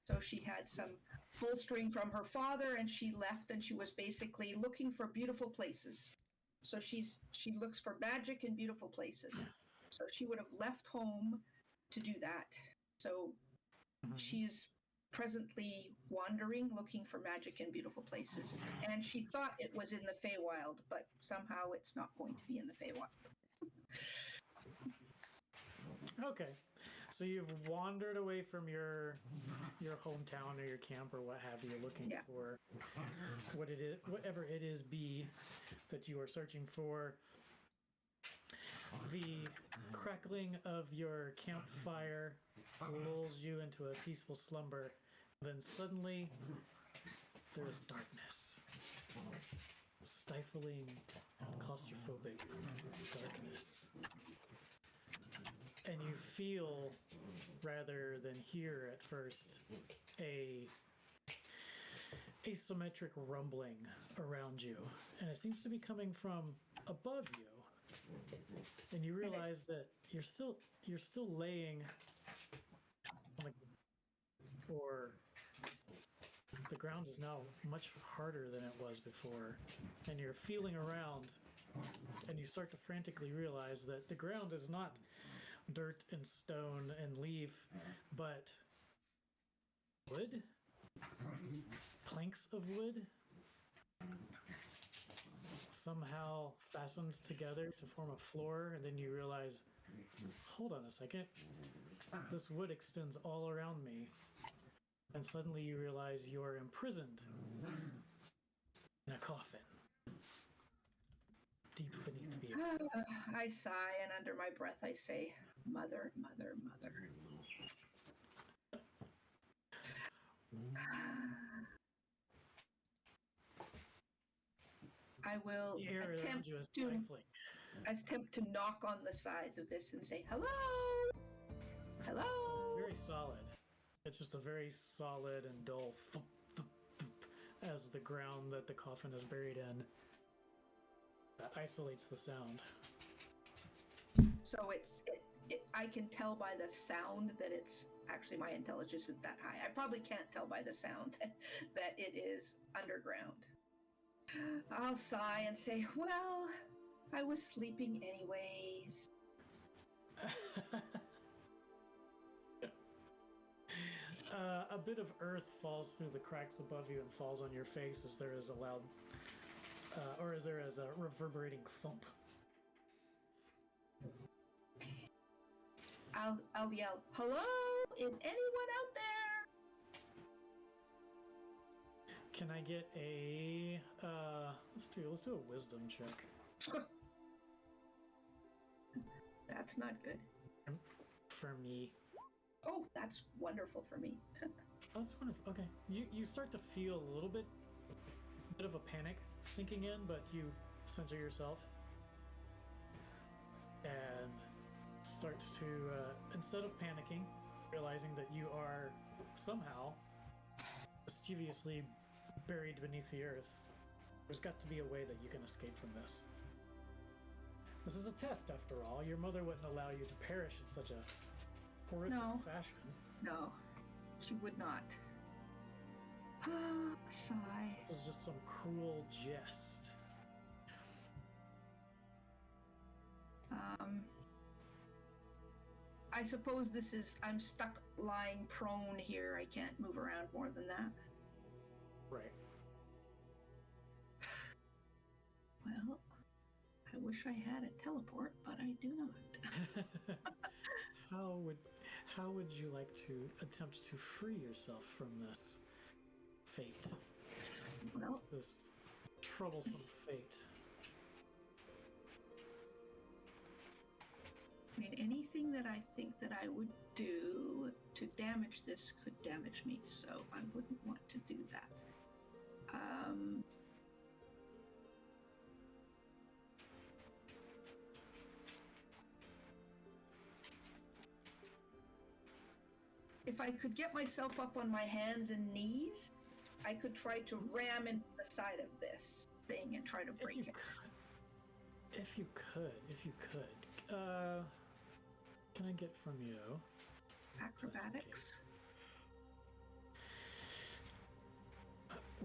So she had some bolstering from her father, and she left, and she was basically looking for beautiful places. So she looks for magic in beautiful places. So she would have left home to do that. So she's presently wandering, looking for magic in beautiful places. And she thought it was in the Feywild, but somehow it's not going to be in the Feywild. Okay, so you've wandered away from your hometown or your camp or what have you, looking for what it is, whatever it is, that you are searching for. The crackling of your campfire lulls you into a peaceful slumber. Then suddenly, there is darkness. Stifling, claustrophobic darkness. And you feel, rather than hear at first, a asymmetric rumbling around you. And it seems to be coming from above you. And you realize that you're still laying on or the ground is now much harder than it was before. And you're feeling around and you start to frantically realize that the ground is not dirt and stone and leaf, but wood, planks of wood, somehow fastened together to form a floor. And then you realize, hold on a second, this wood extends all around me. And suddenly you realize you're imprisoned in a coffin deep beneath the earth. I sigh, and under my breath I say, Mother, Mother, Mother. I will attempt to knock on the sides of this and say, hello? Hello? Very solid. It's just a very solid and dull thump, thump, thump, as the ground that the coffin is buried in that isolates the sound. So I can tell by the sound that it's actually, my intelligence isn't that high. I probably can't tell by the sound that it is underground. I'll sigh and say, well, I was sleeping anyways. A bit of earth falls through the cracks above you and falls on your face as there is a loud, as there is a reverberating thump. I'll yell, hello? Is anyone out there? Can I get a let's do a wisdom check. That's not good. For me. Oh, that's wonderful for me. That's wonderful. Okay. You start to feel a little bit of a panic sinking in, but you center yourself and start to instead of panicking, realizing that you are somehow mischievously buried beneath the earth. There's got to be a way that you can escape from this. This is a test, after all. Your mother wouldn't allow you to perish in such a horrific fashion. No, she would not. Sigh. This is just some cruel jest. I suppose this is, I'm stuck lying prone here. I can't move around more than that. Right. Well, I wish I had a teleport, but I do not. How would you like to attempt to free yourself from this fate? Well, this troublesome fate. I mean, anything that I think that I would do to damage this could damage me, so I wouldn't want to do that. If I could get myself up on my hands and knees, I could try to ram into the side of this thing and try to break it. If you could. Can I get from you? Acrobatics?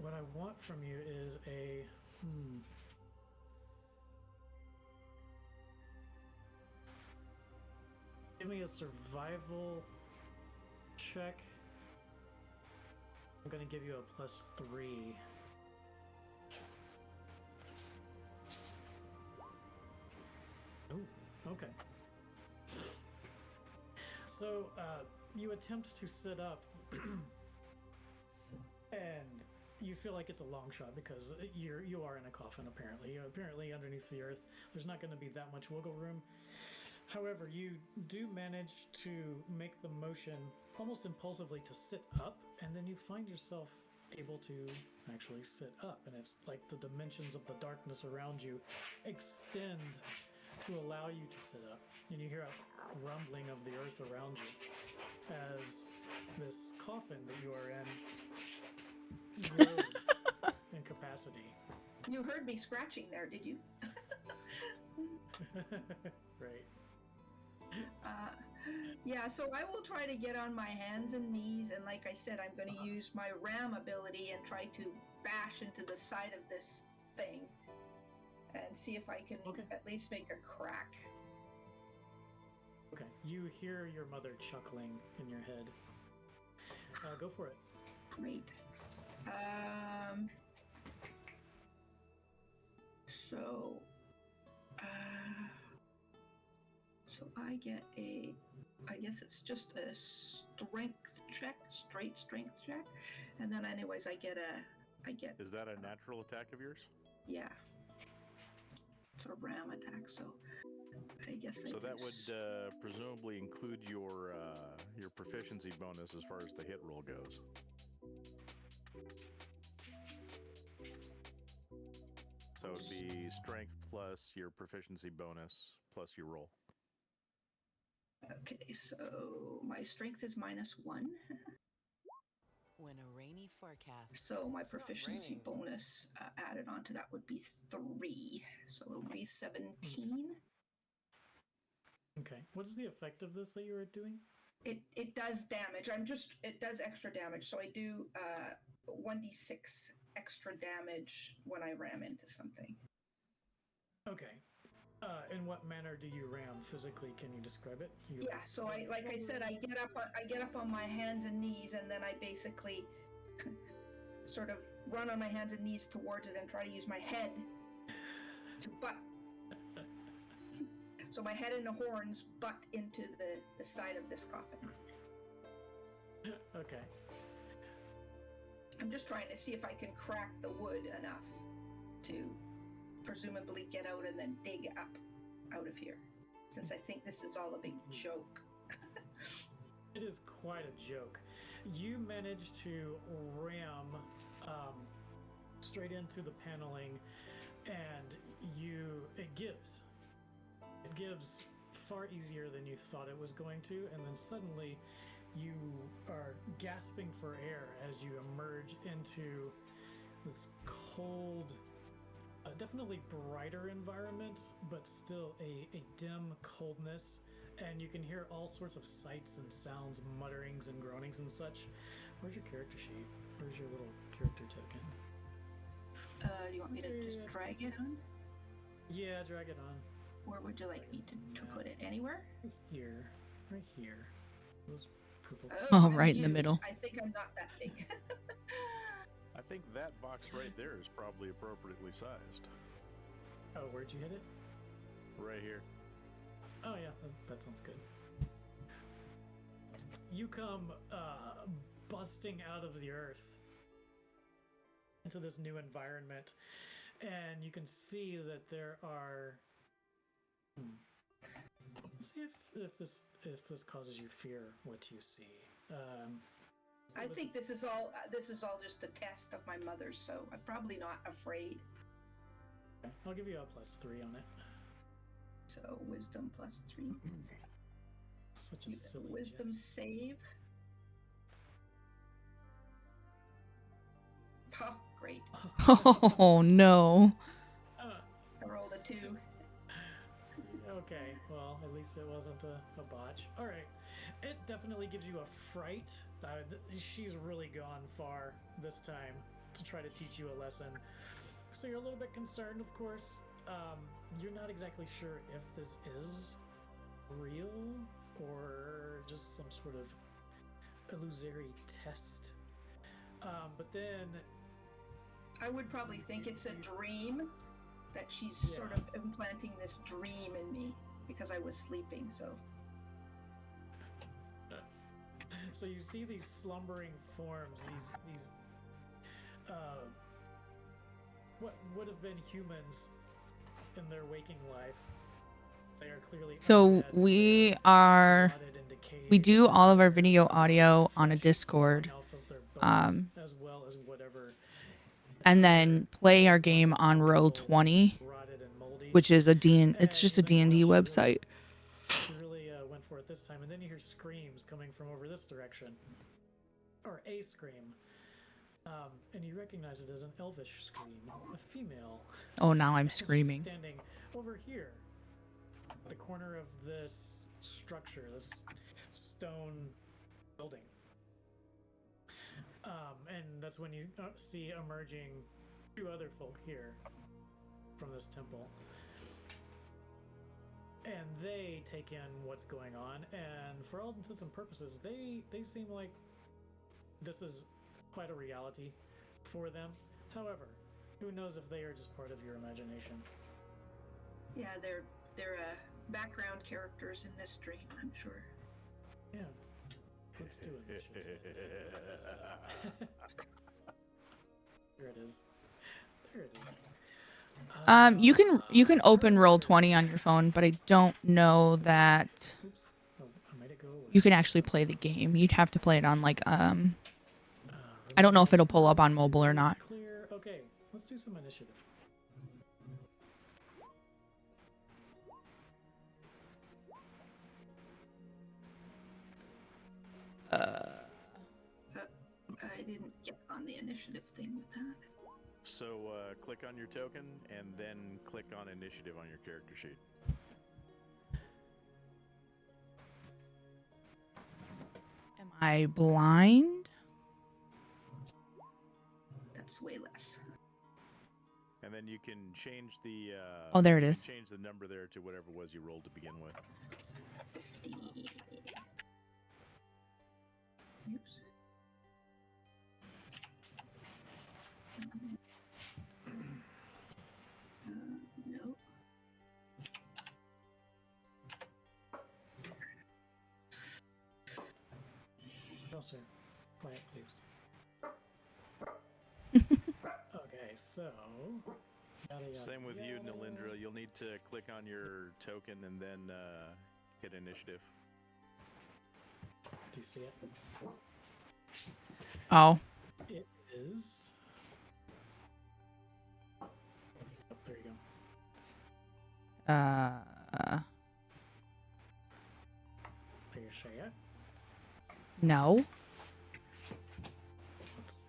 what I want from you is a give me a survival check. I'm gonna give you a +3. Oh, okay. So you attempt to sit up, and you feel like it's a long shot because you are in a coffin. Apparently underneath the earth, there's not going to be that much wiggle room. However, you do manage to make the motion almost impulsively to sit up, and then you find yourself able to actually sit up, and it's like the dimensions of the darkness around you extend to allow you to sit up, and you hear a rumbling of the earth around you as this coffin that you are in grows in capacity. You heard me scratching there, did you? Right. Yeah, so I will try to get on my hands and knees, and like I said, I'm going to use my ram ability and try to bash into the side of this thing and see if I can at least make a crack. Okay, you hear your mother chuckling in your head. Go for it. Great. So I get I guess it's just a straight strength check, and then anyways I get. Is that a natural attack of yours? Yeah. It's a ram attack, so I guess. So that would presumably include your proficiency bonus as far as the hit roll goes. So it would be strength plus your proficiency bonus plus your roll. Okay, so my strength is -1. When a rainy forecast. So my proficiency bonus added onto that would be 3. So it would be 17. Okay. What is the effect of this that you were doing? It does damage. It does extra damage. So I do 1d6 extra damage when I ram into something. Okay. In what manner do you ram physically? Can you describe it? Yeah, so I get up on my hands and knees, and then I basically sort of run on my hands and knees towards it and try to use my head to butt. So my head and the horns butt into the side of this coffin. Okay. I'm just trying to see if I can crack the wood enough to presumably get out and then dig up out of here, since I think this is all a big joke. It is quite a joke. You managed to ram straight into the paneling, and it gives far easier than you thought it was going to, and then suddenly you are gasping for air as you emerge into this cold, definitely brighter environment, but still a dim coldness, and you can hear all sorts of sights and sounds, mutterings and groanings and such. Where's your character sheet? Where's your little character token? Do you want me to just drag it on? Yeah, drag it on. Where would you like me to put it? Anywhere? Here. Right here. Those purple. Oh, right in the middle. I think I'm not that big. I think that box right there is probably appropriately sized. Oh, where'd you hit it? Right here. Oh yeah, that sounds good. You come busting out of the earth into this new environment, and you can see that there are. Let's see if this causes you fear. What you see. I think this is all just a test of my mother's, so I'm probably not afraid. I'll give you a +3 on it. So wisdom +3. Such a silly wisdom jest. save. Oh, great. Oh no. I rolled a 2. Okay, well, at least it wasn't a botch. All right. It definitely gives you a fright. She's really gone far this time. to try to teach you a lesson. So you're a little bit concerned, of course. You're not exactly sure if this is real or just some sort of illusory test. But then I would probably think it's a dream, that she's sort of implanting this dream in me because I was sleeping. So you see these slumbering forms, these what would have been humans in their waking life. They are clearly So undead, we rotted and decayed, we do all of our video audio on a Discord, falling off of their bones, as well as whatever and then play our game on Roll20, rotted and moldy. which is it's just a you're like, D&D wow, website. She really went for it this time. And then you hear screams coming from over this direction, or a scream, and you recognize it as an elvish scream, a female. Oh, now I'm And she's screaming. standing over here, at the corner of this structure, this stone building. And that's when you see emerging two other folk here from this temple. And they take in what's going on, and for all intents and purposes, they seem like this is quite a reality for them. However, who knows if they are just part of your imagination? Yeah, they're background characters in this dream, I'm sure. Yeah. Let's do it. There it is. There it is. You can open Roll20 on your phone, but I don't know that Oops. Oh, I made it go away. you can actually play the game. You'd have to play it on like I don't know if it'll pull up on mobile or not. Clear. Okay, let's do some initiative. I didn't get on the initiative thing with that. So click on your token and then click on initiative on your character sheet. Am I blind? That's way less. And then you can change the Oh, there it is. change the number there to whatever it was you rolled to begin with. 50. Oops. No. Oh, sir. Quiet, please. Okay, so. Yada, yada, Same with you, yada. Nalindra. You'll need to click on your token and then hit initiative. Do you see it? Oh. It is. Oh, there you go. Are you sure yet? No. Let's see.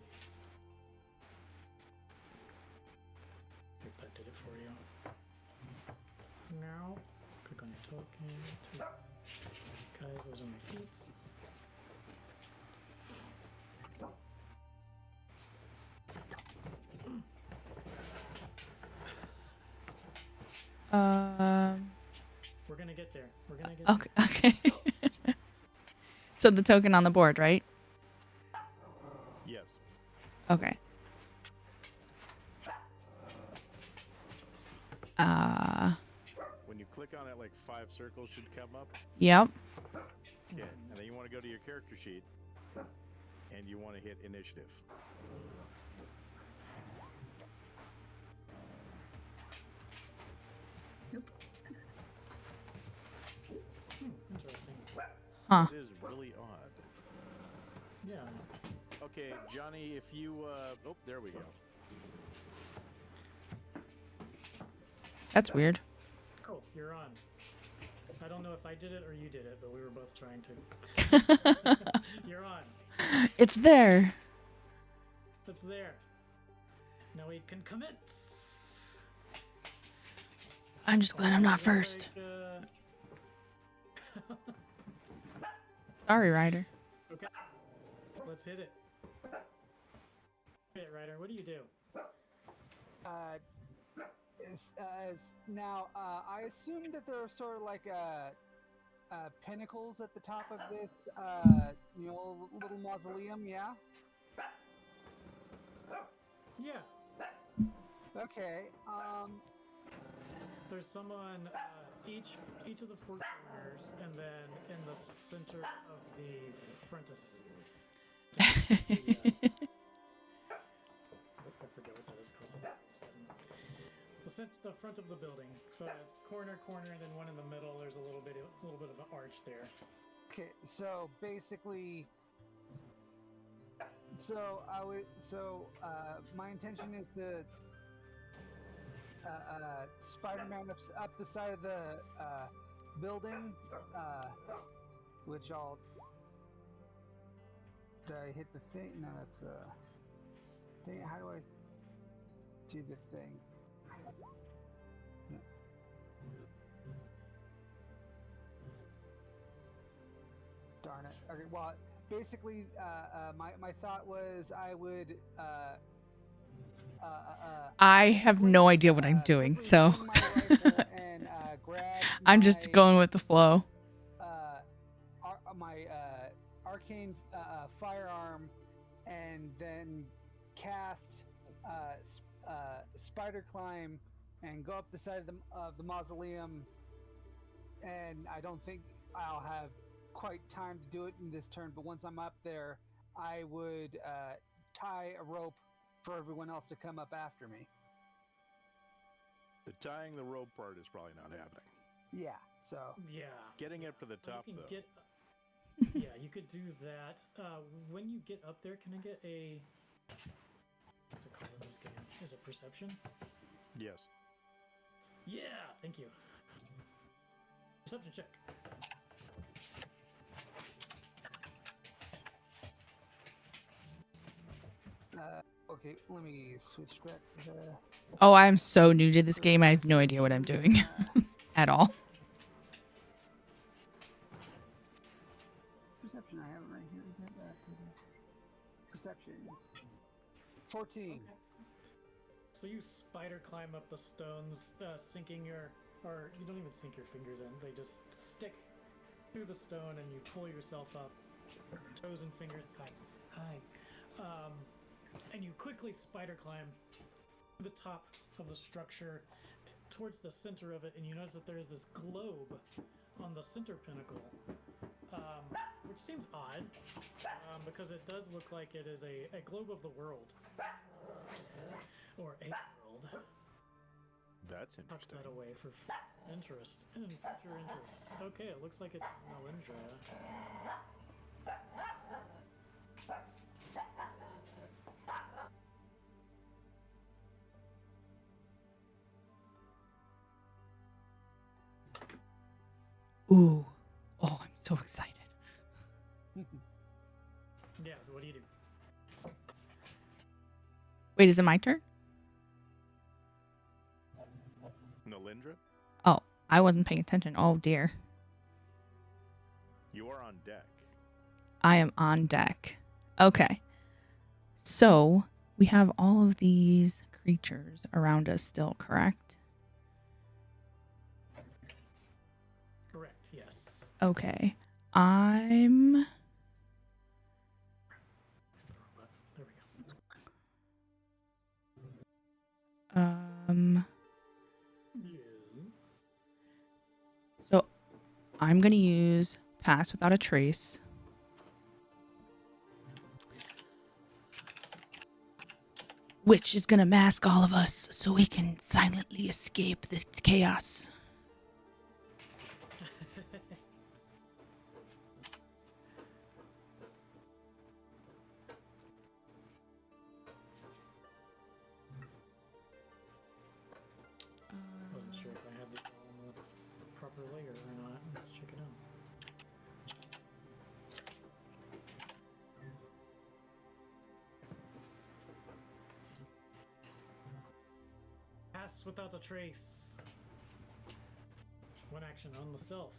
I think that did it for you. Now, click on your token. Guys, those are my feats. We're gonna get there. We're gonna get Okay. Okay. So the token on the board, right? Yes. Okay. When you click on it, like 5 circles should come up. Yep. Yeah. And then you want to go to your character sheet and you want to hit initiative. Nope. Interesting. Huh. It is really odd. Yeah. Okay, Johnny, if you oh, there we go. That's weird. Cool. You're on. I don't know if I did it or you did it, but we were both trying to. You're on. It's there. It's there. Now we can commence. I'm just glad I'm not Looks first. like, Sorry, Ryder. okay. Let's hit it. Hey, Ryder, what do you do? Now, I assume that there are sort of like pinnacles at the top of this, little mausoleum. Yeah. Yeah. Okay. There's some on each of the four corners, and then in the center of the frontis. I forget what that is called. All of a sudden. The front of the building. So it's corner, and then one in the middle. There's a little bit of an arch there. Okay. So basically, my intention is to Spider-Man up the side of the building, which I'll. Did I hit the thing? No, that's thing. How do I do the thing? No. Darn it. Okay. Well, basically, my thought was I would. I have no idea what I'm doing, so and, I'm just going with the flow. My arcane firearm, and then cast spider climb and go up the side of the mausoleum. And I don't think I'll have quite time to do it in this turn, but once I'm up there, I would tie a rope for everyone else to come up after me. The tying the rope part is probably not happening. Yeah, so... Yeah. Getting it for the top, though. Yeah, you could do that. When you get up there, can I get a... What's it called in this game? Is it perception? Yes. Yeah, thank you. Perception check. Okay, let me switch back to the... Oh, I'm so new to this game. I have no idea what I'm doing at all. Perception, I have it right here. Perception. 14. So you spider climb up the stones, sinking your... Or you don't even sink your fingers in. They just stick through the stone and you pull yourself up. Toes and fingers. Hi. And you quickly spider climb to the top of the structure towards the center of it, and you notice that there is this globe on the center pinnacle, which seems odd, because it does look like it is a globe of the world, or a world. That's Tuck interesting. that away for interest and future interest. Okay, it looks like it's Melindra. Ooh. Oh, I'm so excited. Yeah, so what do you do? Wait, is it my turn? Nalindra, Oh, I wasn't paying attention. Oh, dear. you are on deck. I am on deck. Okay. So, we have all of these creatures around us still, correct? Correct, yes. Okay. I'm... There we Um... go. Yes. So, I'm going to use Pass Without a Trace. Which is going to mask all of us so we can silently escape this chaos. Wasn't sure if I had this all in the proper layer or not. Let's check it out. Pass without a trace. One action on the self.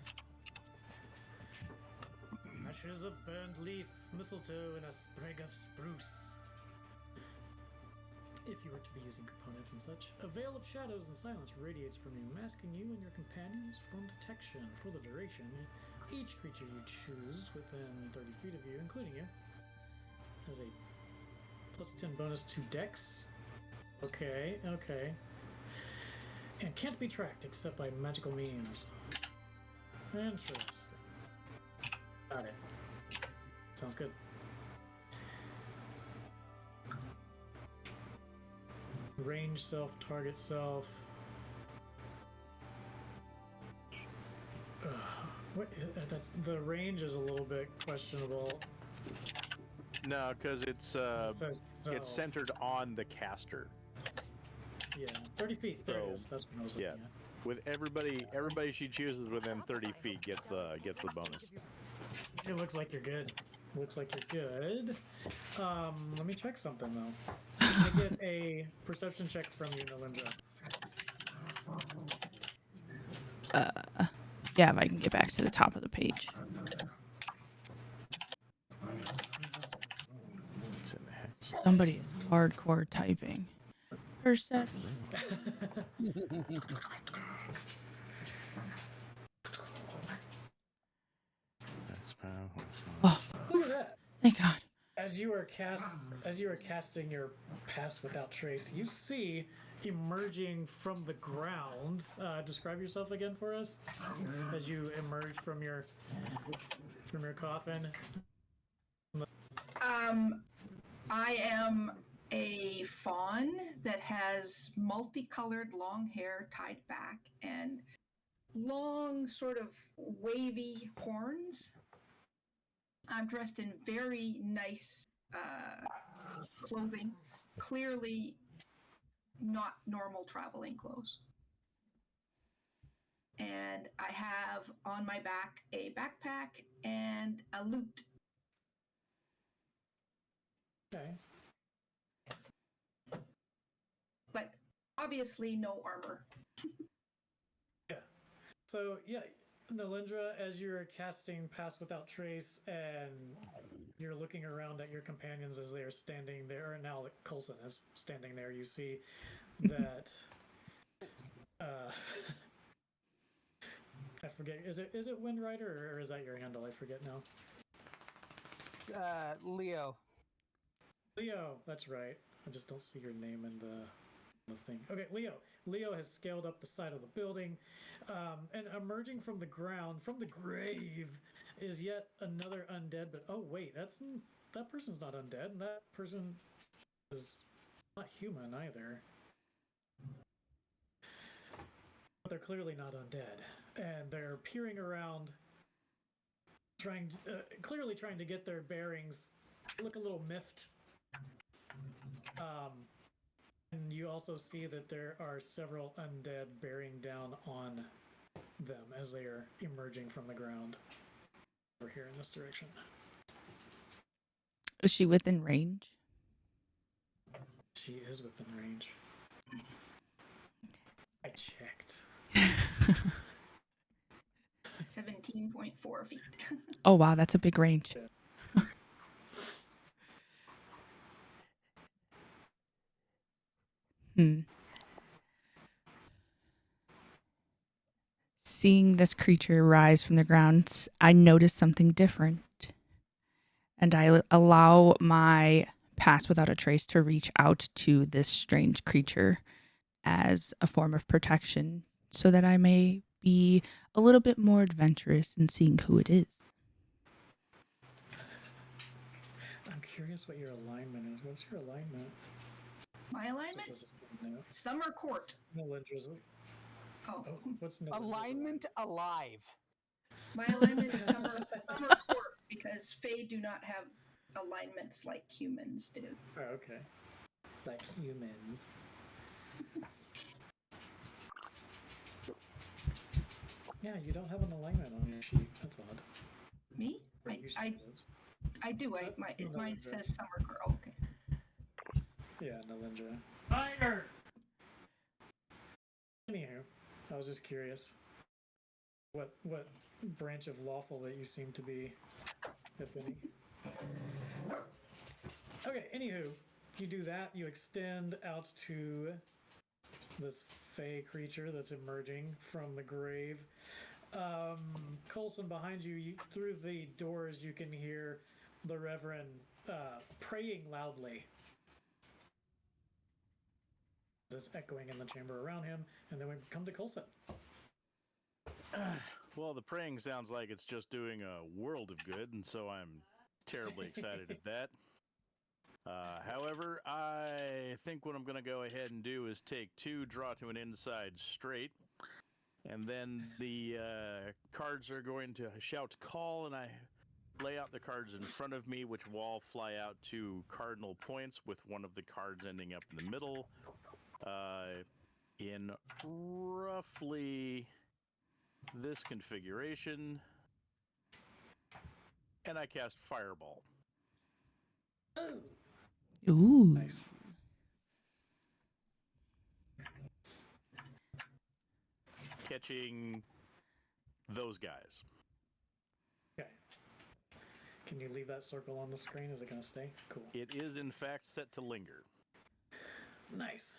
Ashes of burned leaf, mistletoe, and a sprig of spruce. if you were to be using components and such. A veil of shadows and silence radiates from you, masking you and your companions from detection for the duration. Each creature you choose within 30 feet of you, including you, has a plus 10 bonus to Dex. Okay. And can't be tracked except by magical means. Interesting. Got it. Sounds good. Range self, target self. What? That's the range is a little bit questionable. No, because it's centered on the caster. Yeah, 30 feet. There it is. That's what I was looking at. With everybody she chooses within 30 feet gets the bonus. It looks like you're good. Let me check something though. I get a perception check from you, Nalindra. Yeah, if I can get back to the top of the page. Somebody is hardcore typing. Perception. Oh, Look at that. thank God. As you are casting your pass without trace, you see emerging from the ground. Describe yourself again for us. As you emerge from your coffin. I am a fawn that has multicolored long hair tied back and long, sort of wavy horns. I'm dressed in very nice clothing, clearly not normal traveling clothes. And I have on my back a backpack and a lute. Okay. But obviously no armor. Yeah. So, yeah, Nalindra, as you're casting Pass Without Trace and you're looking around at your companions as they are standing there, and now Coulson is standing there, you see that I forget, is it Windrider or is that your handle? I forget now. Leo. Leo, that's right. I just don't see your name in the thing. Okay, Leo. Leo has scaled up the side of the building, and emerging from the ground, from the grave, is yet another undead. But oh wait, that person's not undead, and that person is not human either. But they're clearly not undead, and they're peering around, clearly trying to get their bearings. They look a little miffed. And you also see that there are several undead bearing down on them as they are emerging from the ground over here in this direction. Is she within range? She is within range. I checked. 17.4 feet. Oh, wow, that's a big range. Seeing this creature rise from the ground, I notice something different. And I allow my Pass Without a Trace to reach out to this strange creature as a form of protection so that I may be a little bit more adventurous in seeing who it is. I'm curious what your alignment is. What's your alignment? My alignment? Summer Court. Nalindra's. Oh, what's alignment alive? My alignment is Summer Court because Fae do not have alignments like humans do. Oh, okay. Like humans. Yeah, you don't have an alignment on your sheet. That's odd. Me? I do. Mine says Summer Court. Oh, okay. Yeah, Nalindra. Fire! Anywho, I was just curious. What branch of lawful that you seem to be, if any. Okay, anywho, you do that, you extend out to this fey creature that's emerging from the grave. Coulson, behind you, through the doors, you can hear the Reverend praying loudly. It's echoing in the chamber around him, and then we come to Coulson. Well, the praying sounds like it's just doing a world of good, and so I'm terribly excited at that. However, I think what I'm going to go ahead and do is take 2, draw to an inside straight, and then the cards are going to shout call, and I lay out the cards in front of me, which will all fly out to cardinal points, with one of the cards ending up in the middle, in roughly this configuration, and I cast Fireball. Ooh. Nice. Catching those guys. Okay. Can you leave that circle on the screen? Is it going to stay? Cool. It is, in fact, set to linger. Nice.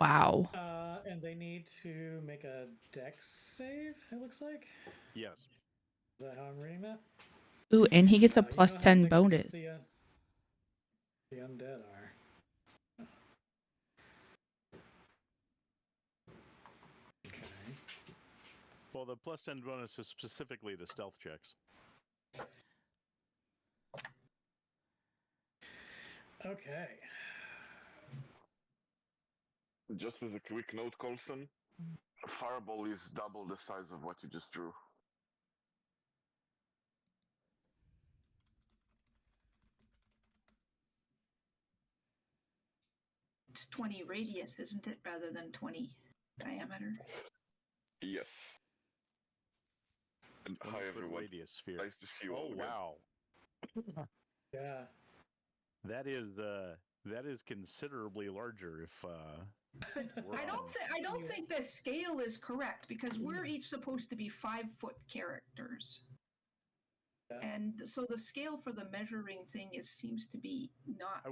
Wow. And they need to make a dex save, it looks like. Yes. Is that how I'm reading that? Ooh, and he gets a You plus know how 10 dex bonus. The undead are. Okay. Well, the plus 10 bonus is specifically to stealth checks. Okay. Just as a quick note, Coulson, Fireball is double the size of what you just drew. It's 20 radius, isn't it, rather than 20 diameter? Yes. And hi 20-foot everyone. radius sphere. Nice to see you all Oh, again. wow. Yeah. That is considerably larger if we're I don't think the scale is correct, because we're each supposed to be 5-foot characters. Yeah. And so the scale for the measuring thing seems to be not.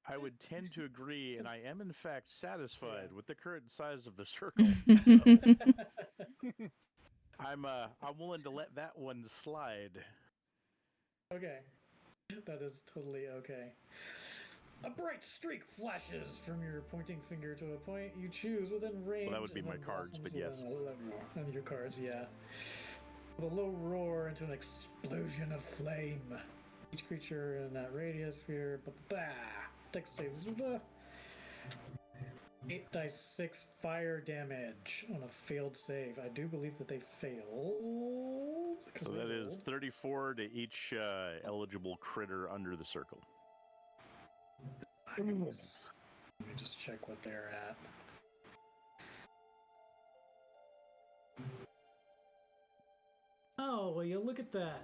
I would tend to agree, and I am in fact satisfied with the current size of the circle. I'm willing to let that one slide. Okay. That is totally okay. A bright streak flashes from your pointing finger to a point you choose within range. Well, that would be and my then cards, blossoms but yes. within a level. And your cards, yeah. With a low roar into an explosion of flame. Each creature in that radius sphere, dex saves. 8 dice 6 fire damage on a failed save. I do believe that they failed. So that is 34 to each eligible critter under the circle. Let me just check what they're at. Oh, well, you look at that.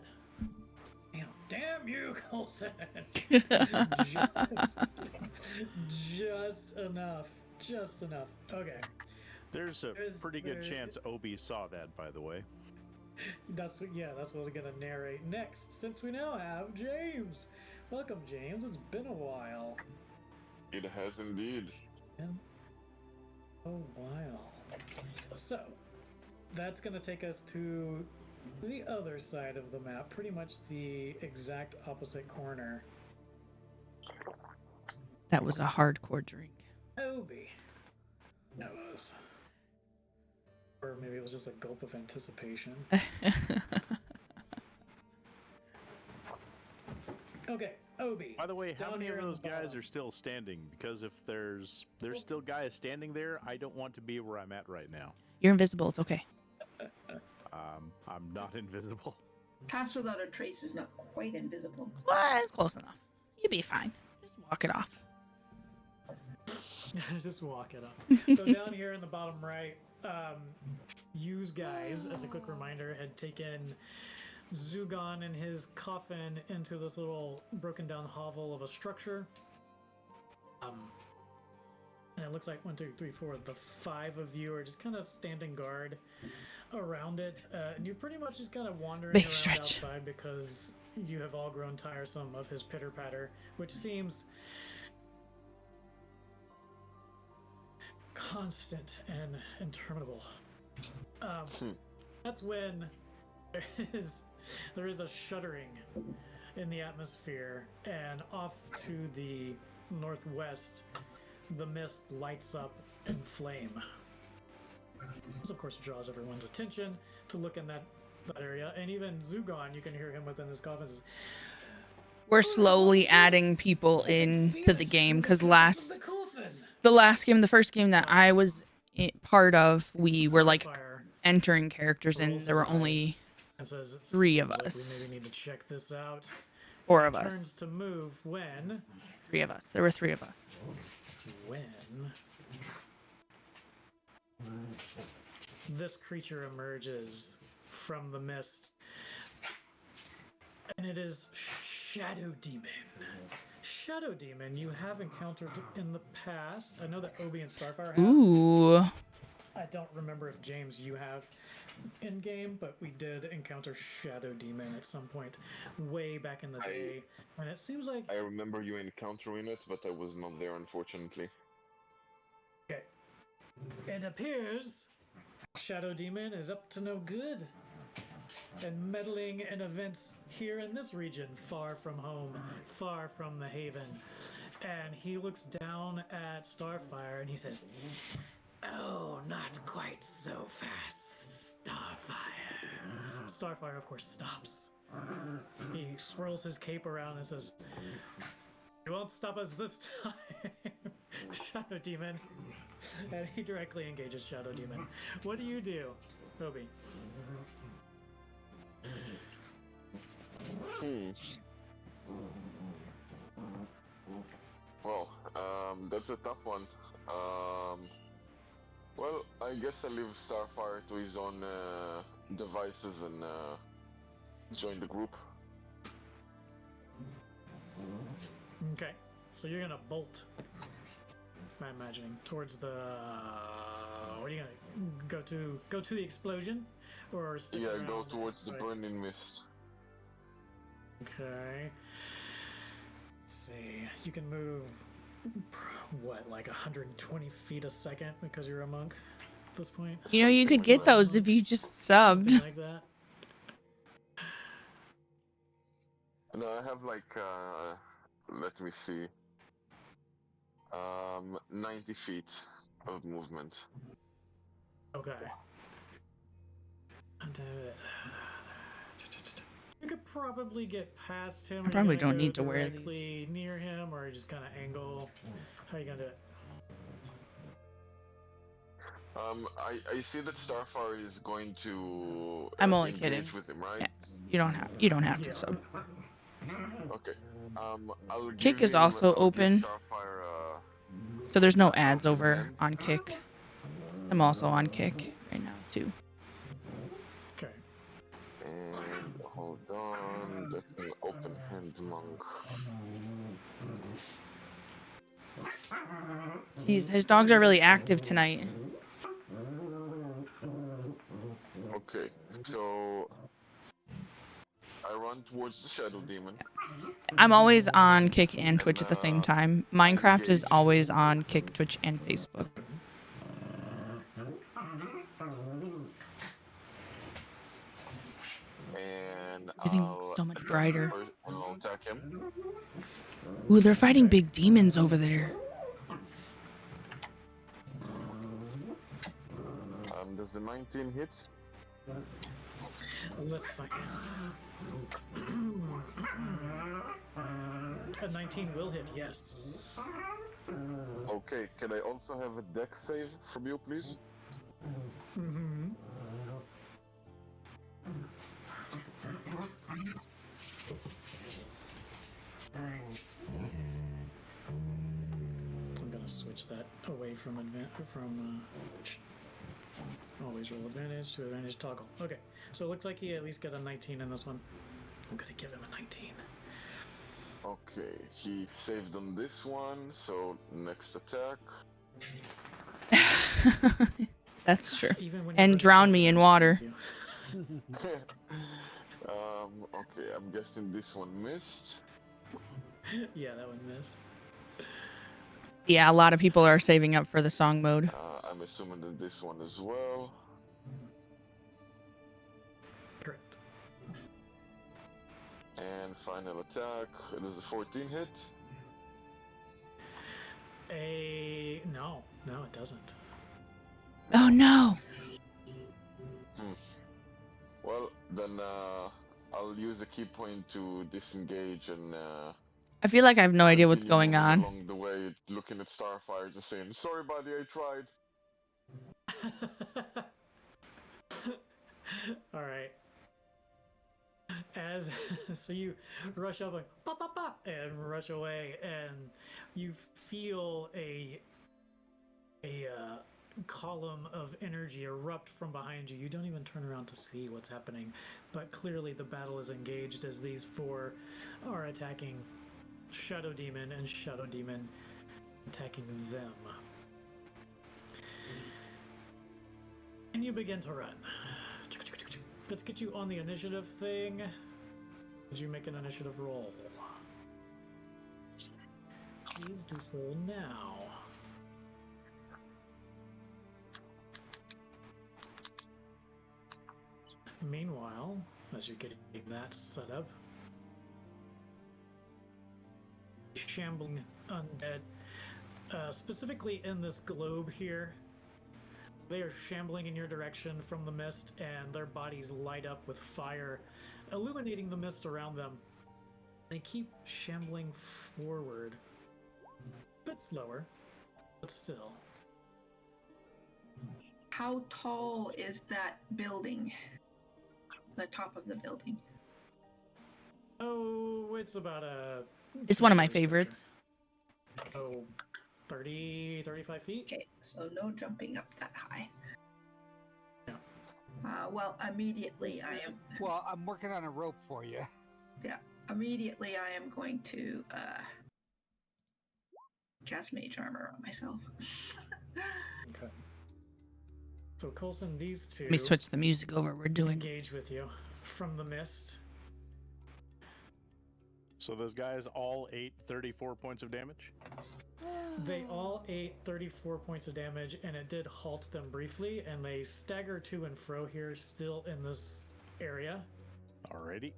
Damn you, Coulson! just enough. Just enough. Okay. There's a pretty good chance Obi saw that, by the way. That's what I was gonna narrate next, since we now have James. Welcome, James. It's been a while. It has indeed. A while. So, that's gonna take us to the other side of the map, pretty much the exact opposite corner. That was a hardcore drink. Obi. That was. Or maybe it was just a gulp of anticipation. Okay, Obi. By the way, how down many here of on those the guys bottom. are still standing? Because if there's still guys standing there, I don't want to be where I'm at right now. You're invisible. It's okay. I'm not invisible. Pass without a trace is not quite invisible. Well, it's close enough. You'll be fine. Just walk it off. Just walk it up. So down here in the bottom right, you guys, as a quick reminder, had taken Zugon and his coffin into this little broken down hovel of a structure. And it looks like 1, 2, 3, 4. The 5 of you are just kind of standing guard around it, and you're pretty much just kind of wandering Big around stretch. outside because you have all grown tiresome of his pitter patter, which seems constant and interminable. Hmm. That's when there is a shuddering in the atmosphere, and off to the northwest, the mist lights up in flame. This, of course, draws everyone's attention to look in that area, and even Zugon, you can hear him within his coffin. Says, We're slowly adding people into the game because the first game that I was part of, we were like entering characters and there were only says, 3 of "Seems like us. we maybe need to check this out." 4 He of us. turns to move when 3 of us. There were 3 of us. This creature emerges from the mist, and it is Shadow Demon. Shadow Demon, you have encountered in the past. I know that Obi and Starfire have. Ooh. I don't remember if James you have in game, but we did encounter Shadow Demon at some point way back in the day, and it seems like I remember you encountering it, but I was not there, unfortunately. okay. It appears Shadow Demon is up to no good and meddling in events here in this region, far from home, far from the haven. And he looks down at Starfire and he says, "Oh, not quite so fast, Starfire." Starfire, of course, stops. He swirls his cape around and says, "You won't stop us this time, Shadow Demon." And he directly engages Shadow Demon. What do you do, Obi? Well, that's a tough one. Well, I guess I leave Starfire to his own devices and join the group. Okay, so you're gonna bolt. I'm imagining towards the. What are you gonna go to the explosion, or stick Yeah, around? go towards the Right. burning mist. Okay. Let's see. You can move what, like 120 feet a second because you're a monk at this point? You know, you could get those if you just subbed. Something like that. No, I have like let me see. 90 feet of movement. Okay. And, you could probably get past him. I Are you probably gonna don't go need to wear directly near him, or just kind of angle. How are you gonna do it? I see that Starfire is going to I'm only engage kidding. with him, right? Yeah. You don't have to sub. Okay. I'll give Kick is him- also I'll give open. Starfire, So there's no ads helping over hand. on Kick. I'm also on Kick right now too. Okay. And hold on, that's an open hand monk. His dogs are really active tonight. Okay, so I run towards the Shadow Demon. I'm always on Kick and Twitch at the same And, time. Minecraft is engage. always on Kick, Twitch, and Facebook. And Everything I'll looks so much attack brighter. first, and I'll attack him. Ooh, they're fighting big demons over there. Does the 19 hit? Let's find out. A 19 will hit, yes. Okay, can I also have a dex save from you, please? Mm-hmm. I'm gonna switch that away from always roll advantage to advantage toggle. Okay, so it looks like he at least got a 19 in this one. I'm gonna give him a 19. Okay, he saved on this one, so next attack. That's true. Even when And you're drown me in water. Okay, I'm guessing this one missed. Yeah, that one missed. Yeah, a lot of people are saving up for the song mode. I'm assuming that this one as well. Correct. And final attack. It is a 14 hit. No, it doesn't. Oh no! Well, then I'll use a key point to disengage and I feel like I have no idea what's continue going moving on. along the way, looking at Starfire, just saying, "Sorry, buddy, I tried." All right. As so you rush up like pop pop pop and rush away, and you feel a column of energy erupt from behind you. You don't even turn around to see what's happening, but clearly the battle is engaged as these four are attacking Shadow Demon and Shadow Demon attacking them. And you begin to run. Let's get you on the initiative thing. Did you make an initiative roll? Please do so now. Meanwhile, as you're getting that set up, shambling undead, specifically in this globe here, they are shambling in your direction from the mist, and their bodies light up with fire, illuminating the mist around them. They keep shambling forward, a bit slower, but still. How tall is that building? The top of the building. Oh, it's about a... It's one of my two-story favorites. structure. Oh, 30, 35 feet? Okay, so no jumping up that high. Yeah. Well, immediately I am. Well, I'm working on a rope for you. Yeah, immediately I am going to cast Mage Armor on myself. Okay. So, Coulson, these two Let me switch the music over. We're doing. engage with you from the mist. So those guys all ate 34 points of damage? They all ate 34 points of damage, and it did halt them briefly, and they stagger to and fro here, still in this area. Alrighty.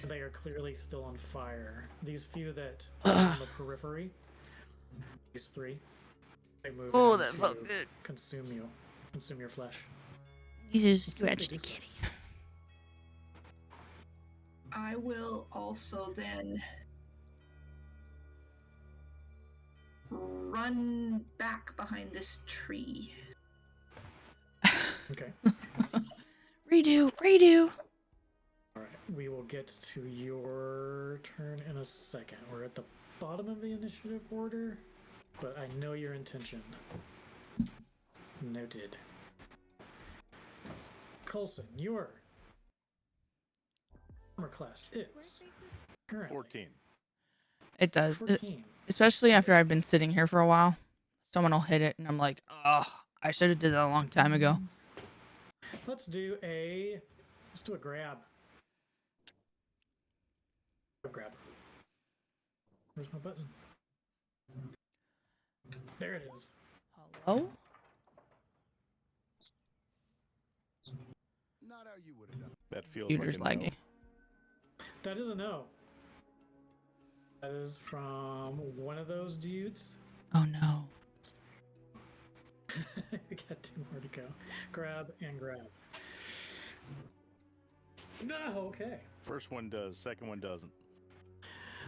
They are clearly still on fire. These few that are on the periphery, these three, they move in that to felt good. consume you, consume your flesh. Jesus See what they stretched the do. kitty. I will also then run back behind this tree. Okay. Redo. All right. We will get to your turn in a second. We're at the bottom of the initiative order, but I know your intention. Noted. Coulson, your armor class is currently 14. It does. 14. Especially after I've been sitting here for a while. Someone will hit it and I'm like, oh, I should have did that a long time ago. Let's do a grab. Grab. Where's my button? There it is. Hello? Not how you would have done. That feels Computer's like a no. lagging. That is a no. That is from one of those dudes. Oh no. We got two more to go. Grab and grab. No, okay. First one does, second one doesn't.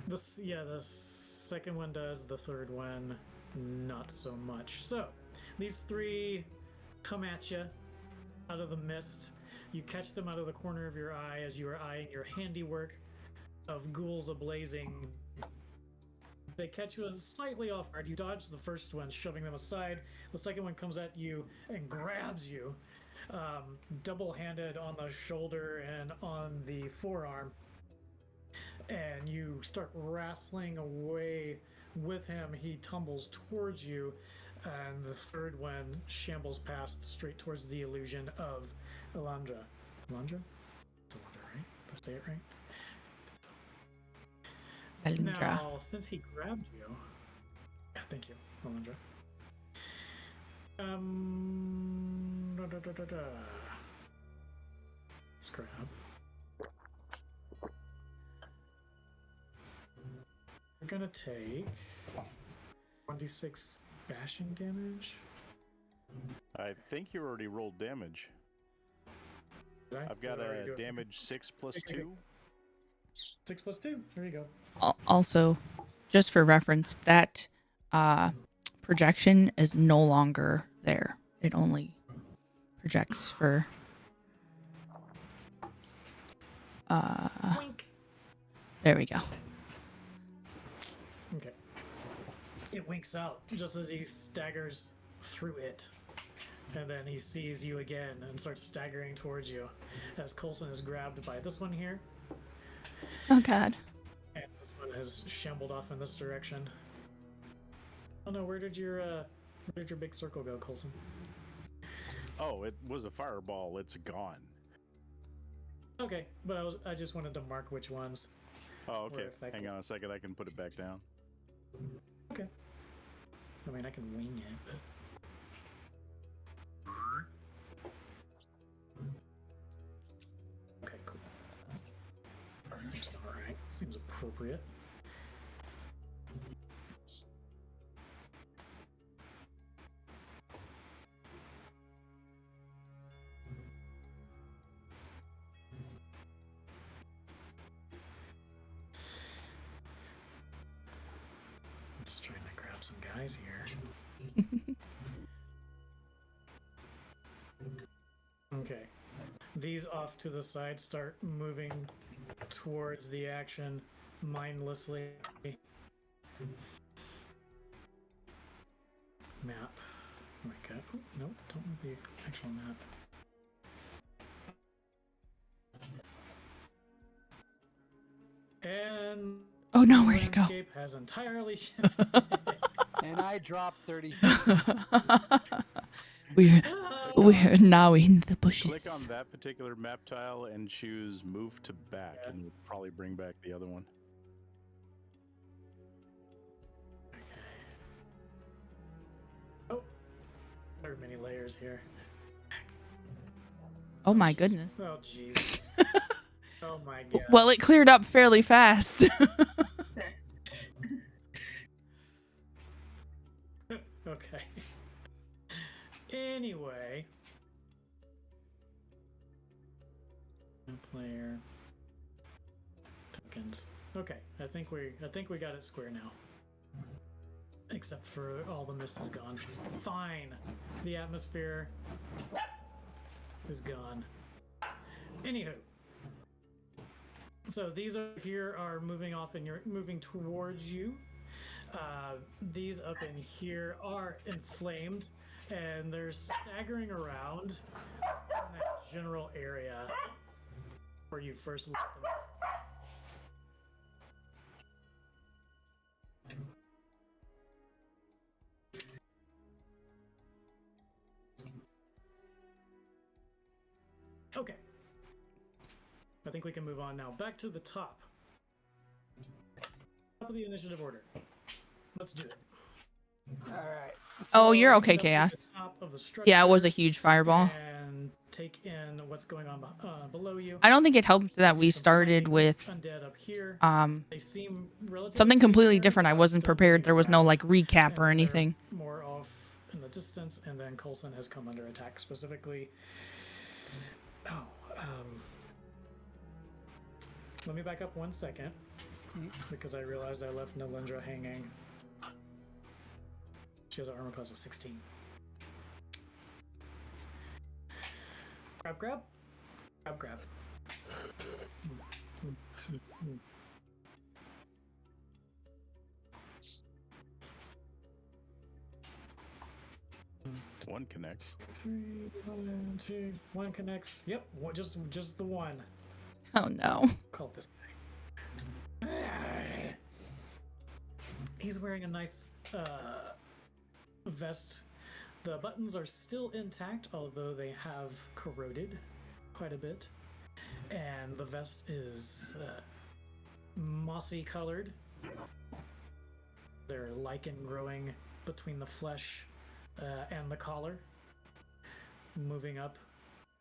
The second one does, the third one not so much. So, these three come at you out of the mist. You catch them out of the corner of your eye as you are eyeing your handiwork of ghouls ablazing. They catch you slightly off guard. You dodge the first one, shoving them aside. The second one comes at you and grabs you, double-handed on the shoulder and on the forearm. And you start wrestling away with him. He tumbles towards you, and the third one shambles past straight towards the illusion of Elandra. Elandra? It's Elandra, right? Did I say it right? Belindra. Now, since he grabbed you, Thank you, Alondra. Let's grab. We're gonna take 26 bashing damage. I think you already rolled damage. Did I? I've got Did I already a do it? damage 6 plus Okay. 2. 6 plus 2. There you go. Also, just for reference, that projection is no longer there. It only projects for Wink. there we go. Okay. It winks out just as he staggers through it. And then he sees you again and starts staggering towards you as Coulson is grabbed by this one here. Oh god. And this one has shambled off in this direction. Oh no, where did your big circle go, Coulson? Oh, it was a fireball. It's gone. Okay, but I just wanted to mark which ones. Oh, okay. effective. Hang on a second. I can put it back down. Okay. I mean, I can wing it, but... Okay, cool. Alright, seems appropriate. I'm just trying to grab some guys here. Okay. These off to the side start moving towards the action mindlessly. Map. Oh my god. Oh, nope, don't move the actual map. And Oh no, the where'd it go? landscape has entirely shifted. And I dropped 30 feet. We're now in the bushes. Click on that particular map tile and choose move to back, and you'll probably bring back the other one. Oh, there are many layers here. Oh my goodness. Oh jeez. Oh my god. Well, it cleared up fairly fast. Okay. Anyway. Player tokens. Okay, I think we got it square now. Except for all the mist is gone. Fine. The atmosphere is gone. Anywho. So these here are moving off and you're moving towards you. These up in here are inflamed and they're staggering around in that general area where you first looked at them. Okay. I think we can move on now. Back to the top. Top of the initiative order. Let's do it. Alright. Oh, you're So, okay, get up to Chaos. the top of the Yeah, it was a structure huge fireball. And take in what's going on below you. I don't think it helped that See we some started fighting with undead up here. They seem relatively something completely stationary, different. I but wasn't still prepared. moving There was no around. like recap And or they're anything. more off in the distance, and then Coulson has come under attack specifically. Oh, let me back up 1 second because I realized I left Nalindra hanging. She has an armor class of 16. Grab, grab. Grab, grab. One connects. 3, 1, 2, 1 connects. Yep, just the one. Oh no. Call this guy. He's wearing a nice vest. The buttons are still intact, although they have corroded quite a bit. And the vest is mossy colored. There's lichen growing between the flesh and the collar, moving up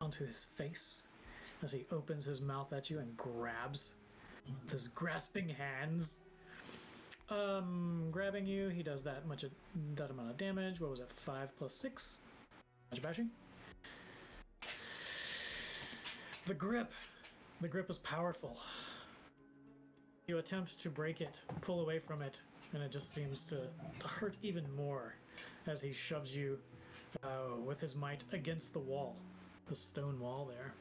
onto his face as he opens his mouth at you and grabs with his grasping hands. Grabbing you, he does that amount of damage. What was it? 5 plus 6. Magic bashing. The grip is powerful. You attempt to break it, pull away from it, and it just seems to hurt even more as he shoves you with his might against the wall, the stone wall there.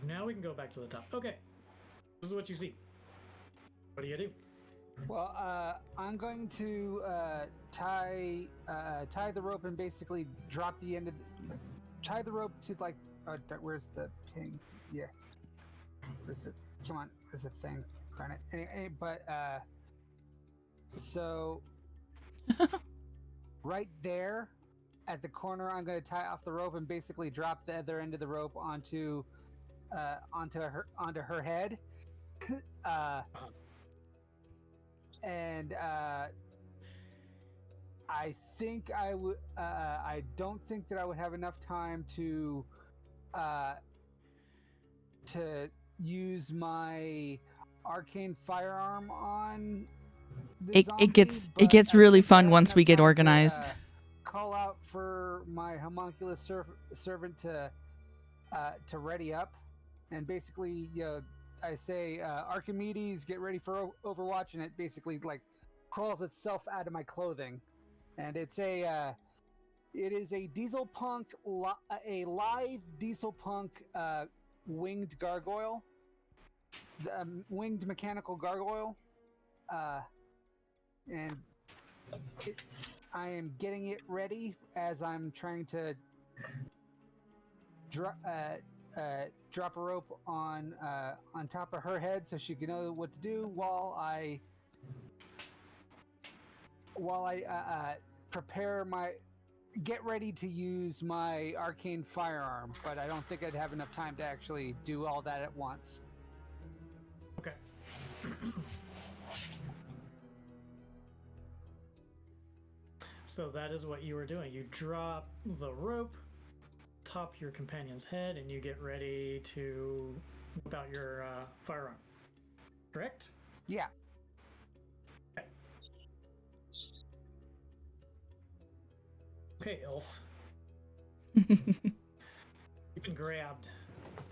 Now we can go back to the top. Okay, this is what you see. What do you do? Well, I'm going to tie the rope and basically drop the end of tie the rope to like where's the pin? Yeah, where's it? Come on, where's the thing? Darn it! But so right there at the corner, I'm going to tie off the rope and basically drop the other end of the rope onto her head. And I think I would. I don't think that I would have enough time to use my arcane firearm on the zombie, it gets really fun once we get organized. Call out for my homunculus servant to ready up, and basically, I say, Archimedes, get ready for Overwatch, and it basically like crawls itself out of my clothing, and it is a diesel punk, a live diesel punk winged gargoyle, winged mechanical gargoyle, and I am getting it ready as I'm trying to drop a rope on top of her head so she can know what to do while I get ready to use my arcane firearm, but I don't think I'd have enough time to actually do all that at once. Okay. So that is what you were doing. You drop the rope, top your companion's head, and you get ready to whip out your firearm. Correct? Yeah. Okay, Elf. You've been grabbed.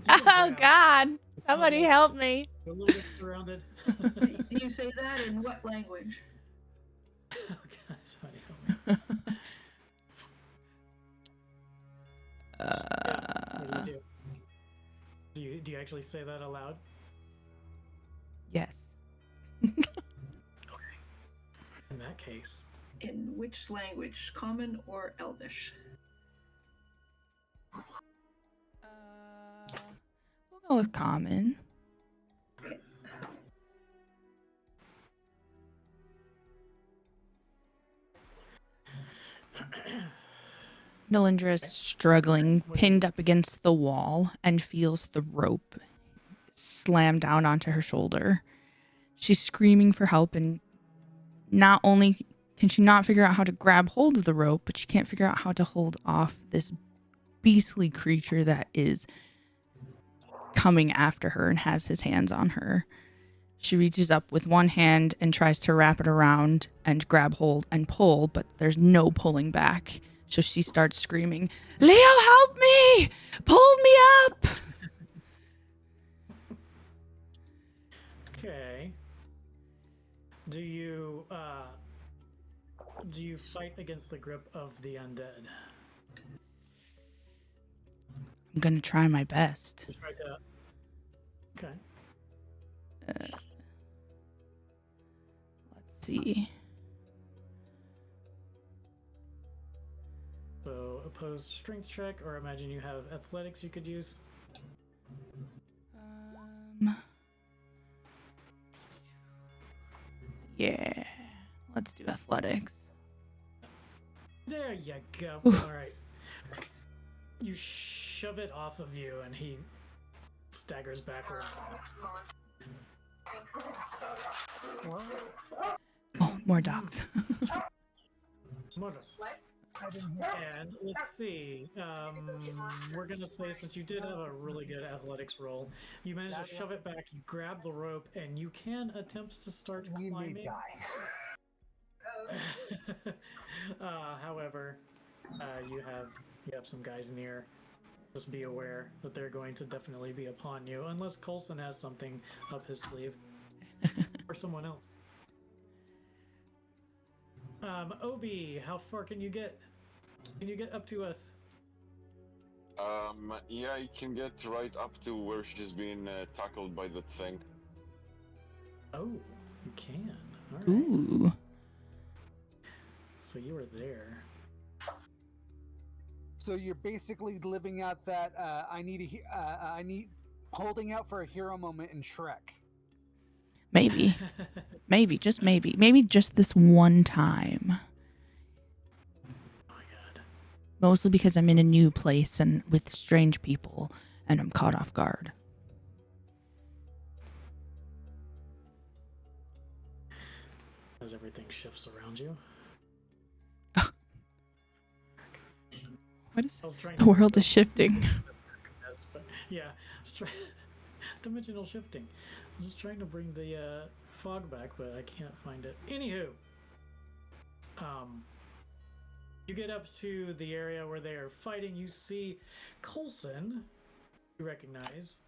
Oh God! Somebody help me! You're a little bit surrounded. Do you say that in what language? Oh God, somebody help me. Yeah, what do you do? Do you actually say that aloud? Yes. Okay. In that case. In which language? Common or Elvish? We'll go with common. Okay. Nilindra is struggling, pinned up against the wall, and feels the rope slam down onto her shoulder. She's screaming for help, and not only can she not figure out how to grab hold of the rope, but she can't figure out how to hold off this beastly creature that is coming after her and has his hands on her. She reaches up with one hand and tries to wrap it around and grab hold and pull, but there's no pulling back. So she starts screaming, "Leo, help me! Pull me up!" Okay. Do you fight against the grip of the undead? I'm gonna try my best. You try to... Okay. Let's see. So opposed strength check, or imagine you have athletics you could use. Yeah, let's do athletics. There you go. All right. You shove it off of you, and he staggers backwards. More dogs. More dogs. And let's see. We're gonna say since you did have a really good athletics roll, you managed to shove it back. You grab the rope, and you can attempt to start We may climbing. die. However, you have some guys near. Just be aware that they're going to definitely be upon you, unless Coulson has something up his sleeve, or someone else. Obi, how far can you get? Can you get up to us? Yeah, I can get right up to where she's being tackled by that thing. Oh, you can. All right. Ooh. So you were there. So you're basically living out that I need holding out for a hero moment in Shrek. Maybe. Maybe. Just maybe. Maybe just this one time. Oh my god. Mostly because I'm in a new place and with strange people and I'm caught off guard. As everything shifts around you. What is the world is shifting? Yeah, dimensional shifting. I was just trying to bring the fog back, but I can't find it. Anywho, you get up to the area where they are fighting. You see Coulson, you recognize.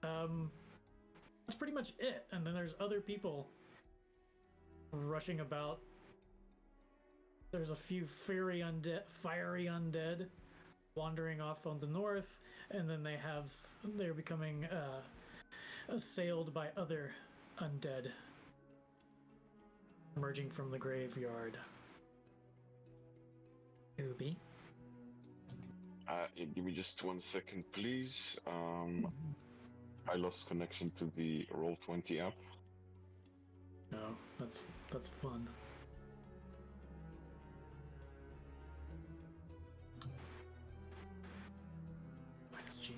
That's pretty much it. And then there's other people rushing about. There's a few fiery undead wandering off on the north, and then they're becoming assailed by other undead emerging from the graveyard. Ubi. Give me just 1 second, please. I lost connection to the Roll20 app. No, that's fun. Minus GM.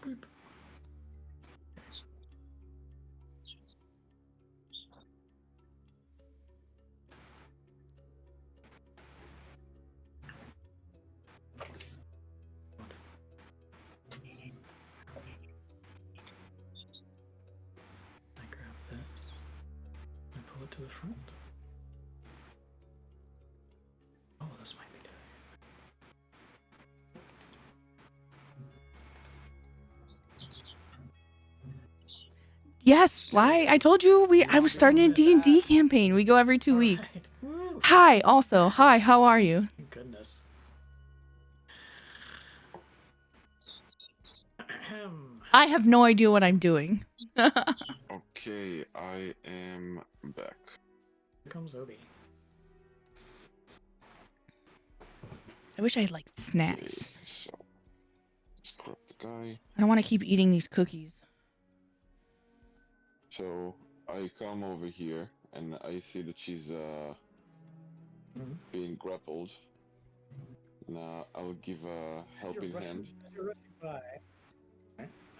Boop. I grab this. I pull it to the front. Oh, this might be good. Yes, Sly. I told you I was starting a D&D campaign. We go every 2 weeks. Woo. Hi, also. Hi, how are you? Thank goodness. I have no idea what I'm doing. Okay, I am back. Here comes Obi. I wish I had like snacks. Okay, so let's grab the guy. I don't want to keep eating these cookies. So I come over here and I see that she's being grappled. Now I'll give a helping hand.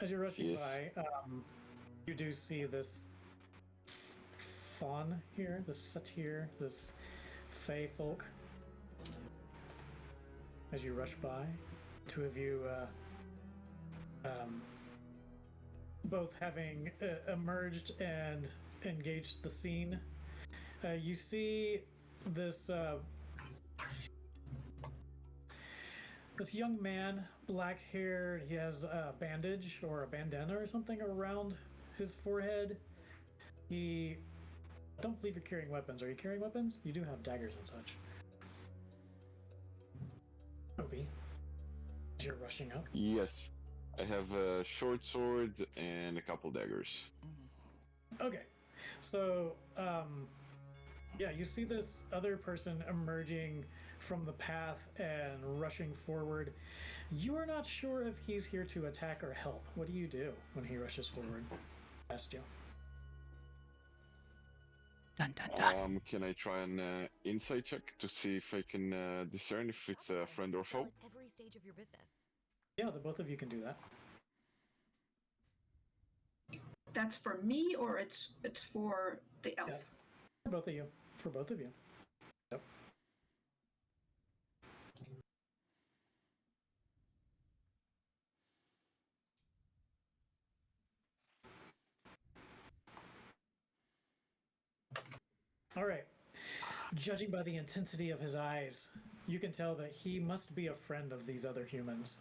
As you're rushing Yes. by, you do see this fawn here, this satyr, this fey folk. As you rush by, two of you, both having emerged and engaged the scene. You see this this young man, black-haired. He has a bandage or a bandana or something around his forehead. I don't believe you're carrying weapons. Are you carrying weapons? You do have daggers and such. Obi, as you're rushing up. Yes, I have a short sword and a couple daggers. Okay, so yeah, you see this other person emerging from the path and rushing forward. You are not sure if he's here to attack or help. What do you do when he rushes forward past you? Dun dun dun. Can I try an insight check to see if I can discern if it's a friend or foe? Every stage of your business. Yeah, the both of you can do that. That's for me, or it's for the elf? Yeah. For both of you. For both of you. Yep. All right. Judging by the intensity of his eyes, you can tell that he must be a friend of these other humans.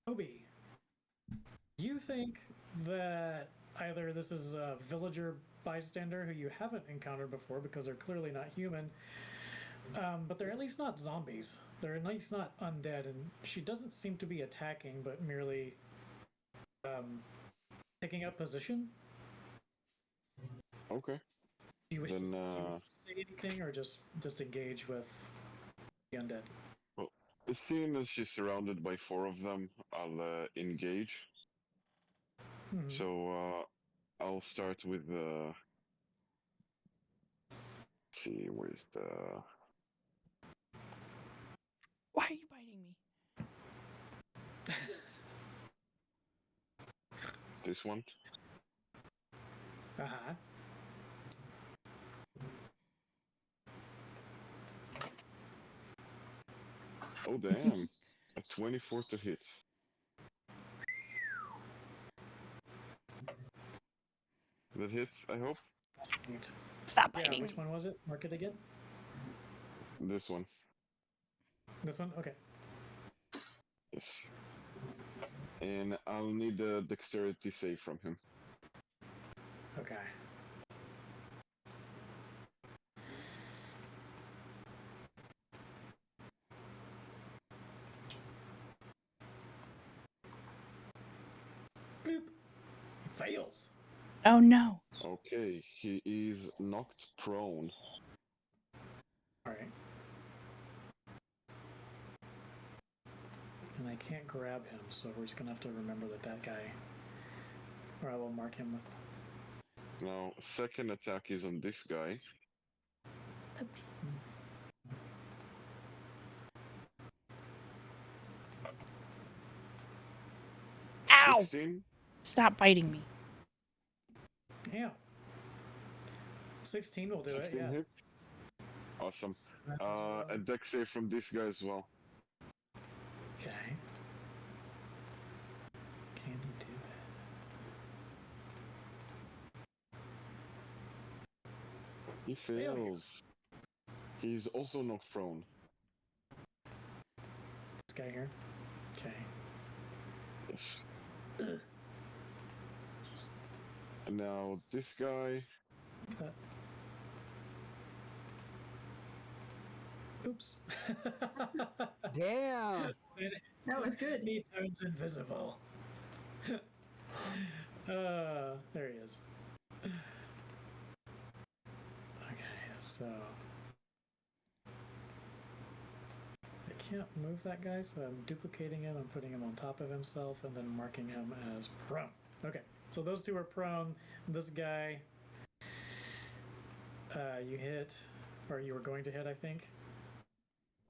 Obi, you think that either this is a villager bystander who you haven't encountered before because they're clearly not human, but they're at least not zombies. They're at least not undead, and she doesn't seem to be attacking, but merely taking up position. Okay. Do you wish Then, to say anything, or just engage with the undead? well, seeing as she's surrounded by 4 of them, I'll engage. Mm-hmm. So I'll start with let's see, where's the Why are you biting me? this one? Uh-huh. Oh damn, a 24 to hit. That hits, I hope. Stop Yeah, biting which me. one was it? Mark it again. This one. This one? Okay. Yes. And I'll need a dexterity save from him. Okay. Bloop. He fails. Oh no. Okay, he is knocked prone. All right. And I can't grab him, so we're just gonna have to remember that guy, or I will mark him with. Now, second attack is on this guy. Ow! 16. Stop biting me. Yeah. 16 will do it. 16 Yes. hits. Awesome. That as well. A dex save from this guy as well. Okay. Can he do it? He fails. He's also knocked prone. This guy here. Okay. Yes. And now this guy. That. Oops. Damn. That was good. He turns invisible. There he is. Okay, so I can't move that guy, so I'm duplicating him and putting him on top of himself and then marking him as prone. Okay, so those two are prone. This guy, you hit, or you were going to hit, I think.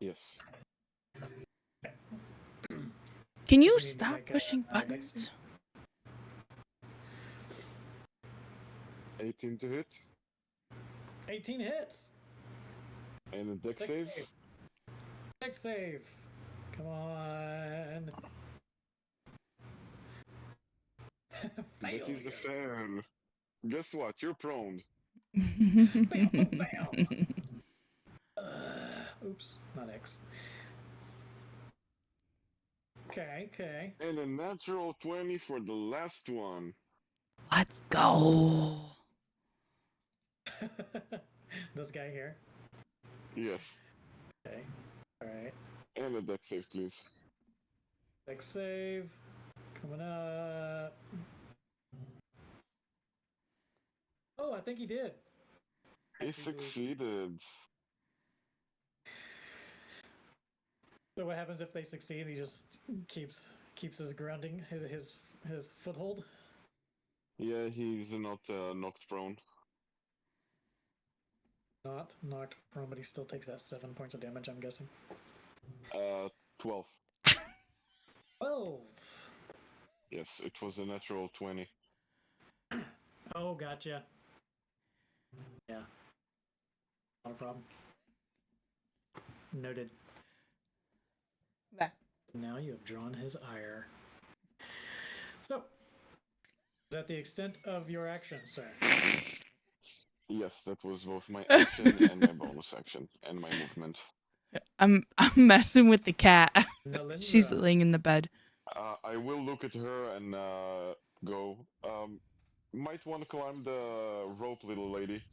Yes. Can you Does he need, stop like, pushing dex buttons? 18 to hit. 18 hits. And a dex Dex save. save. Dex save. Come on. That is a Failure. fail. Guess what? You're prone. Bam, boom, bam. Oops, not X. Okay. And a natural 20 for the last one. Let's go. This guy here. Yes. Okay. Alright. And a dex save, please. Dex save. Coming up. Oh, I think he did. He succeeded. So what happens if they succeed? He just keeps his grounding, his foothold. Yeah, he's not knocked prone. Not knocked prone, but he still takes that 7 points of damage, I'm guessing. 12. 12. Yes, it was a natural 20. Oh, gotcha. Yeah. Not a problem. Noted. That. Now you have drawn his ire. So, is that the extent of your action, sir? Yes, that was both my action and my bonus action and my movement. I'm messing with the cat. She's Nalindra. laying in the bed. I will look at her and go. Might want to climb the rope, little lady.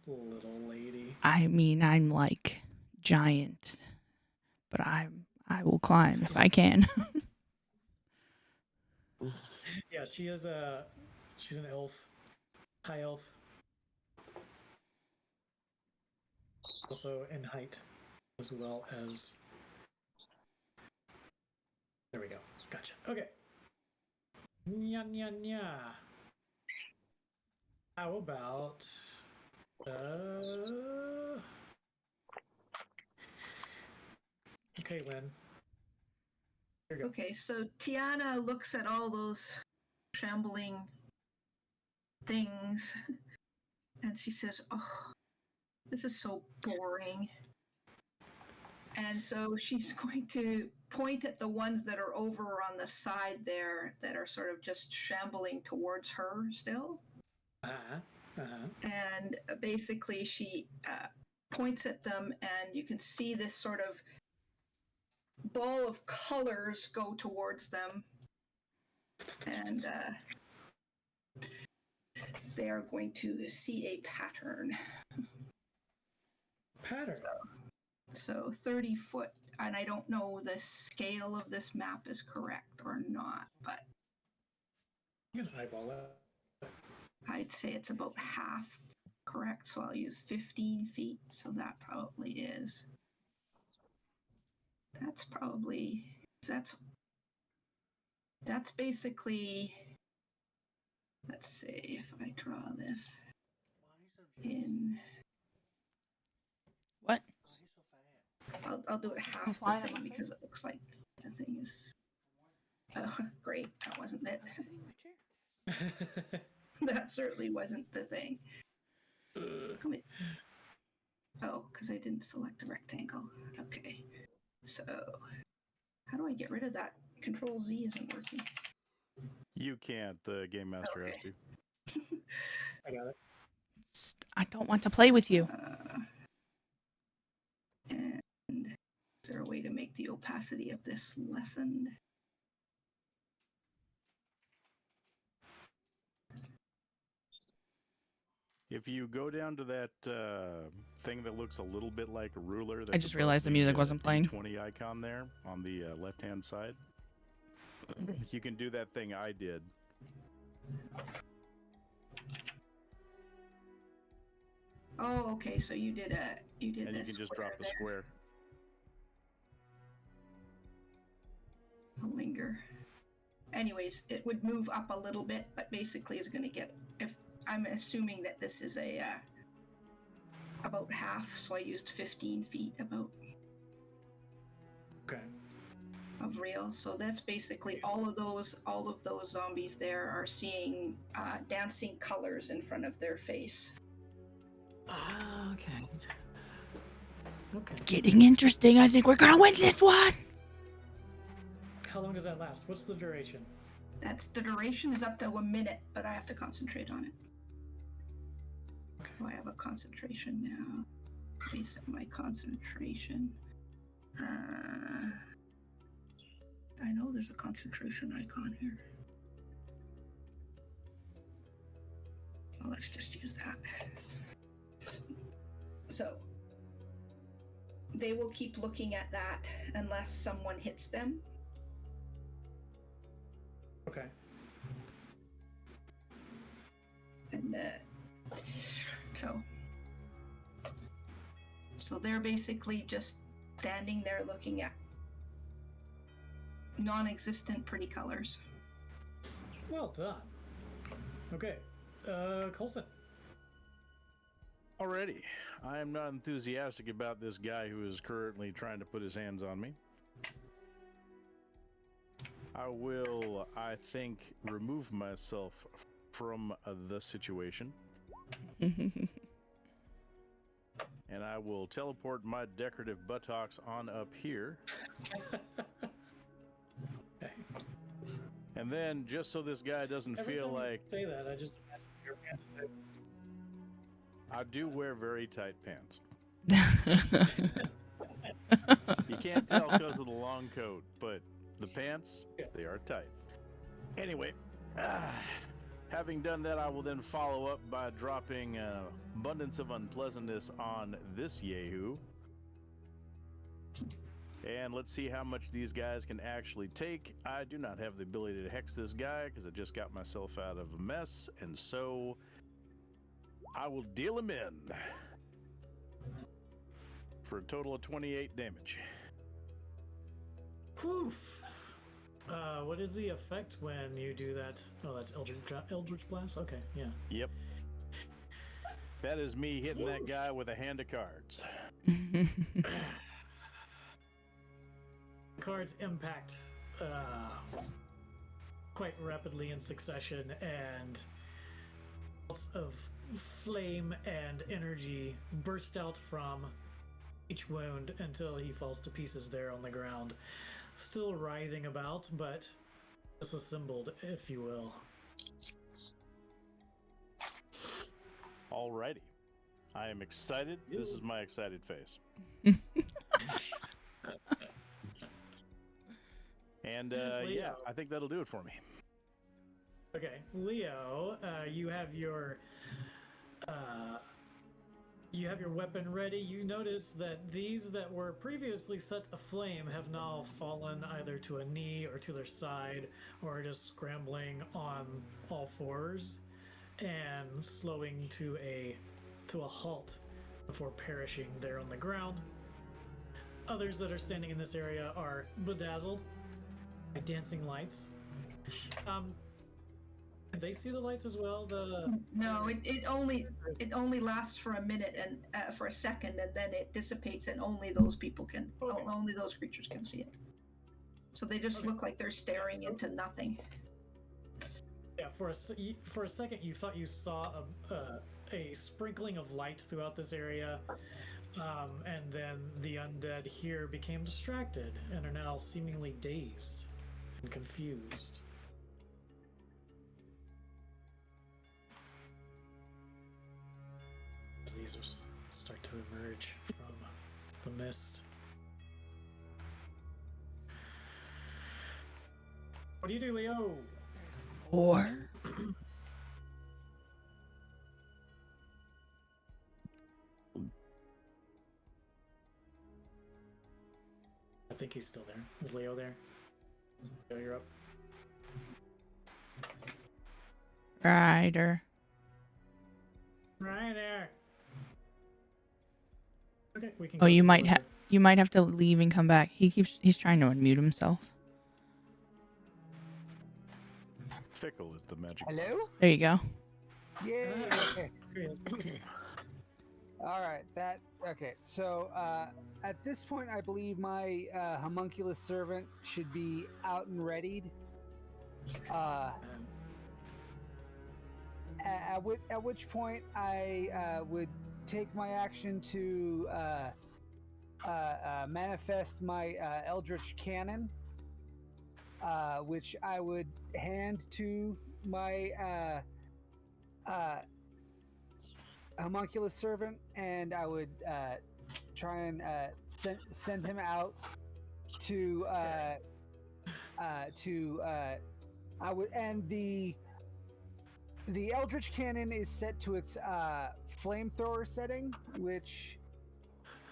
Little lady. I mean, I'm like giant, but I will climb if I can. Yeah, she's an elf. High elf. Also in height, as well as. There we go. Gotcha. Okay. Nya nya nya. How about okay, Lynn. Here you go. Okay, so Tiana looks at all those shambling things and she says, "Oh, this is so boring." And so she's going to point at the ones that are over on the side there that are sort of just shambling towards her still. And basically, she points at them, and you can see this sort of ball of colors go towards them. And they are going to see a pattern. Pattern. So 30 foot, and I don't know the scale of this map is correct or not, but You can eyeball it. I'd say it's about half correct. So I'll use 15 feet. So that probably is. That's basically, let's see if I draw this in. What? I'll do it half the thing because it looks like the thing is. Oh, great. That wasn't it. That certainly wasn't the thing. Come in. Oh, because I didn't select a rectangle. Okay. So, how do I get rid of that? Control Z isn't working. You can't. The game master has to. I got it. I don't want to play with you. And is there a way to make the opacity of this lessened? If you go down to that thing that looks a little bit like a ruler, I just realized the music wasn't playing. 20 icon there on the left-hand side. You can do that thing I did. Oh, okay. So you did And you can just drop the there. square. I'll linger. Anyways, it would move up a little bit, but basically is going to get. If I'm assuming that this is a about half, so I used 15 feet about. Okay. Of real. So that's basically all of those zombies there are seeing dancing colors in front of their face. Okay. Okay. Getting interesting. I think we're gonna win this one. How long does that last? What's the duration? That's the duration is up to a minute, but I have to concentrate on it. Okay. So I have a concentration now. Reset my concentration. I know there's a concentration icon here. Well, let's just use that. So they will keep looking at that unless someone hits them. Okay. And so they're basically just standing there looking at non-existent pretty colors. Well done. Okay. Colson. Alrighty. I am not enthusiastic about this guy who is currently trying to put his hands on me. I will, I think, remove myself from the situation, and I will teleport my decorative buttocks on up here. Okay. And then, just so this guy doesn't Every feel time like you say that, I just imagine your pants. I do wear very tight pants. You can't tell because of the long coat, but the pants, they are tight. Anyway, having done that, I will then follow up by dropping abundance of unpleasantness on this Yahoo. And let's see how much these guys can actually take. I do not have the ability to hex this guy because I just got myself out of a mess, and so I will deal him in for a total of 28 damage. Poof! What is the effect when you do that? Oh, that's Eldritch Blast? Okay, yeah. Yep. That is me hitting that guy with a hand of cards. Cards impact quite rapidly in succession, and lots of flame and energy burst out from each wound until he falls to pieces there on the ground. Still writhing about, but disassembled, if you will. Alrighty. I am excited. This is my excited face. And yeah, I think that'll do it for me. Okay, Leo, you have your weapon ready. You notice that these that were previously set aflame have now fallen either to a knee or to their side, or are just scrambling on all fours and slowing to a halt before perishing there on the ground. Others that are standing in this area are bedazzled by dancing lights. They see the lights as well. No, it only lasts for a minute and for a second, and then it dissipates, and only those people can, only those creatures can see it. So they just look like they're staring into nothing. Yeah, for a second you thought you saw a sprinkling of light throughout this area, and then the undead here became distracted and are now seemingly dazed and confused. As these start to emerge from the mist. What do you do, Leo? Or I think he's still there. Is Leo there? Leo, you're up. Ryder. Ryder. Okay, we can. Oh, you might have to leave and come back. He's trying to unmute himself. Fickle is the magic. Hello? There you go. Yay! Okay. Here he is. All right. Okay. So at this point, I believe my homunculus servant should be out and readied. At which point I would take my action to manifest my Eldritch Cannon, which I would hand to my homunculus servant, and I would try and send him out to I would, and the Eldritch Cannon is set to its flamethrower setting, which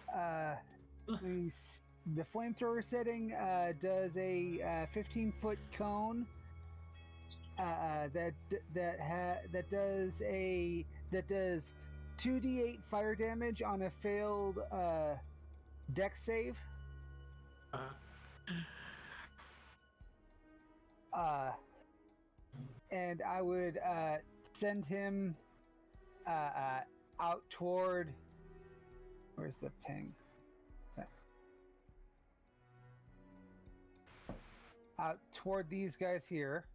the flamethrower setting does a 15-foot cone that does 2d8 fire damage on a failed dex save. And I would send him out toward. Where's the ping? out toward these guys here.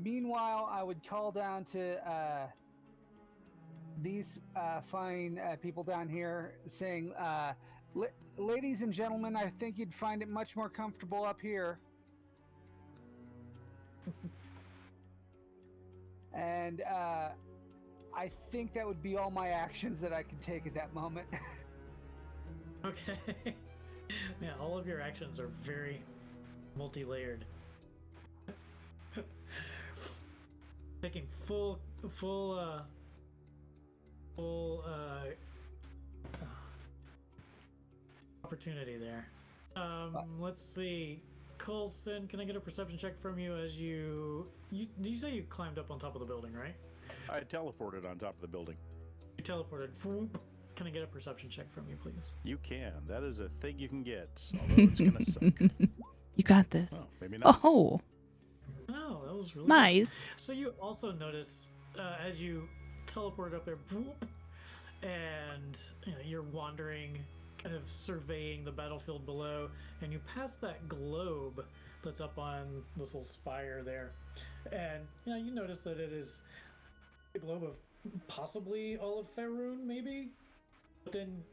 Meanwhile, I would call down to these fine people down here saying, ladies and gentlemen, I think you'd find it much more comfortable up here. And I think that would be all my actions that I could take at that moment. Okay. Yeah, all of your actions are very multi-layered. Taking full opportunity there. Let's see. Coulson, can I get a perception check from you as you did you say you climbed up on top of the building, right? I teleported on top of the building. You teleported. Can I get a perception check from you, please? You can. That is a thing you can get, although it's gonna suck. You got this. Oh, maybe not. Oh, Oh, that was really nice. Good. So you also notice as you teleported up there, and you're wandering, kind of surveying the battlefield below, and you pass that globe that's up on this little spire there, and you notice that it is a globe of possibly all of Faerun, maybe. But then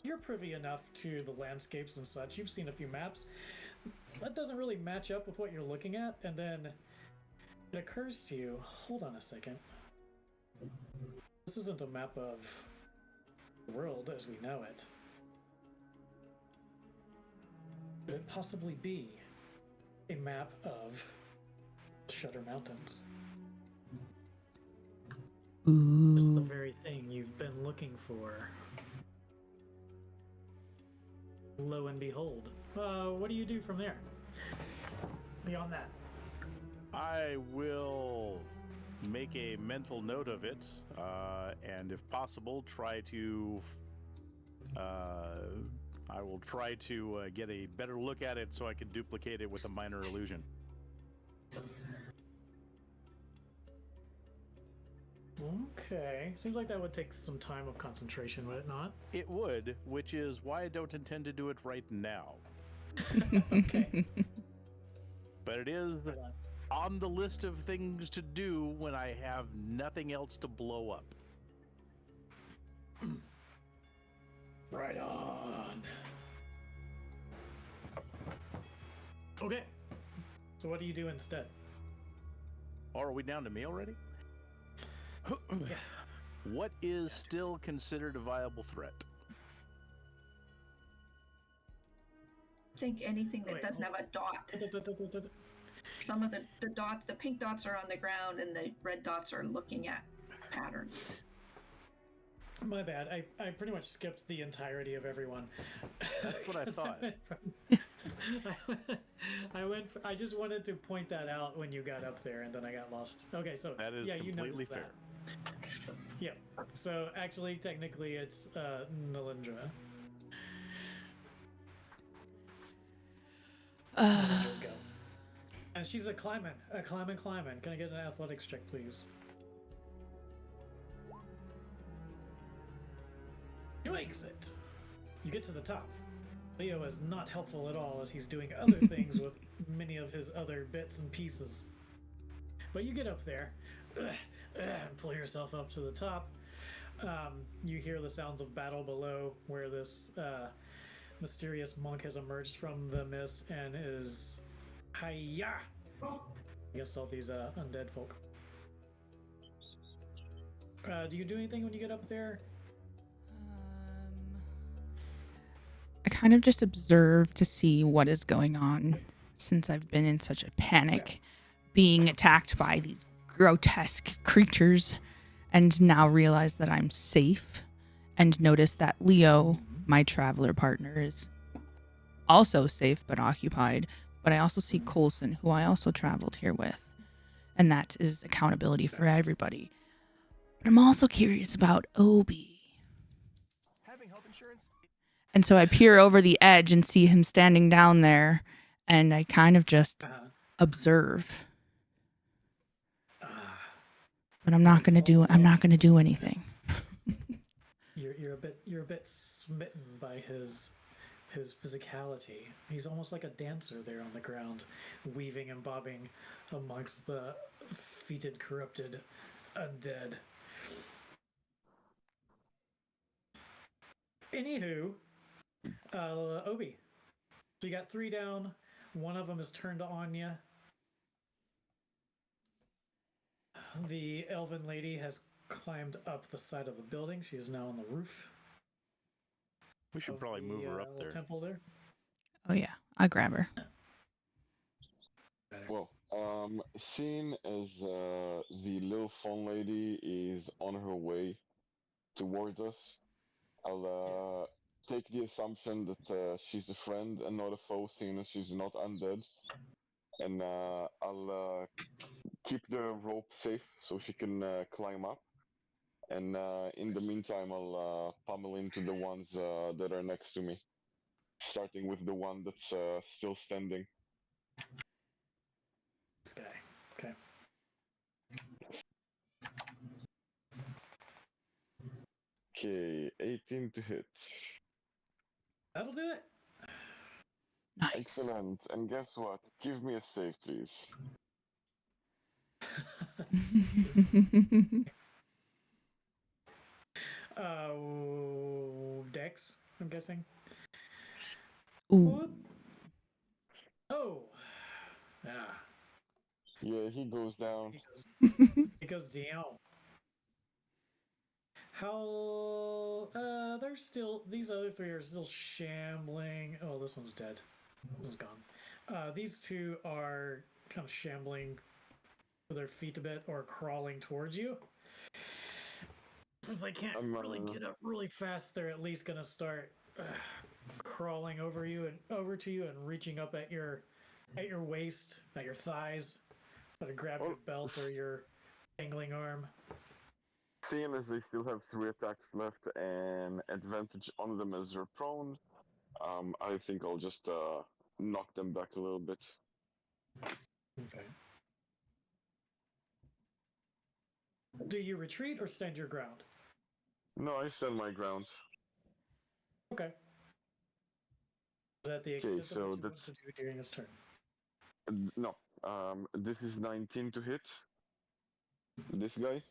you're privy enough to the landscapes and such. You've seen a few maps. That doesn't really match up with what you're looking at, and then it occurs to you, hold on a second. This isn't a map of the world as we know it. Could it possibly be a map of Shutter Mountains? This is the Ooh. very thing you've been looking for. Lo and behold. What do you do from there? Beyond that. I will make a mental note of it, and if possible, try to. I will try to get a better look at it so I can duplicate it with a minor illusion. Okay. Seems like that would take some time of concentration, would it not? It would, which is why I don't intend to do it right now. Okay. But it is on the list of things to do when I have nothing else to blow up. Right on. Okay. So what do you do instead? Oh, are we down to me already? Yeah. What is still considered a viable threat? Think anything that Wait, doesn't have a dot. Some of the dots, the pink dots are on the ground and the red dots are looking at patterns. My bad. I pretty much skipped the entirety of everyone. That's what I thought. I just wanted to point that out when you got up there, and then I got lost. Okay, so That is yeah, you completely noticed fair. that. Yeah. So actually, technically, it's Nalindra. Nalindra's go. And she's a climbing. Can I get an athletics check, please? You makes it. You get to the top. Leo is not helpful at all as he's doing other things with many of his other bits and pieces. But you get up there and pull yourself up to the top. You hear the sounds of battle below where this mysterious monk has emerged from the mist and is hiya against all these undead folk. Do you do anything when you get up there? I kind of just observe to see what is going on since I've been in such a panic, being attacked by these grotesque creatures, and now realize that I'm safe, and notice that Leo, my traveler partner, is also safe but occupied. But I also see Coulson, who I also traveled here with, and that is accountability for everybody. But I'm also curious about Obi. Having health insurance? And so I peer over the edge and see him standing down there, and I kind of just observe. But I'm not gonna do anything. You're a bit smitten by his his physicality. He's almost like a dancer there on the ground, weaving and bobbing amongst the fetid, corrupted undead. Anywho, Obi. So you got 3 down. One of them is turned on you. The elven lady has climbed up the side of the building. She is now on the roof. We should probably move her up there. Temple there. Oh yeah, I'll grab her. Well, seeing as the little phone lady is on her way towards us, I'll take the assumption that she's a friend and not a foe, seeing as she's not undead, and I'll keep the rope safe so she can climb up. And in the meantime, I'll pummel into the ones that are next to me, starting with the one that's still standing. This guy. Okay. Okay, 18 to hit. That'll do it. Nice. Excellent. And guess what? Give me a save, please. Dex, I'm guessing. Ooh. Oh. Yeah. Yeah, he goes down. He goes down. How? They're still. These other 3 are still shambling. Oh, this one's dead. This one's gone. These 2 are kind of shambling with their feet a bit or crawling towards you. Since they can't really get up really fast, they're at least gonna start crawling over you and over to you and reaching up at your waist, at your thighs, try to grab your belt or your dangling arm. Seeing as they still have 3 attacks left and advantage on them as they're prone, I think I'll just knock them back a little bit. Okay. Do you retreat or stand your ground? No, I stand my ground. Okay. Is that the extent of what you want to do during this turn? No. This is 19 to hit. This guy?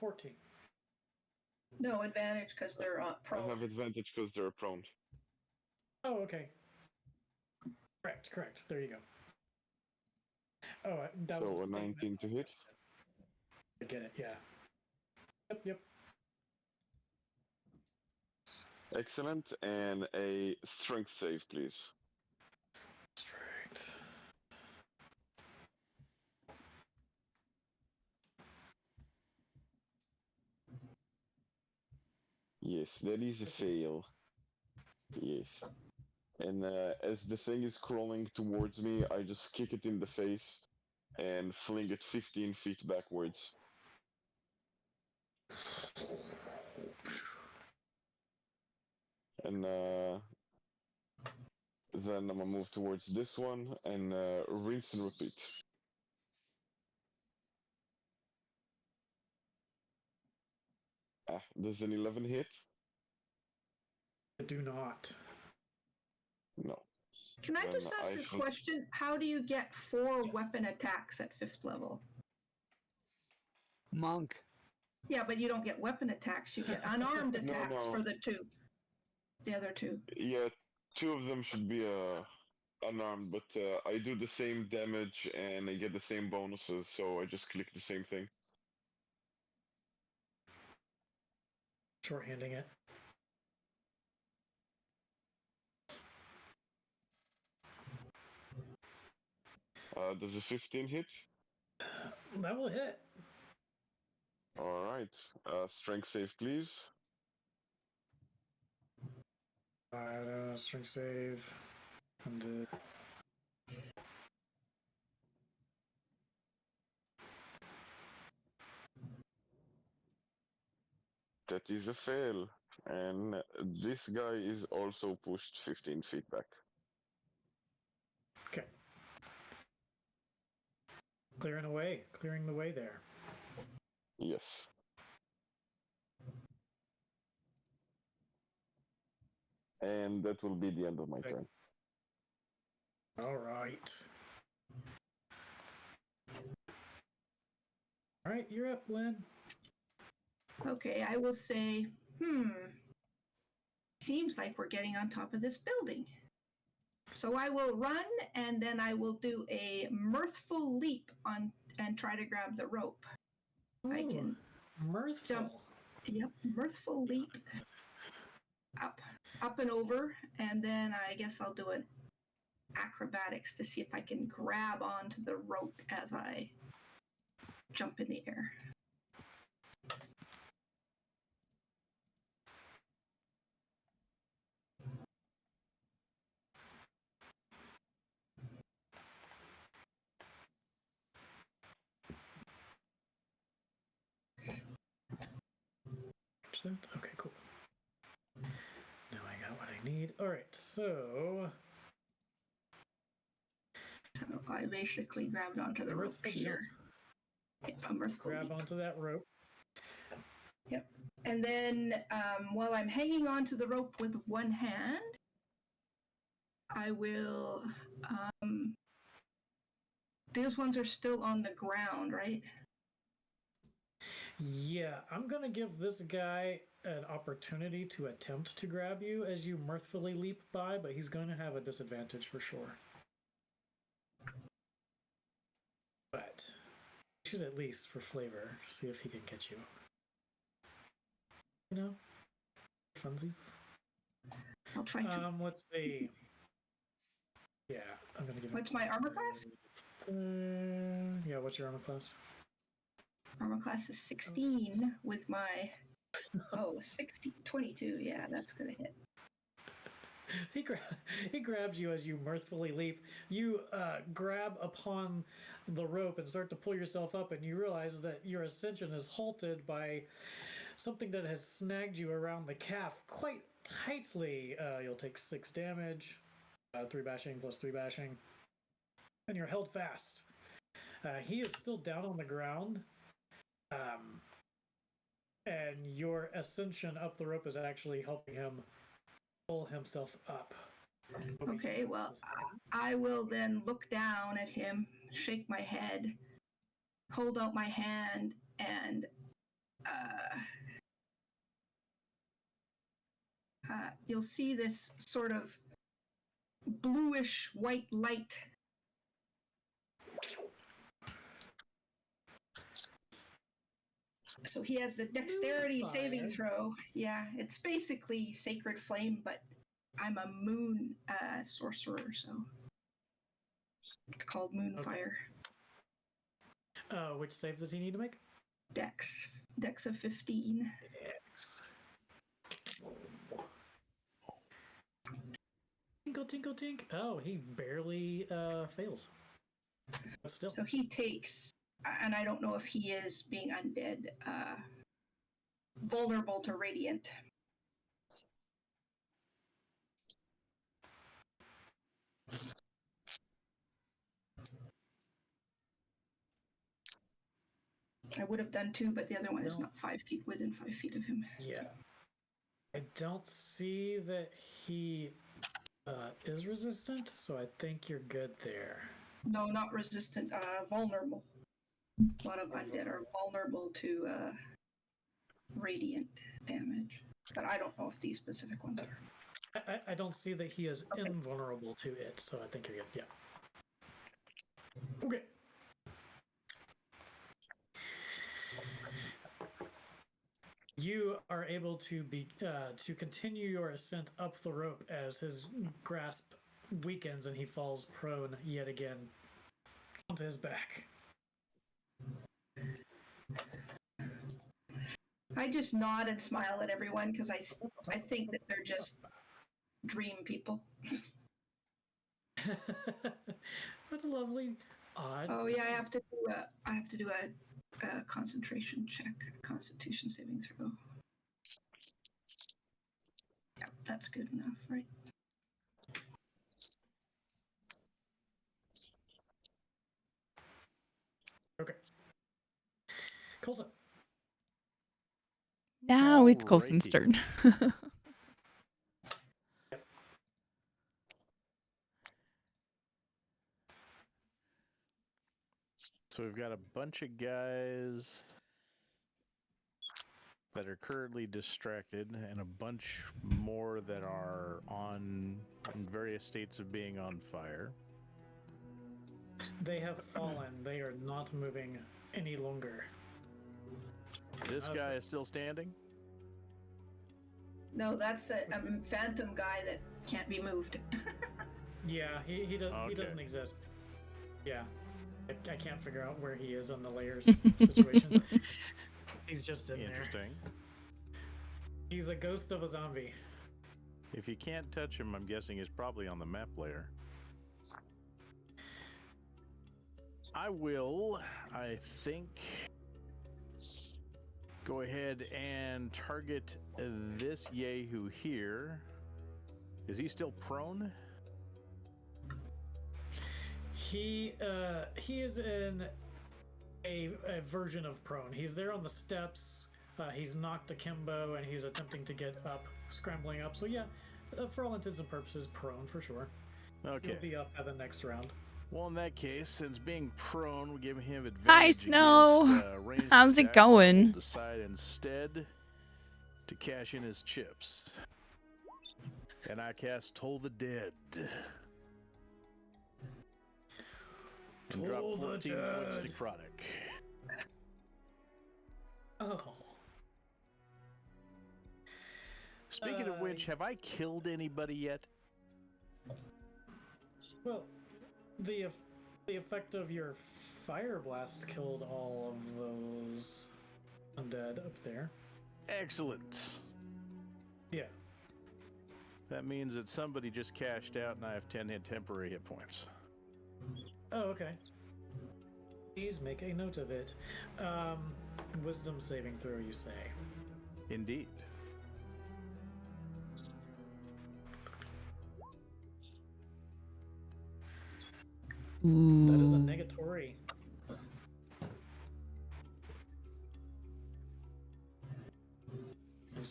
14. No advantage because they're prone. I have advantage because they're prone. Oh, okay. Correct. There you go. Oh, that was a 19 to hit. I get it, yeah. Yep. Excellent, and a strength save, please. Strength. Yes, that is a fail. Yes. And as the thing is crawling towards me, I just kick it in the face and fling it 15 feet backwards. And then I'm gonna move towards this one and rinse and repeat. Does an 11 hit? I do not. No. Can I just ask a question? How do you get 4 weapon attacks at 5th level? Monk. Yeah, but you don't get weapon attacks. You get unarmed attacks for the other 2. Yeah, 2 of them should be unarmed, but I do the same damage and I get the same bonuses, so I just click the same thing. Shorthanding it. Does a 15 hit? That will hit. Alright. Strength save, please. Strength save. And That is a fail. And this guy is also pushed 15 feet back. okay. Clearing the way there. Yes. and that will be the end of my turn. All right. All right, you're up, Lynn. Okay, I will say, seems like we're getting on top of this building. So I will run, and then I will do a mirthful leap on and try to grab the rope. I can mirthful. jump. Yep, mirthful leap up and over, and then I guess I'll do an acrobatics to see if I can grab onto the rope as I jump in the air. Okay, cool. Now I got what I need. All right, so I basically grabbed onto the rope here. Yep, a mirthful grab leap. onto that rope. Yep. And then while I'm hanging onto the rope with one hand, I will. Those ones are still on the ground, right? Yeah, I'm gonna give this guy an opportunity to attempt to grab you as you mirthfully leap by, but he's gonna have a disadvantage for sure. But we should at least, for flavor, see if he can catch you. You know, funsies. I'll try to. Let's see. Yeah, I'm gonna give. What's my armor class? Yeah, what's your armor class? Armor class is 16 with my 22. Yeah, that's gonna hit. He grabs you as you mirthfully leap. You grab upon the rope and start to pull yourself up, and you realize that your ascension is halted by something that has snagged you around the calf quite tightly. You'll take 6 damage, 3 bashing plus 3 bashing, and you're held fast. He is still down on the ground, and your ascension up the rope is actually helping him pull himself up. Okay, well, I will then look down at him, shake my head, hold out my hand, and you'll see this sort of bluish white light. So he has a dexterity saving throw. Yeah, it's basically sacred flame, but I'm a moon sorcerer, so it's called Moonfire. Which save does he need to make? Dex of 15. Tinkle, tinkle, tink. Oh, he barely fails. But still. So he takes, and I don't know if he is being undead, vulnerable to radiant. I would have done 2, but the other one is not 5 feet within 5 feet of him. Yeah. I don't see that he is resistant, so I think you're good there. No, not resistant, vulnerable. A lot of undead are vulnerable to radiant damage, but I don't know if these specific ones are. I don't see that he is invulnerable to it, so I think you're good. Yeah. Okay. You are able to continue your ascent up the rope as his grasp weakens and he falls prone yet again onto his back. I just nod and smile at everyone because I think that they're just dream people. What a lovely odd. Oh yeah, I have to do a concentration check, Constitution saving throw. Yeah, that's good enough, right? Okay. Colson. Now it's Colson's turn. So we've got a bunch of guys that are currently distracted, and a bunch more that are in various states of being on fire. They have fallen. They are not moving any longer. This guy is still standing? No, that's a phantom guy that can't be moved. Yeah, he doesn't Okay. he doesn't exist. Yeah. I can't figure out where he is on the layers situation. He's just in there. Interesting. He's a ghost of a zombie. If you can't touch him, I'm guessing he's probably on the map layer. I will, I think, go ahead and target this Yahoo here. Is he still prone? He is in a version of prone. He's there on the steps. He's knocked akimbo and he's attempting to get up, scrambling up. So yeah, for all intents and purposes, prone for sure. Okay. He'll be up at the next round. Well, in that case, since being prone will give him advantage. Hi, Snow. Against, ranged How's it attacks, I will going? decide instead to cash in his chips. And I cast Toll the Dead. And drop Toll the 14 points Dead. necrotic. Oh. Speaking of which, have I killed anybody yet? Well, the effect of your fire blast killed all of those undead up there. Excellent. Yeah. That means that somebody just cashed out and I have 10 temporary hit points. Oh, okay. Please make a note of it. Wisdom saving throw, you say? Indeed. That is a Ooh. negatory.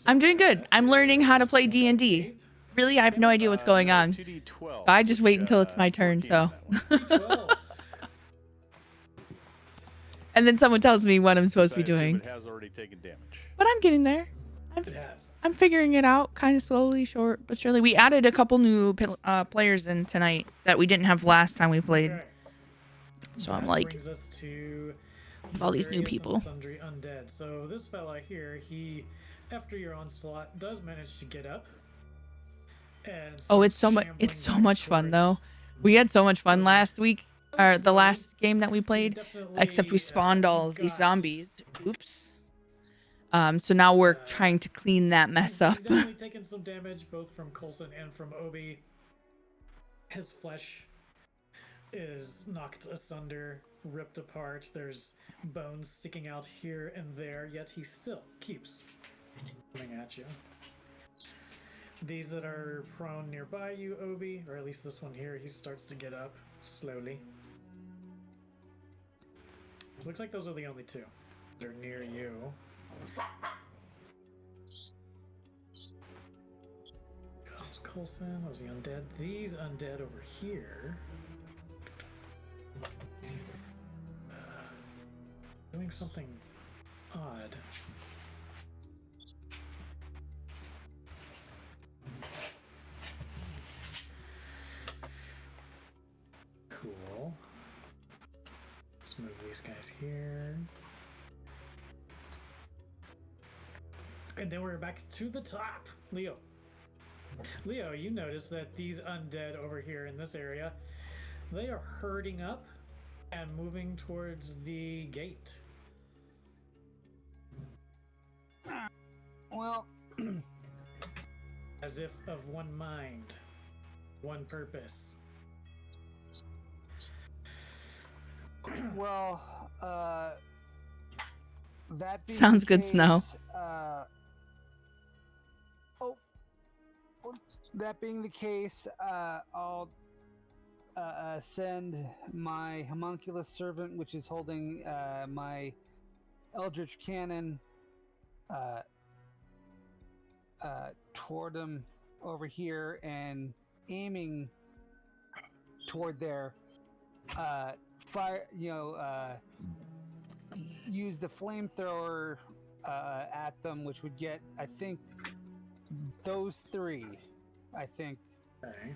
I'm doing good. I'm learning how to play D&D. Really, I have no idea what's going on. 2d12. So I just wait until it's my turn, 14 so. on that one. 12. And then someone tells me what I'm supposed to be So I assume doing. It has already taken damage. But I'm getting there. It has. I'm figuring it out kind of slowly, short but surely. We added a couple new players in tonight that we didn't have last time we played. Okay. So That I'm like, brings us to all these new various people. and sundry undead. So this fella here, he, after your onslaught, does manage to get up. And Oh, it's so starts much. It's so shambling much back fun though. towards- We had so much fun last week, or the Slowly. last game that we He's played. definitely, Except we spawned all of these got- zombies. Oops. So now we're trying to clean that mess up. He's definitely taken some damage both from Coulson and from Obi. His flesh is knocked asunder, ripped apart. There's bones sticking out here and there, yet he still keeps coming at you. These that are prone nearby you, Obi, or at least this one here, he starts to get up slowly. Looks like those are the only two. They're near you. That was Coulson, that was the undead. These undead over here. Doing something odd. Cool. Let's move these guys here. And then we're back to the top. Leo. Leo, you notice that these undead over here in this area, they are herding up and moving towards the gate. Well, As if of one mind, one purpose. well, that being Sounds the good, Snow. case, that being the case, I'll send my homunculus servant, which is holding my eldritch cannon, toward him over here and aiming toward there. fire, use the flamethrower at them, which would get, I think, those three. I think. Okay.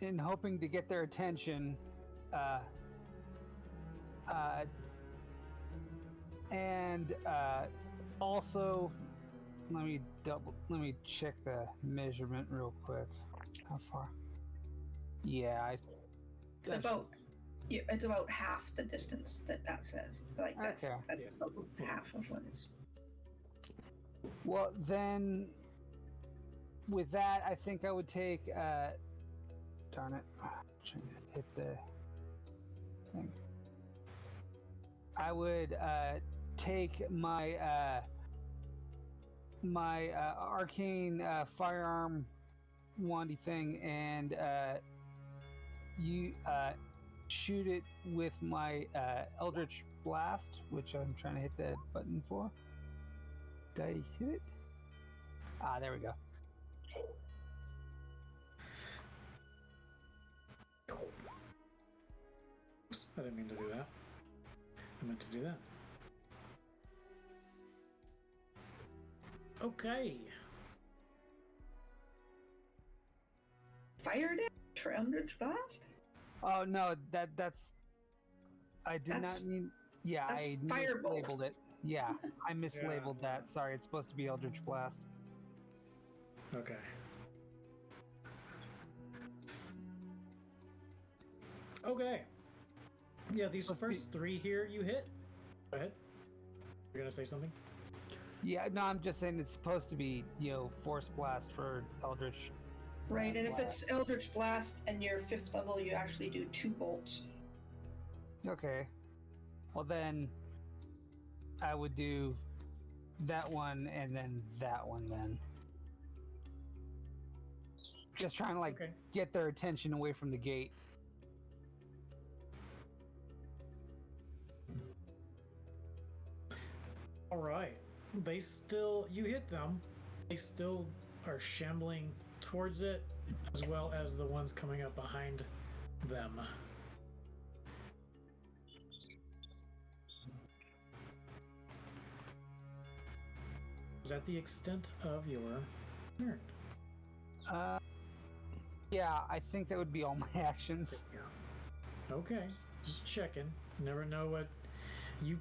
In hoping to get their attention, and also, let me check the measurement real quick. How far? Yeah, it's about half the distance that says. Like that's Okay. about half of what it's. Well, then, with that, I think I would take. Darn it! Trying to hit the thing. I would take my arcane firearm wandy thing and shoot it with my Eldritch Blast, which I'm trying to hit the button for. Did I hit it? Ah, there we go. I didn't mean to do that. I meant to do that. Okay. Fired it for Eldritch Blast? Oh no, that's. I did not mean. Yeah, that's I Firebolt. mislabeled it. Yeah, I mislabeled that. Sorry, it's supposed to be Eldritch Blast. Okay. Okay. Yeah, these first three here you hit. Go ahead. You're gonna say something? Yeah, no, I'm just saying it's supposed to be, Force Blast for Eldritch. Right, and if it's Eldritch Blast and you're 5th level, you actually do 2 bolts. Okay. Well, then I would do that one and then that one then. Just trying to, get their attention away from the gate. All right. You hit them. They still are shambling towards it, as well as the ones coming up behind them. Is that the extent of your turn? Yeah, I think that would be all my actions. Okay, just checking. Never know what you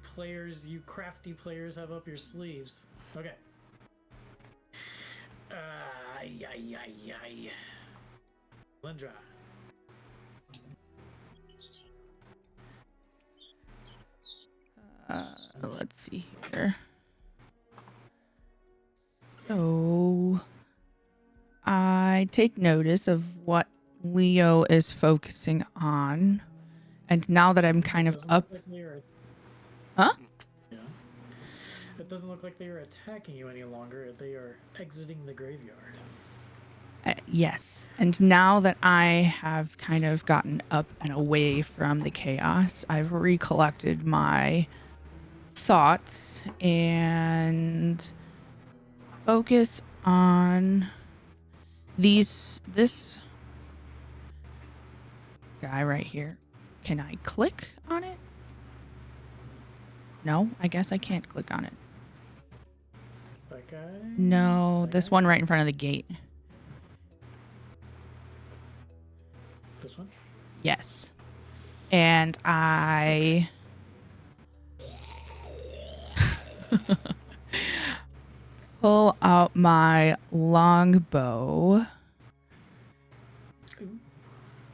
crafty players have up your sleeves. Okay. Lindra. Let's see here. So I take notice of what Leo is focusing on. And now that I'm kind of up... Huh? Yeah. It doesn't look like they are attacking you any longer. They are exiting the graveyard. Yes. And now that I have kind of gotten up and away from the chaos, I've recollected my thoughts and focus on this guy right here. Can I click on it? No, I guess I can't click on it. That guy? No, this one right in front of the gate. This one? Yes. And I pull out my longbow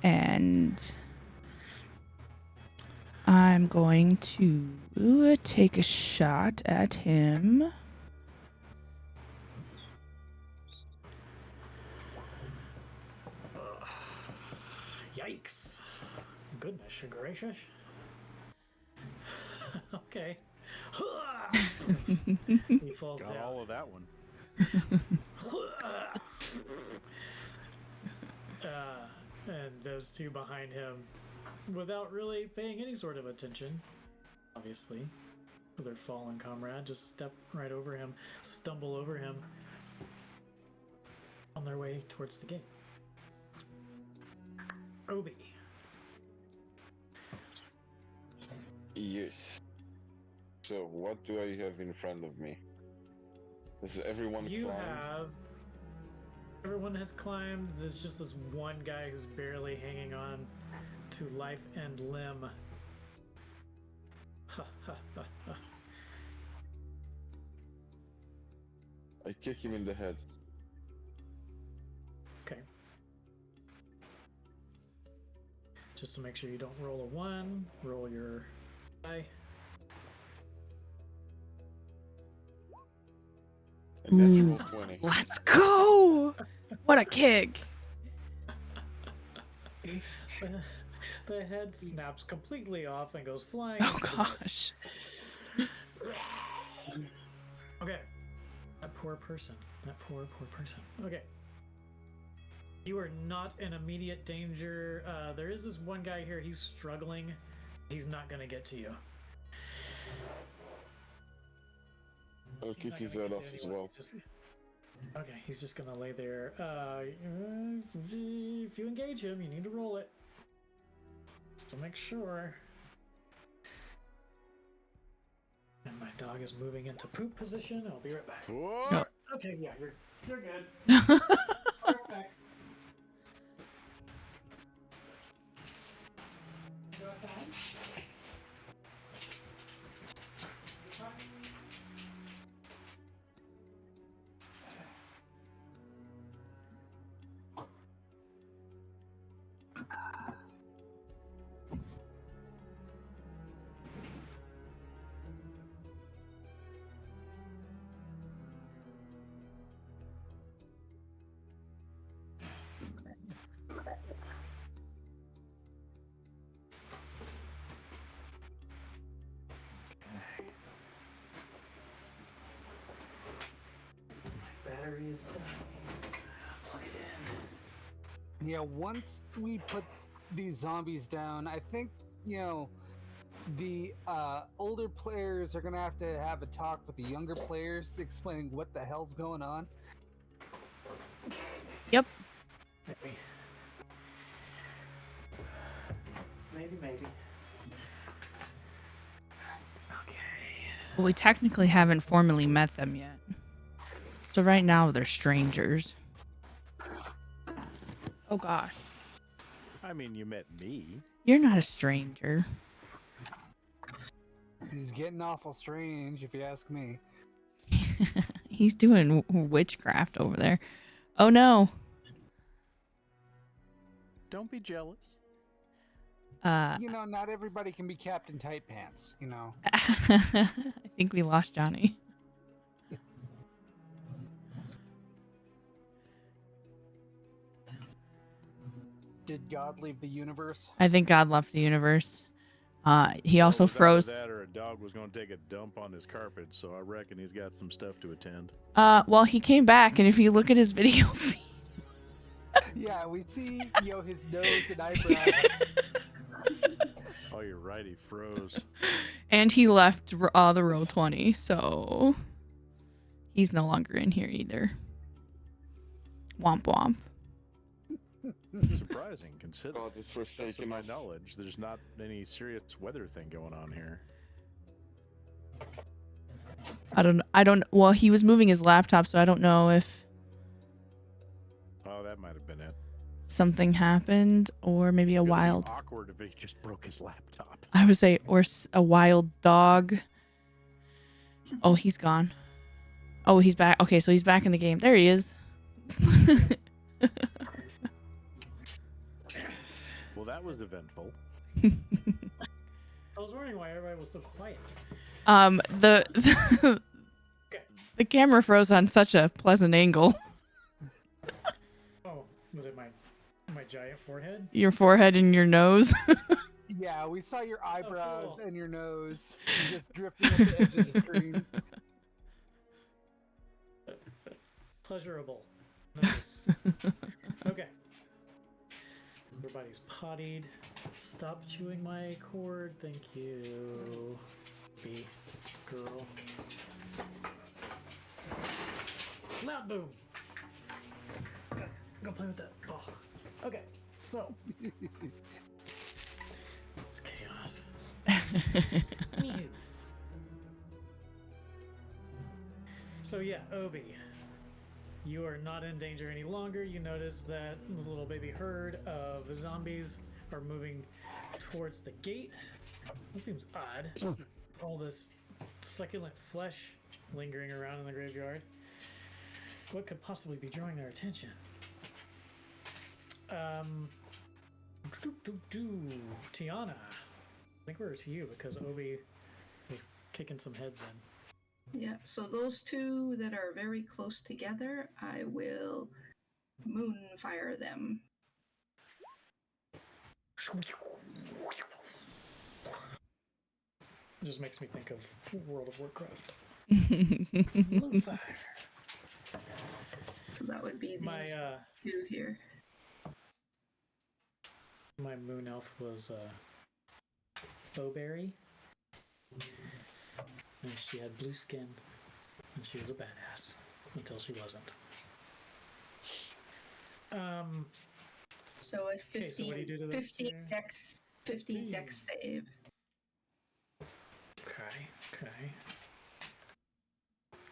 and I'm going to take a shot at him. Yikes. Goodness gracious. Okay. He falls Got down. all of that one. And those two behind him, without really paying any sort of attention, obviously, to their fallen comrade, just step right over him, stumble over him, on their way towards the gate. Obi. Yes. So, what do I have in front of me? Is everyone You climbed? have. Everyone has climbed. There's just this one guy who's barely hanging on to life and limb. Ha ha ha ha. I kick him in the head. Okay. Just to make sure you don't roll a 1, roll your die. A natural 20. Let's go! What a kick! The head snaps completely off and goes flying. Oh into the gosh. mist. Okay. That poor person. That poor person. Okay. You are not in immediate danger. There is this one guy here. He's struggling. He's not going to get to you. I'll He's kick not his gonna head get off to as anyone. well. Okay, he's just going to lay there. If you engage him, you need to roll it. Just to make sure. And my dog is moving into poop position. I'll be right back. Whoa! Okay, yeah, you're good. Right back. You outside? Battery is dying. Plug it in. Yeah, once we put these zombies down, I think, the older players are going to have a talk with the younger players explaining what the hell's going on. Yep. Maybe. Okay. Well, we technically haven't formally met them yet. So right now they're strangers. Oh gosh. I mean, you met me. You're not a stranger. He's getting awful strange, if you ask me. He's doing witchcraft over there. Oh no. Don't be jealous. Not everybody can be Captain Tight Pants, I think we lost Johnny. Did God leave the universe? I think God left the universe. He also Well, it was either froze. that or a dog was going to take a dump on his carpet, so I reckon he's got some stuff to attend. Well, he came back, and if you look at his video feed, Yeah, we see, his nose and eyebrows. Oh, you're right, he froze. and he left the row 20, so he's no longer in here either. Womp womp. Surprising, considering. God is forsaken To my us. knowledge, there's not any serious weather thing going on here. I don't. Well, he was moving his laptop, so I don't know if Oh, that might have been it. something happened, or maybe a It would be wild. awkward if he just broke his laptop. I would say, or a wild dog. Oh, he's gone. Oh, he's back. Okay, so he's back in the game. There he is. Well, that was eventful. I was wondering why everybody was so quiet. The camera froze on such a pleasant angle. Oh, was it my giant forehead? Your forehead and your nose. Yeah, we saw your eyebrows cool. and your nose just drifting at the edge of the screen. Pleasurable. Nice. Okay. Everybody's pottied. Stop chewing my cord. Thank you. B girl. Loud boom. Go play with that ball. Okay. So, it's chaos. So yeah, Obi, you are not in danger any longer. You notice that the little baby herd of zombies are moving towards the gate. That seems odd. All this succulent flesh lingering around in the graveyard. What could possibly be drawing their attention? Tiana, I think we're to you because Obi was kicking some heads in. Yeah, so those two that are very close together, I will moonfire them. It just makes me think of World of Warcraft. Moonfire. So that would be these My two here. my moon elf was Bowberry, and she had blue skin, and she was a badass until she wasn't. So a 15, Okay, so what do you do to this 15 here? dex, 15 dex save. Okay.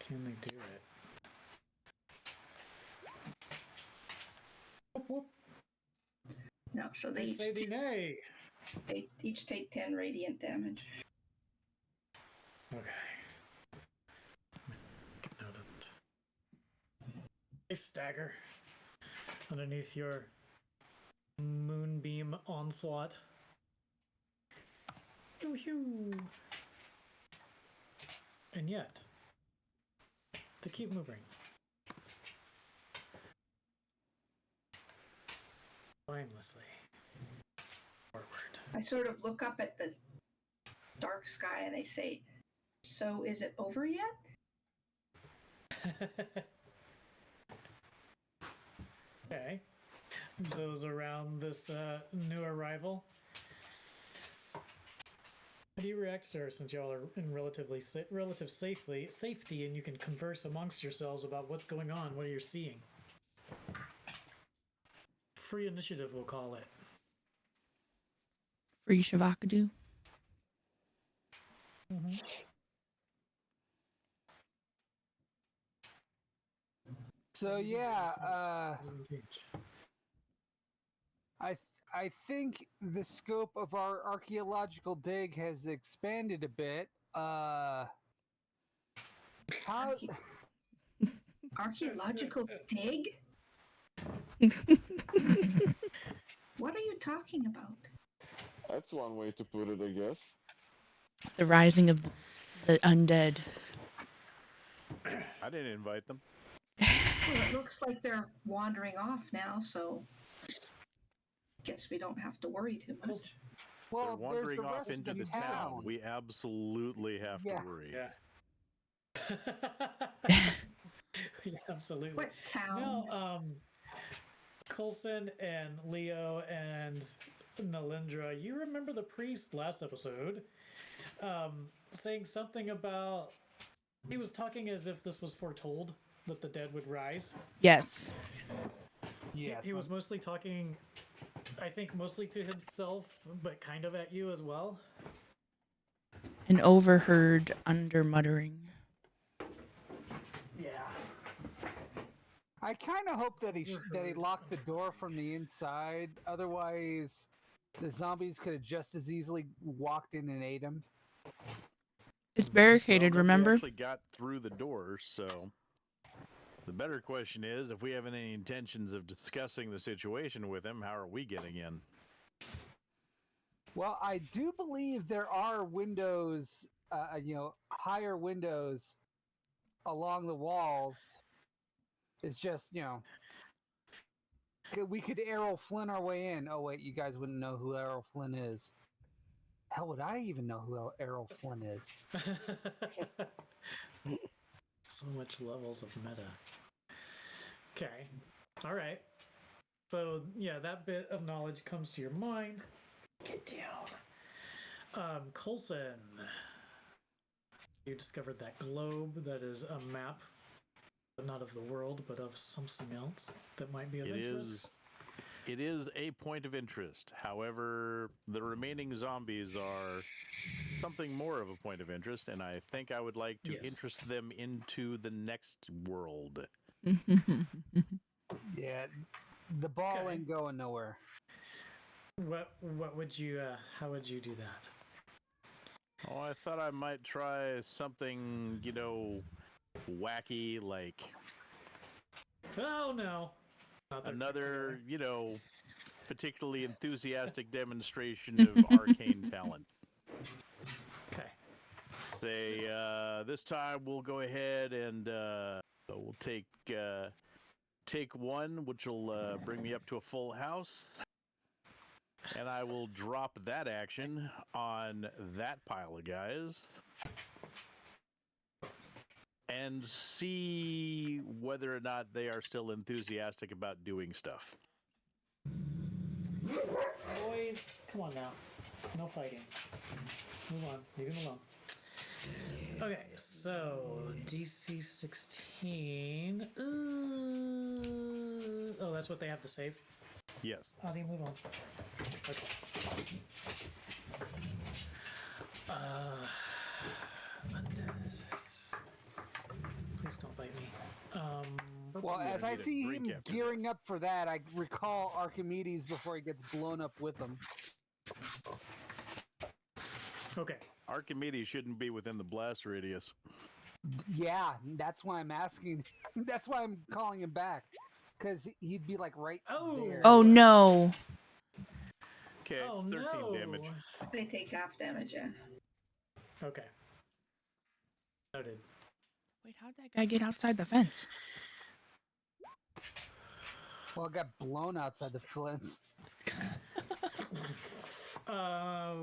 Can they do it? Whoop, whoop. No, so they Say thee nay. each take 10 radiant damage. Okay. Get note of it. They stagger underneath your moonbeam onslaught. Yoo-hoo. And yet, they keep moving. Mindlessly. Forward. I sort of look up at the dark sky and I say, so is it over yet? Okay. Those around this new arrival. How do you react, sir, since y'all are in relative safety and you can converse amongst yourselves about what's going on, what you're seeing? Free initiative, we'll call it. Free Shavakadu. Mm-hmm. So yeah, I think the scope of our archaeological dig has expanded a bit. How? Archaeological dig? What are you talking about? That's one way to put it, I guess. The rising of the undead. I didn't invite them. Well, it looks like they're wandering off now, so guess we don't have to worry too much. Well, They're there's wandering the off rest into of the the town. town. We absolutely have Yeah. to worry. Yeah. Yeah, absolutely. What town? Now, Coulson and Leo and Nalindra, you remember the priest last episode saying something about he was talking as if this was foretold that the dead would rise. Yes. Yes. He was mostly talking, I think, mostly to himself, but kind of at you as well. An overheard under muttering. Yeah. I kind of hope that he locked the door from the inside. Otherwise, the zombies could have just as easily walked in and ate him. It's barricaded, Well, remember? we actually got through the door, so the better question is, if we have any intentions of discussing the situation with him, how are we getting in? Well, I do believe there are windows, higher windows along the walls. It's just, we could Errol Flynn our way in. Oh, wait, you guys wouldn't know who Errol Flynn is. How would I even know who Errol Flynn is? So much levels of meta. Okay. All right. So, yeah, that bit of knowledge comes to your mind. Get down. Coulson. You discovered that globe that is a map, but not of the world, but of something else that might be of interest. It is a point of interest. However, the remaining zombies are something more of a point of interest, and I think I would like to Yes. interest them into the next world. Yeah, the ball Okay. ain't going nowhere. What would you? How would you do that? Oh, I thought I might try something, wacky, like Oh no! Not that another, particularly enthusiastic demonstration of particular. arcane talent. Okay. Say, this time we'll go ahead and we'll take one, which will bring me up to a full house, and I will drop that action on that pile of guys and see whether or not they are still enthusiastic about doing stuff. Boys, come on now. No fighting. Move on. Leave him alone. Okay, so DC 16. Oh, that's what they have to save? Yes. Ozzy, move on. Okay. Please don't bite me. Well, as I need a see drink him after gearing up for that, I recall Archimedes before he gets blown up with them. Okay. Archimedes shouldn't be within the blast radius. Yeah, that's why I'm asking. That's why I'm calling him back, because he'd be like right there. Oh no. Okay, Oh 13 no! damage. They take half damage, yeah. Okay. Noted. Wait, how'd that guy get outside the fence? Well, it got blown outside the fence.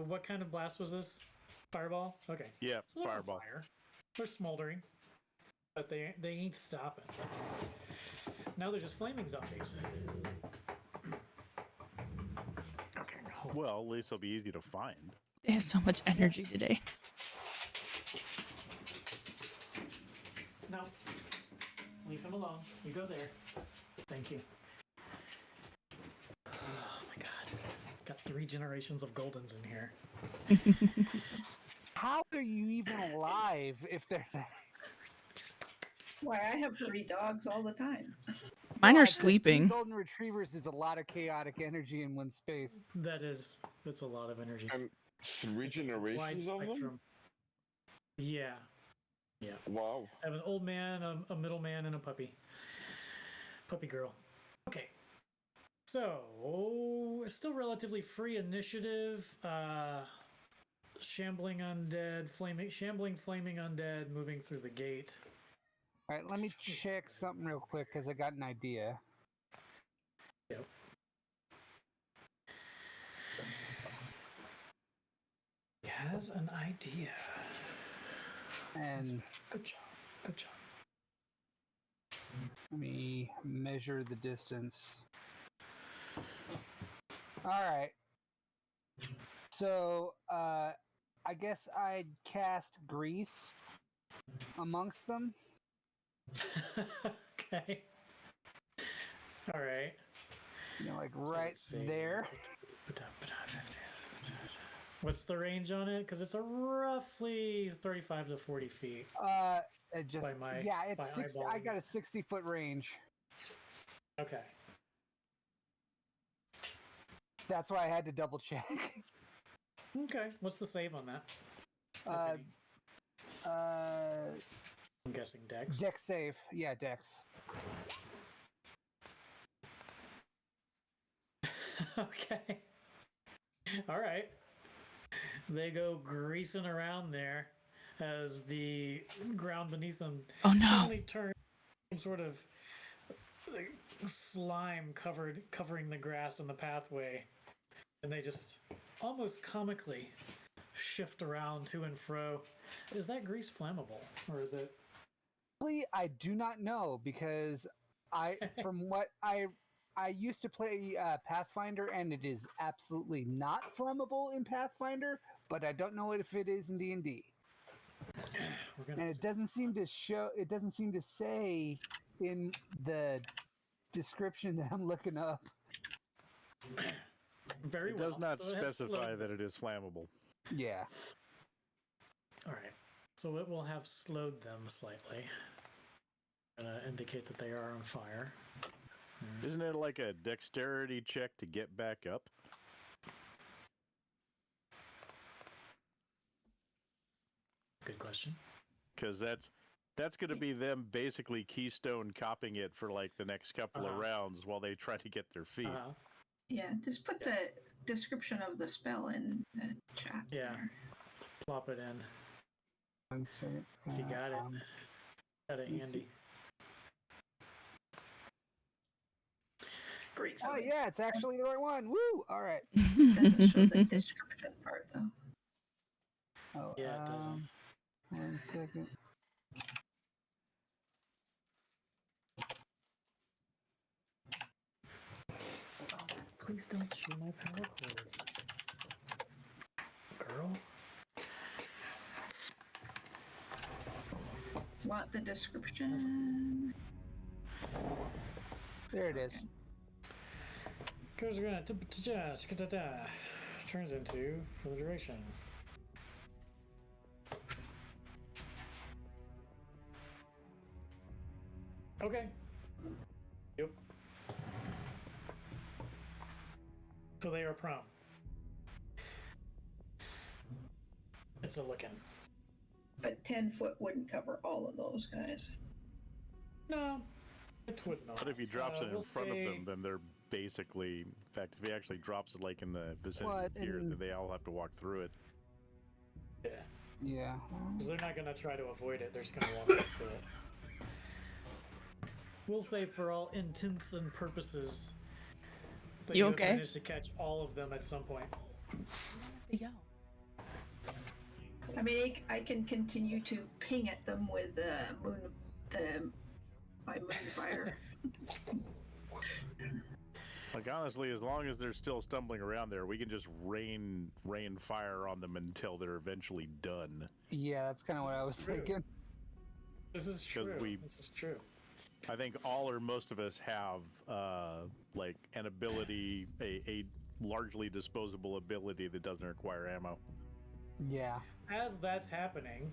What kind of blast was this? Fireball? Okay. Yeah, So they're on fireball. fire. They're smoldering, but they ain't stopping. Now they're just flaming zombies. Okay. Well, at least they'll be easy to find. They have so much energy today. No. Leave him alone. You go there. Thank you. Oh my god. Got 3 generations of Goldens in here. How are you even alive if they're that? Why, I have 3 dogs all the time. Mine are Yeah, sleeping. Golden retrievers is a lot of chaotic energy in one space. That's a lot of energy. And 3 It's a wide generations of them? spectrum. Yeah. Yeah. Wow. I have an old man, a middle man, and a puppy. Puppy girl. Okay. So, still relatively free initiative. Shambling undead, shambling flaming undead moving through the gate. All right, let me check something real quick because I got an idea. Yep. He has an idea. And Good job. Good job. let me measure the distance. All right. So, I guess I'd cast grease amongst them. Okay. All right. You know, like So right let's see. there. What's the range on it? Because it's a roughly 35 to 40 feet. It just By my- yeah, it's by 60. I eyeballing got it. a 60-foot range. Okay. That's why I had to double check. Okay. What's the save on that? If Uh, any? I'm guessing Dex. Dex save. Yeah, Dex. Okay. All right. They go greasing around there as the ground beneath them Oh no. suddenly turns some sort of like, slime covering the grass in the pathway, and they just almost comically shift around to and fro. Is that grease flammable, or is it? Actually, I do not know because from what I used to play Pathfinder, and it is absolutely not flammable in Pathfinder, but I don't know if it is in D&D. We're gonna And it doesn't seem to show. It doesn't seem to say in the description that I'm looking up. Very It well. does not So it has specify slowed that it is flammable. Yeah. All right. So it will have slowed them slightly. Gonna indicate that they are on fire. Isn't it like a dexterity check to get back up? Good question. Because that's going to be them basically keystone copping it for like the next couple of rounds while they try to get their feet. Yeah, just put the description of the spell in the chat. Yeah. There. Plop it in. One second. If you got it. Got it handy. Great. Oh yeah, it's actually the right one. Woo! All right. Doesn't show the description part though. Oh Yeah, it doesn't. 1 second. Please don't chew my power cord. Girl. Want the description? There it is. Goes around. Turns into for the duration. Okay. Yep. So they are prone. It's a looking. But 10-foot wouldn't cover all of those guys. No, it would not. But if he drops it in we'll front of them, then they're basically, in fact, if he actually drops it like in the vicinity here, then they all have to walk through it. Yeah. Yeah. Because they're not going to try to avoid it, they're just going to walk right through it. We'll say for all intents and purposes that you okay? managed to catch all of them at some point. Yeah. I mean, I can continue to ping at them with my moonfire. Like honestly, as long as they're still stumbling around there, we can just rain fire on them until they're eventually done. Yeah, that's kind of what I was thinking. This is true. This is true. I think all or most of us have like an ability, a largely disposable ability that doesn't require ammo. Yeah. As that's happening,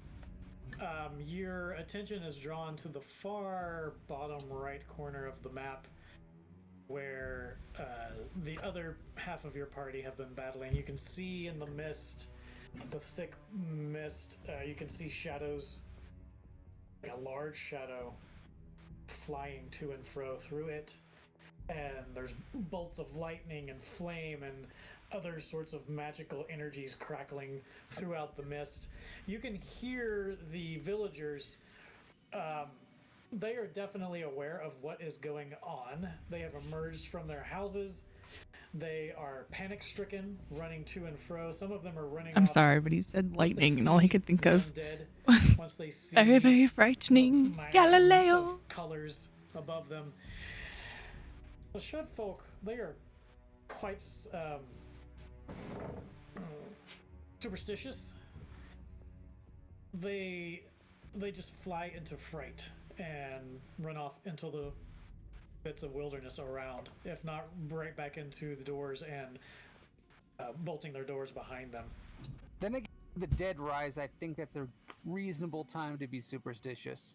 your attention is drawn to the far bottom right corner of the map where the other half of your party have been battling. You can see in the mist, the thick mist, you can see shadows, like a large shadow flying to and fro through it, and there's bolts of lightning and flame and other sorts of magical energies crackling throughout the mist. You can hear the villagers. They are definitely aware of what is going on. They have emerged from their houses. They are panic-stricken, running to and fro. Some of them are running. I'm sorry, but he said lightning, and all I could think of was once they see very, very frightening Galileo. Colors above them. The Shud folk, they are quite superstitious. They just fly into fright and run off into the bits of wilderness around, if not right back into the doors and bolting their doors behind them. Then again, the dead rise. I think that's a reasonable time to be superstitious.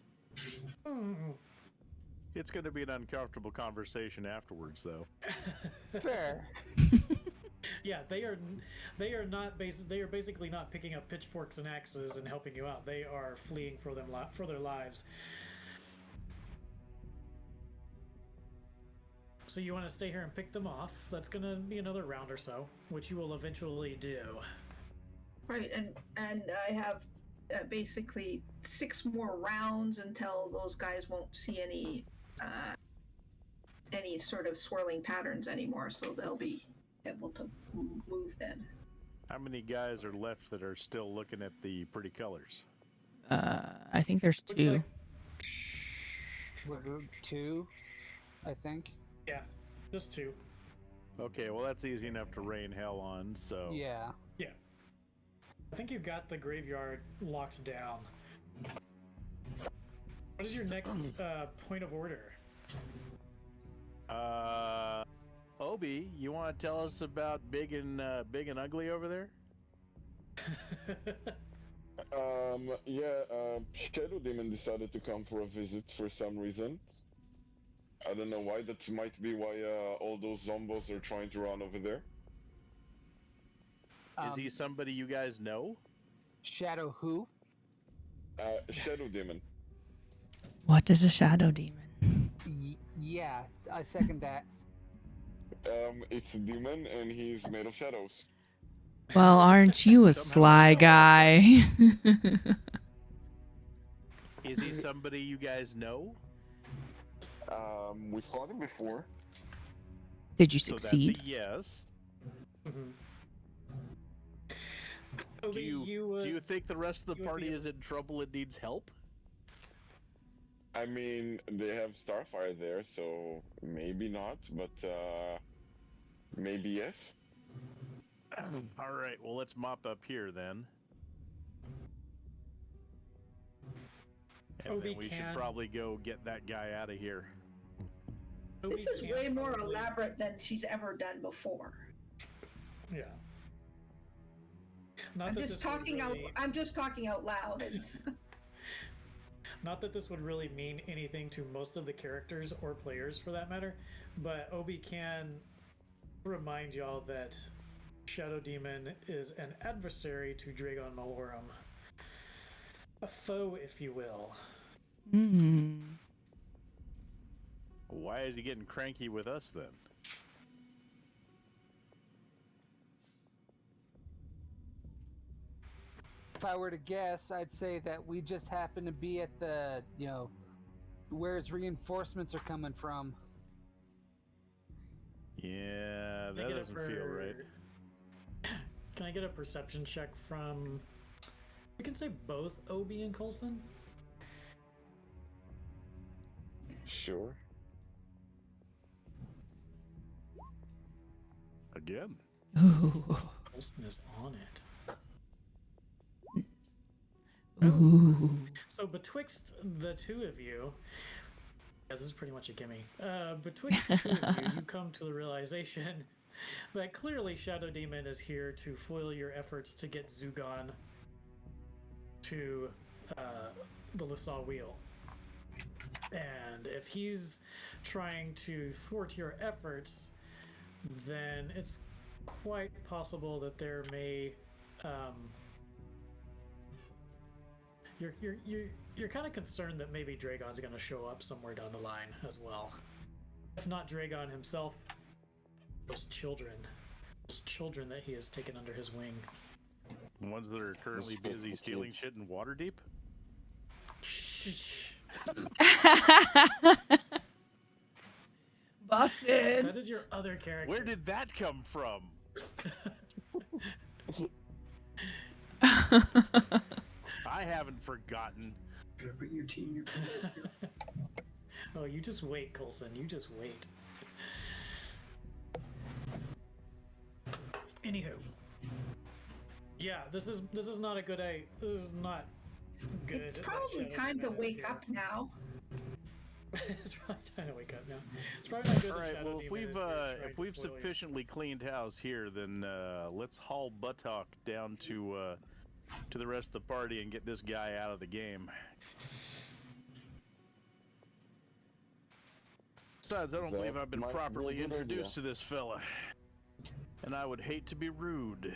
It's going to be an uncomfortable conversation afterwards, though. Fair. Yeah, they are not they are basically not picking up pitchforks and axes and helping you out. They are fleeing for their lives. So you want to stay here and pick them off. That's going to be another round or so, which you will eventually do. Right, and I have basically 6 more rounds until those guys won't see any sort of swirling patterns anymore, so they'll be able to move then. How many guys are left that are still looking at the pretty colors? I think there's 2. Like 2, I think. Yeah, just 2. Okay, well that's easy enough to rain hell on, so... Yeah. Yeah. I think you've got the graveyard locked down. What is your next point of order? Obi, you want to tell us about big and ugly over there? Shadow Demon decided to come for a visit for some reason. I don't know why. That might be why all those zombos are trying to run over there. Is he somebody you guys know? Shadow who? Shadow Demon. What is a shadow demon? Yeah, I second that. It's a demon and he's made of shadows. Well, aren't you a sly guy? Is he somebody you guys know? We fought him before. Did you So that's succeed? a yes. Obi, Do you think the rest of the you would party be is in trouble and needs help? I mean, they have Starfire there, so maybe not, but maybe yes. All right, well, let's mop up here then. And Obi then we should can- probably go get that guy out of here. Obi This is can way more probably- elaborate than she's ever done before. Yeah. Not I'm that just this would talking out. really- I'm just talking out loud. And Not that this would really mean anything to most of the characters or players for that matter, but Obi can remind y'all that Shadow Demon is an adversary to Dragon Malorum. A foe, if you will. Hmm. Why is he getting cranky with us then? If I were to guess, I'd say that we just happen to be at the, where his reinforcements are coming from. Yeah, Can I that get a doesn't feel right. Can I get a perception check from... We can say both Obi and Coulson? Sure. Again. Ooh. Coulson is on it. Ooh. So betwixt the two of you... Yeah, this is pretty much a gimme. Betwixt the two of you, you come to the realization that clearly Shadow Demon is here to foil your efforts to get Zugon to the Lassaw Wheel. And if he's trying to thwart your efforts, then it's quite possible that there may... You're kind of concerned that maybe Dragon's going to show up somewhere down the line as well. If not Dragon himself, those children that he has taken under his wing. The ones that are currently Those busy faithful stealing kids. shit in Waterdeep? Shh. Busted. That is your other character. Where did that come from? I haven't forgotten. Gotta bring your team. Oh, you just wait, Coulson. You just wait. Anywho, yeah, this is not a good day. This is not good. It's that probably Shadow time to Demon is wake here. up now. It's probably time to wake up now. It's probably not good. All that right, Shadow well, Demon is here trying if to we've foil you. sufficiently cleaned house here, then let's haul Buttock down to the rest of the party and get this guy out of the game. Besides, I don't That believe I've been might be a properly good introduced idea. to this fella, and I would hate to be rude.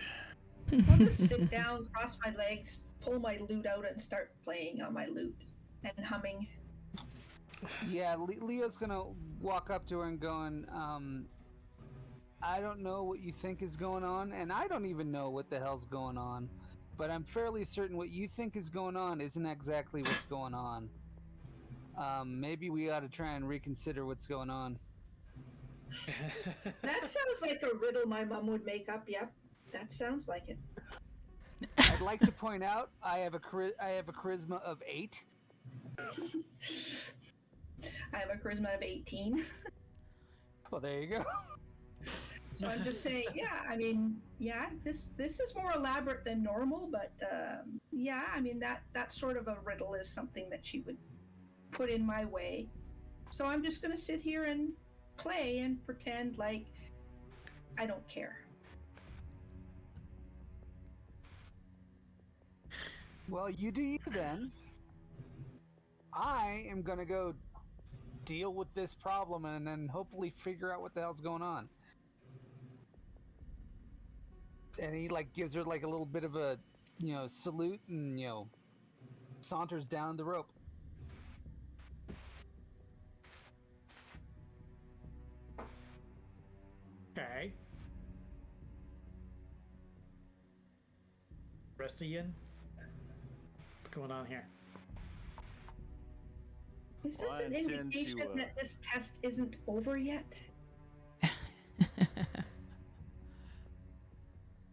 I'll just sit down, cross my legs, pull my lute out, and start playing on my lute and humming. Yeah, Leo's gonna walk up to her and going, I don't know what you think is going on, and I don't even know what the hell's going on, but I'm fairly certain what you think is going on isn't exactly what's going on. Maybe we ought to try and reconsider what's going on. That sounds like a riddle my mom would make up. Yep, that sounds like it. I'd like to point out I have a charisma of 8. I have a charisma of 18. Well, there you go. So I'm just saying, yeah, I mean, yeah, this is more elaborate than normal, but yeah, I mean, that sort of a riddle is something that she would put in my way. So I'm just going to sit here and play and pretend like I don't care. Well, you do you then. I am gonna go deal with this problem and then hopefully figure out what the hell's going on. And he like gives her like a little bit of a salute and saunters down the rope. Okay. Rest Ian? What's going on here? Is this Well, an I intend indication to, that this test isn't over yet?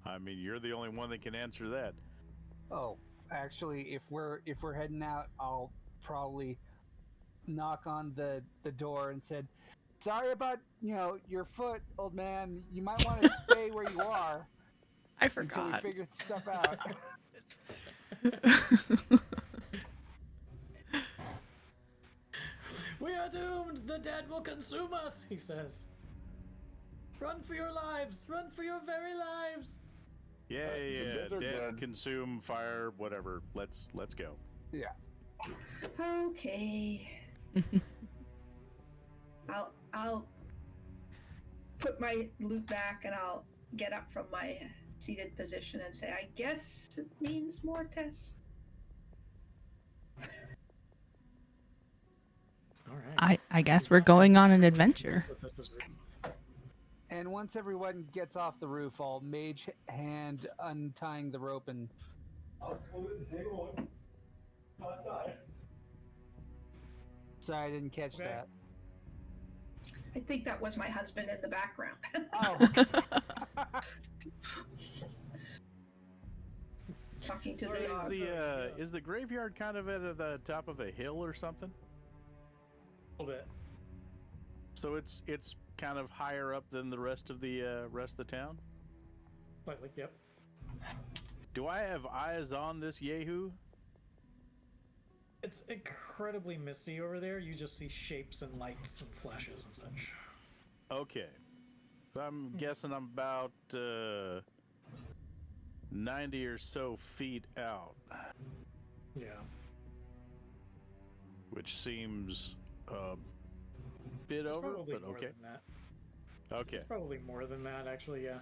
I mean, you're the only one that can answer that. Oh, actually, if we're heading out, I'll probably knock on the door and said, "Sorry about your foot, old man. You might want to stay where you are I until we forgot. figure stuff out." We are doomed! The dead will consume us, he says. Run for your lives! Run for your very lives! Yeah, dead are dead, dead. consume, fire, whatever. Let's go. Yeah. Okay. I'll put my loot back and I'll get up from my seated position and say, I guess it means more tests. All right. I guess we're going on an adventure. And once everyone gets off the roof, I'll mage hand untying the rope and. Sorry, I didn't catch Okay. that. I think that was my husband in the background. Oh. Talking to So the dog. is the graveyard kind of at the top of a hill or something? A little bit. So it's kind of higher up than the rest of the town. Slightly, yep. Do I have eyes on this Yahoo? It's incredibly misty over there. You just see shapes and lights and flashes and such. Okay, so I'm guessing I'm about 90 or so feet out, Yeah. which seems a bit It's over, probably but more okay. than that. Okay. It's probably more than that, actually, yeah.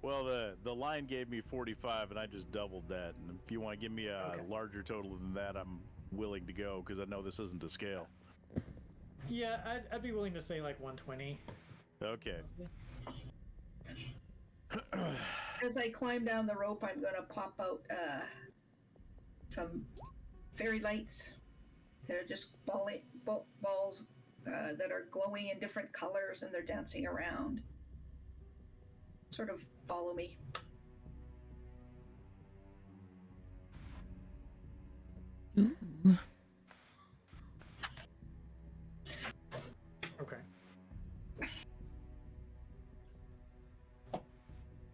Well, the line gave me 45, and I just doubled that. And if you want to give me a Okay. larger total than that, I'm willing to go because I know this isn't to scale. Yeah, I'd be willing to say like 120. Okay. As I climb down the rope, I'm going to pop out some fairy lights that are just balls that are glowing in different colors, and they're dancing around. Sort of follow me. Ooh. Okay.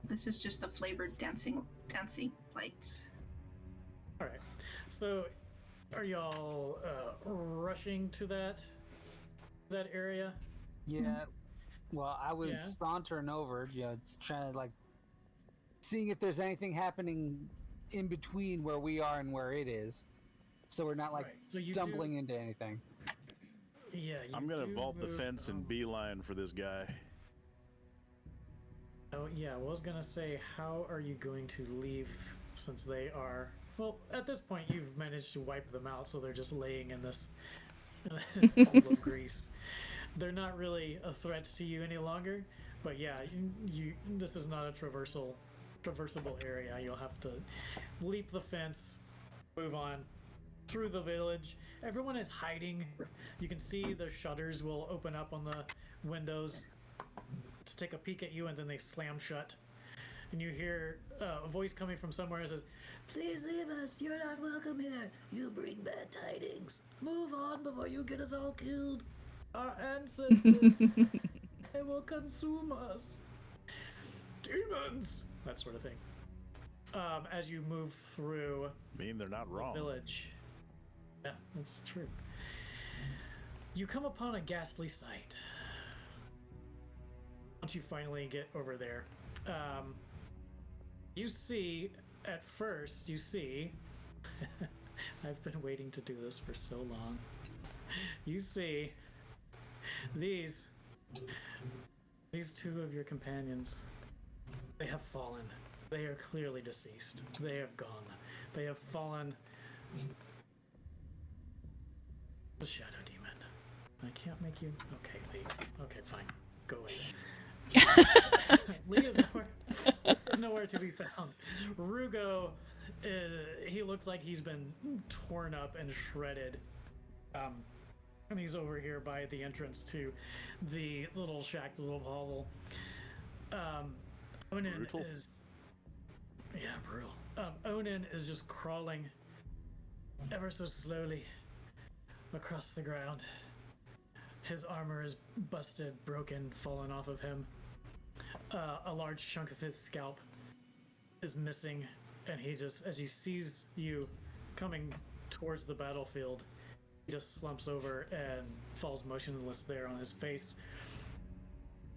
This is just the flavored dancing lights. All right. So, are y'all rushing to that area? Yeah. Well, I was Yeah. sauntering over, it's trying to seeing if there's anything happening in between where we are and where it is, so we're not Right. So you stumbling into anything. Yeah. I'm gonna do vault the move fence and from- beeline for this guy. Oh yeah, I was gonna say, how are you going to leave since they are? Well, at this point, you've managed to wipe them out, so they're just laying in this pool of grease. They're not really a threat to you any longer. But yeah, you this is not a traversable area. You'll have to leap the fence, move on through the village. Everyone is hiding. You can see the shutters will open up on the windows to take a peek at you, and then they slam shut. And you hear a voice coming from somewhere that says, "Please leave us. You're not welcome here. You bring bad tidings. Move on before you get us all killed. Our ancestors, they will consume us. Demons!" That sort of thing. As you move through I mean, they're not the wrong. village. Yeah, that's true. You come upon a ghastly sight. once you finally get over there, you see, at first, I've been waiting to do this for so long. You see these two of your companions. They have fallen. They are clearly deceased. They have gone. They have fallen. The Shadow Demon. I can't make you. Okay, Lee. Okay, fine. Go away. Lee is nowhere to be found. Rugo, he looks like he's been torn up and shredded. And he's over here by the entrance to the little shack, the little hovel. Onan Brutal. is... Yeah, brutal. Onan is just crawling ever so slowly across the ground. His armor is busted, broken, fallen off of him. A large chunk of his scalp is missing, and he just, as he sees you coming towards the battlefield, he just slumps over and falls motionless there on his face.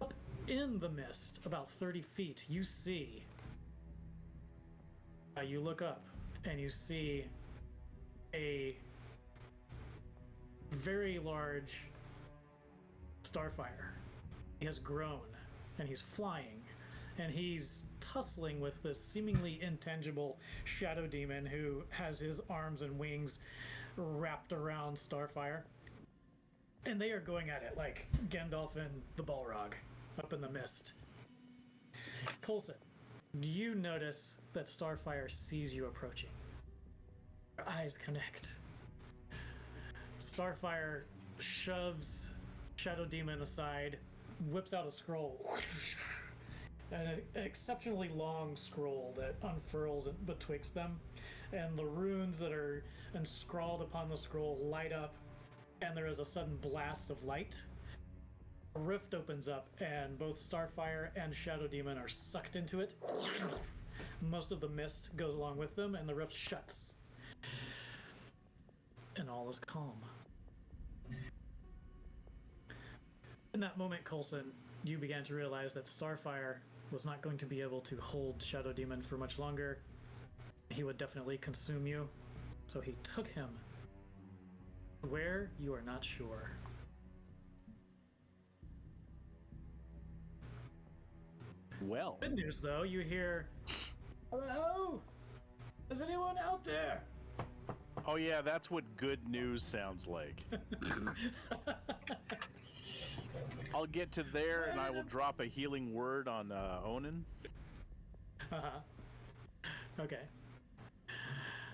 Up in the mist, about 30 feet, you see... you look up, and you see a very large Starfire. He has grown, and he's flying, and he's tussling with this seemingly intangible shadow demon who has his arms and wings wrapped around Starfire. And they are going at it like Gandalf and the Balrog up in the mist. Coulson, you notice that Starfire sees you approaching. Your eyes connect. Starfire shoves Shadow Demon aside, whips out a scroll. An exceptionally long scroll that unfurls betwixt them, and the runes that are inscrawled upon the scroll light up, and there is a sudden blast of light. A rift opens up, and both Starfire and Shadow Demon are sucked into it. Most of the mist goes along with them, and the rift shuts. And all is calm. In that moment, Coulson, you began to realize that Starfire was not going to be able to hold Shadow Demon for much longer. He would definitely consume you. So he took him. Where, you are not sure. Well, Good news, though, you hear, "Hello? Is anyone out there?" oh yeah, that's what good news sounds like. I'll get to there, and I will drop a healing word on Onan. Okay.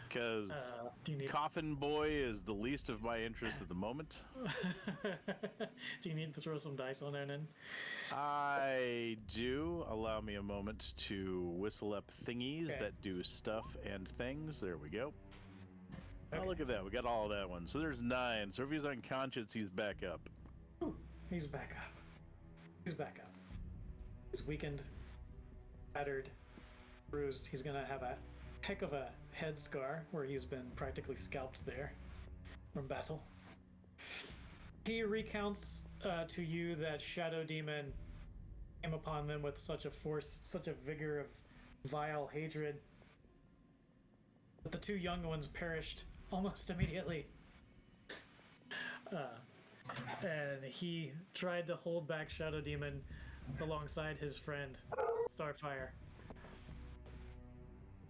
Because Do you need Coffin Boy is the least of my interest at the moment. Do you need to throw some dice on Onan? I do. Allow me a moment to whistle up thingies that do stuff and things. There we go. Okay. Oh, look at that. We got all of that one. So there's 9. So if he's unconscious, he's back up. Ooh, he's back up. He's back up. He's weakened, battered, bruised. He's gonna have a heck of a head scar where he's been practically scalped there from battle. He recounts to you that Shadow Demon came upon them with such a force, such a vigor of vile hatred, that the 2 young ones perished almost immediately. And he tried to hold back Shadow Demon alongside his friend Starfire.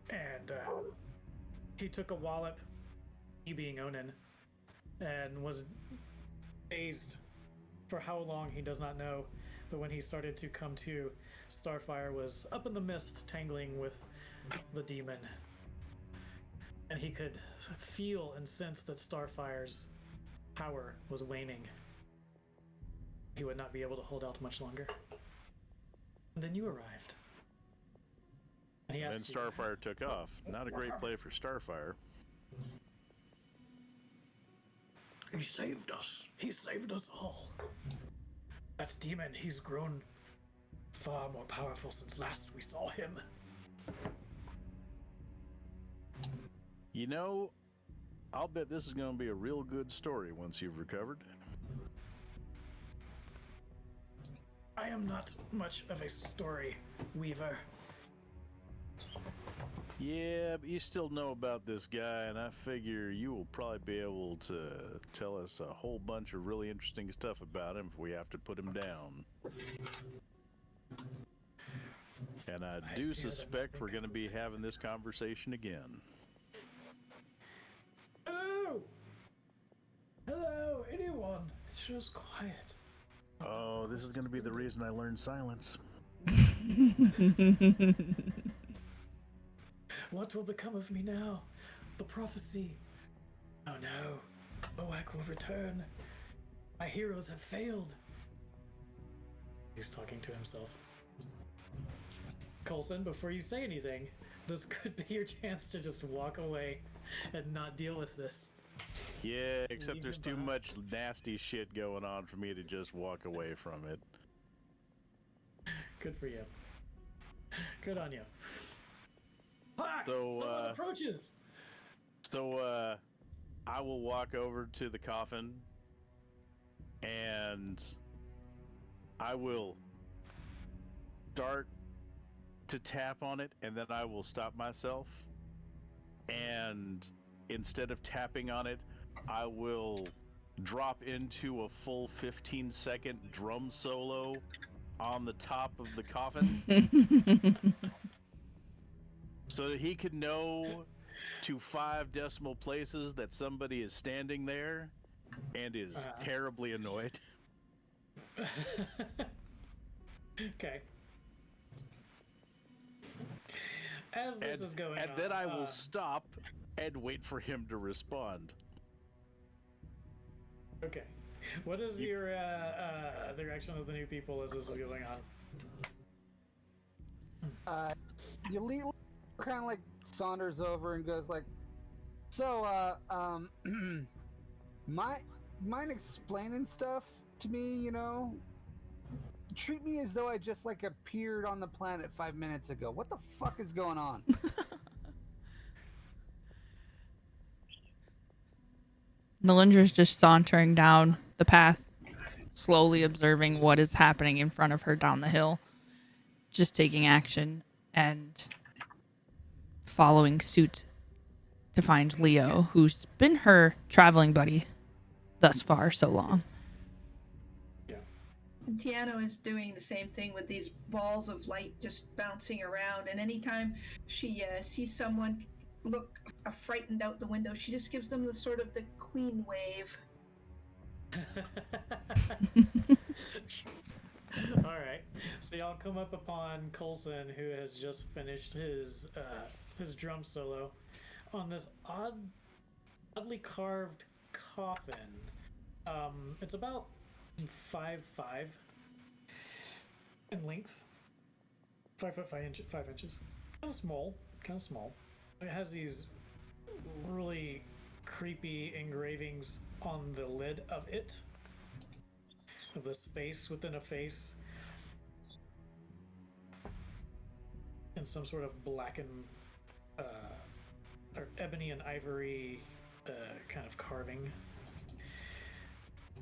And he took a wallop, he being Onan, and was dazed for how long he does not know. But when he started to come to, Starfire was up in the mist, tangling with the demon. And he could feel and sense that Starfire's power was waning. He would not be able to hold out much longer. And then you arrived. And he And asked then Starfire took off. Not a great play for Starfire. He saved us. He saved us all. That demon, he's grown far more powerful since last we saw him. You know, I'll bet this is going to be a real good story once you've recovered. I am not much of a story weaver. Yeah, but you still know about this guy, and I figure you will probably be able to tell us a whole bunch of really interesting stuff about him if we have to put him down. And I do fear that suspect nothing we're going to be having this conversation again. Hello! Hello, anyone? It's just quiet. Oh, this is going to be the reason I learned silence. What will become of me now? The prophecy. Oh no. Boak will return. My heroes have failed. He's talking to himself. Coulson, before you say anything, this could be your chance to just walk away and not deal with this. Yeah, except Leave there's him too behind. much nasty shit going on for me to just walk away from it. Good for you. Good on you. Fuck! So, Someone approaches! So, I will walk over to the coffin and I will start to tap on it, and then I will stop myself. And instead of tapping on it, I will drop into a full 15-second drum solo on the top of the coffin so that he could know to 5 decimal places that somebody is standing there and is terribly annoyed. Okay. As this is going on, and then I will stop and wait for him to respond. Okay. What is your the reaction of the new people as this is going on? Yalil kind of like saunters over and goes like, "So, mind explaining stuff to me? You know, treat me as though I just like appeared on the planet 5 minutes ago. What the fuck is going on?" Melindra's just sauntering down the path, slowly observing what is happening in front of her down the hill, just taking action and following suit to find Leo, who's been her traveling buddy thus far so long. And Tiano is doing the same thing with these balls of light just bouncing around. And anytime she sees someone look frightened out the window, she just gives them the sort of the queen wave. All right. So y'all come up upon Coulson, who has just finished his drum solo on this oddly carved coffin. It's about 5'5" in length. 5 foot 5 inches. Kind of small. It has these really creepy engravings on the lid of it. Of this face within a face. And some sort of blackened or ebony and ivory kind of carving.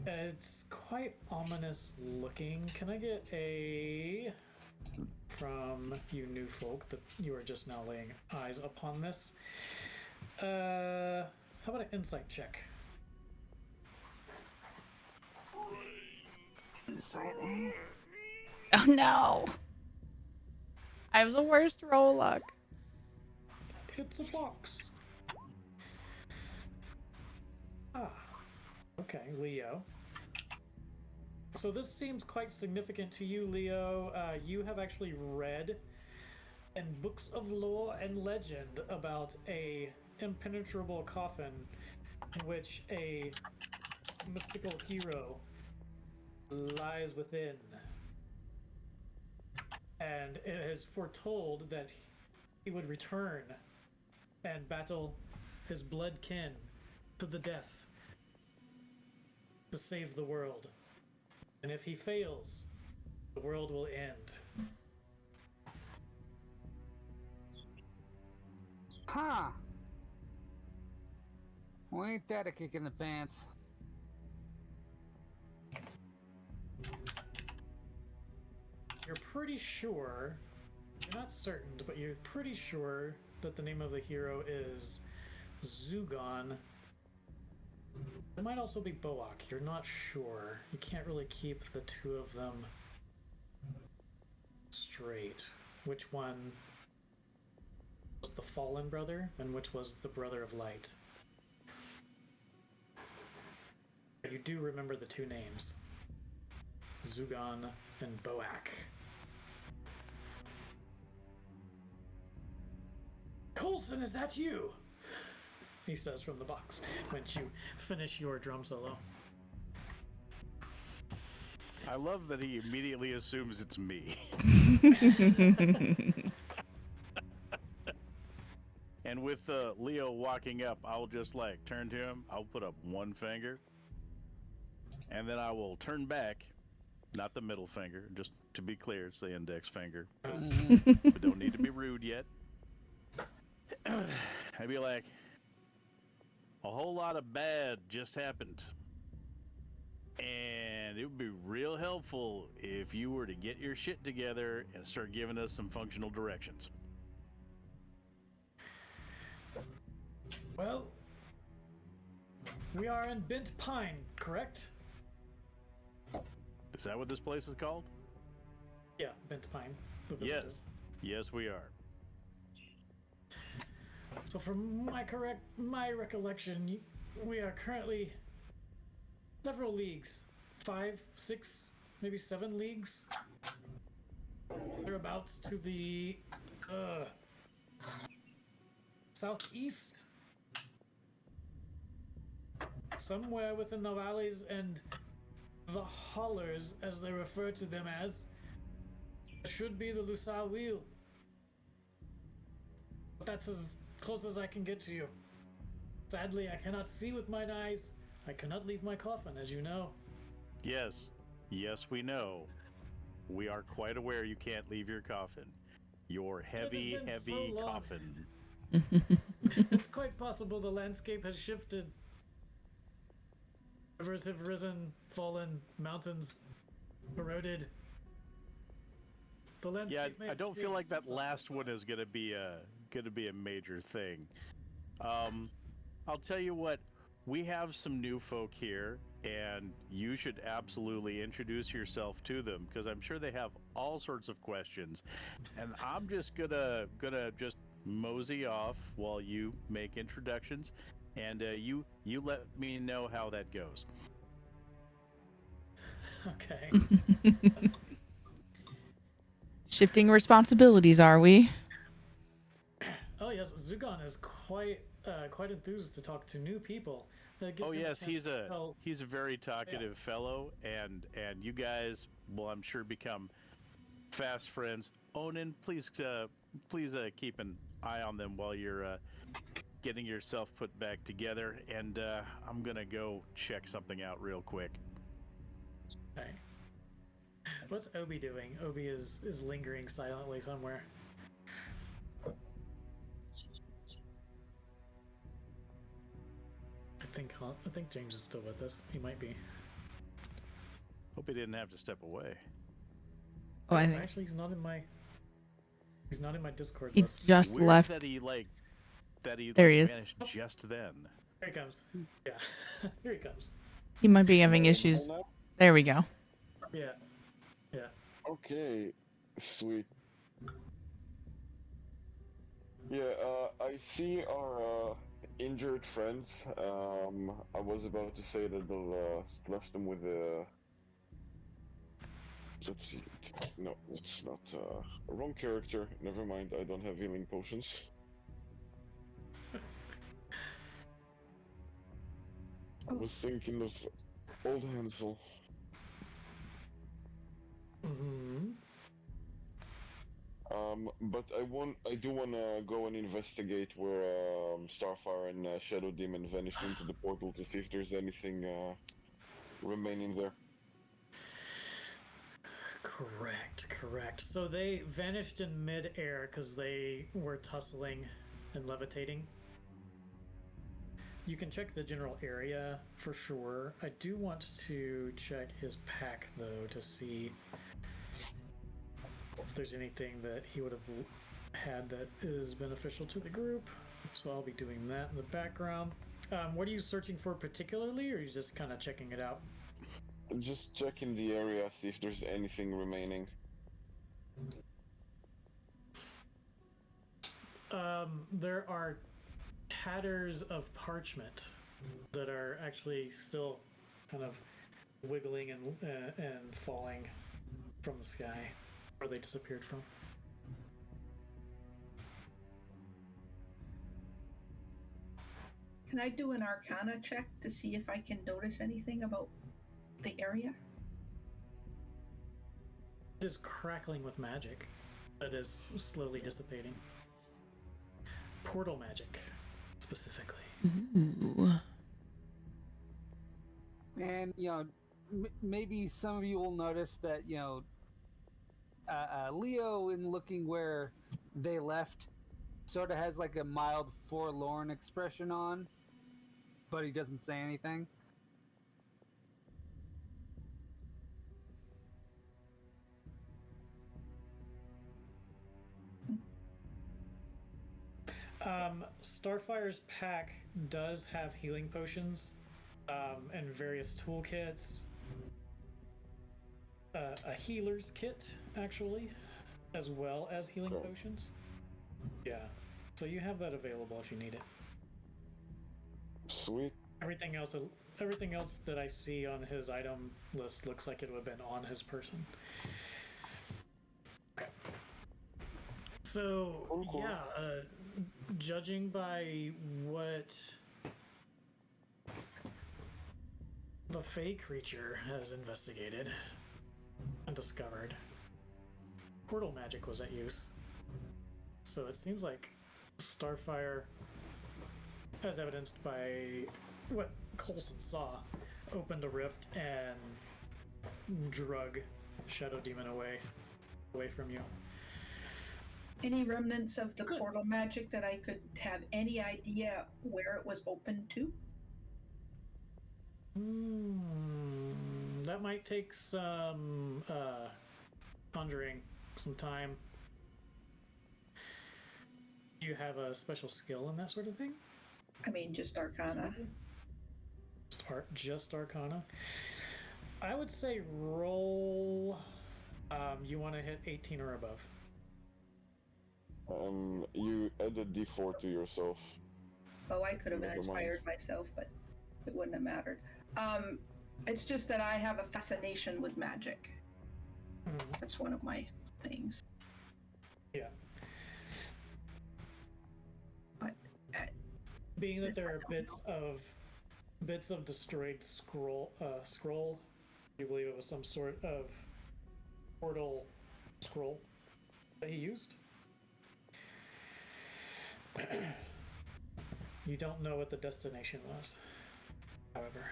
It's quite ominous looking. Can I get a, from you new folk that you are just now laying eyes upon this, how about an insight check? Insight, eh? Oh no! I have the worst roll luck. It's a box. Okay, Leo. So this seems quite significant to you, Leo. You have actually read in books of lore and legend about a impenetrable coffin in which a mystical hero lies within. And it is foretold that he would return and battle his blood kin to the death to save the world. And if he fails, the world will end. Huh. Well, ain't that a kick in the pants? you're pretty sure, you're not certain, but you're pretty sure that the name of the hero is Zugon. It might also be Boak. You're not sure. You can't really keep the two of them straight. Which one was the fallen brother and which was the brother of light? You do remember the two names, Zugon and Boak. Coulson, is that you? He says from the box when you finish your drum solo. I love that he immediately assumes it's me. And with Leo walking up, I'll just like turn to him. I'll put up one finger, and then I will turn back, not the middle finger. Just to be clear, it's the index finger. We don't need to be rude yet. I'd be like, a whole lot of bad just happened. And it would be real helpful if you were to get your shit together and start giving us some functional directions. Well, we are in Bent Pine, correct? Is that what this place is called? Yeah, Bent Pine. Yes. Yes, we are. So from my recollection, we are currently several leagues, 5, 6, maybe 7 leagues. Thereabouts to the southeast, somewhere within the valleys and the hollers, as they refer to them as, should be the Lusal Wheel. But that's as close as I can get to you. Sadly, I cannot see with mine eyes. I cannot leave my coffin, as you know. Yes. Yes, we know. We are quite aware you can't leave your coffin. Your heavy, heavy so coffin. It's quite possible the landscape has shifted. Rivers have risen, fallen, mountains eroded. The landscape may I have don't feel like changed that last one is gonna be a major thing. I'll tell you what, we have some new folk here, and you should absolutely introduce yourself to them because I'm sure they have all sorts of questions. And I'm just gonna just mosey off while you make introductions, and you let me know how that goes. Okay. Shifting responsibilities, are we? Oh yes, Zugon is quite enthused to talk to new people. Oh yes, he's a very talkative fellow, and you guys will, I'm sure, become fast friends. Onan, please keep an eye on them while you're getting yourself put back together, and I'm gonna go check something out real quick. Okay. What's Obi doing? Obi is lingering silently somewhere. I think James is still with us. He might be. Hope he didn't have to step away. Oh, I think actually he's not in my Discord he list. just Weird left. that he There he is. vanished just then. Here he comes. Yeah, here he comes. He might be having issues. There we go. Yeah. Okay, sweet. Yeah, I see our injured friends. I was about to say that they'll splash them with a. Let's see. No, it's not. Wrong character. Never mind. I don't have healing potions. I was thinking of old Hansel. Mm-hmm. But I do wanna go and investigate where Starfire and Shadow Demon vanished into the portal to see if there's anything remaining there. Correct. So they vanished in mid-air because they were tussling and levitating. You can check the general area for sure. I do want to check his pack though to see if there's anything that he would have had that is beneficial to the group. So I'll be doing that in the background. What are you searching for particularly, or are you just kind of checking it out? Just checking the area, see if there's anything remaining. There are tatters of parchment that are actually still kind of wiggling and falling from the sky, where they disappeared from. Can I do an Arcana check to see if I can notice anything about the area? It is crackling with magic that is slowly dissipating. Portal magic, specifically. Ooh. And maybe some of you will notice that Leo, in looking where they left, sort of has like a mild forlorn expression on, but he doesn't say anything. Starfire's pack does have healing potions and various toolkits. A healer's kit, actually, as well as healing potions. Yeah, so you have that available if you need it. Sweet. Everything else that I see on his item list looks like it would have been on his person. Okay. So, cool. Yeah, judging by what the Fey creature has investigated and discovered, portal magic was at use. So it seems like Starfire, as evidenced by what Coulson saw, opened a rift and drug Shadow Demon away from you. Any remnants of the Good. portal magic that I could have any idea where it was open to? That might take some conjuring, some time. Do you have a special skill in that sort of thing? I mean, just Arcana. Just Arcana. I would say roll. You want to hit 18 or above. You add a d4 to yourself. Oh, I could have Never inspired myself, but it wouldn't have mattered. It's just that I have a fascination with magic. That's one of my things. Yeah. But being that there are bits of destroyed scroll, you believe it was some sort of portal scroll that he used. You don't know what the destination was, however.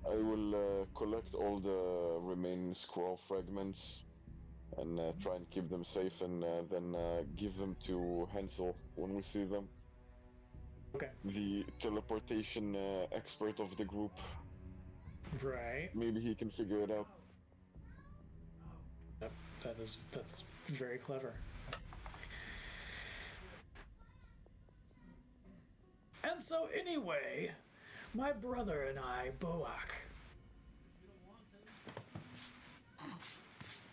I will collect all the remaining scroll fragments and try and keep them safe, and then give them to Hansel when we see them. Okay. The teleportation expert of the group. Right. Maybe he can figure it out. Yep, that's very clever. And so anyway, my brother and I, Boak,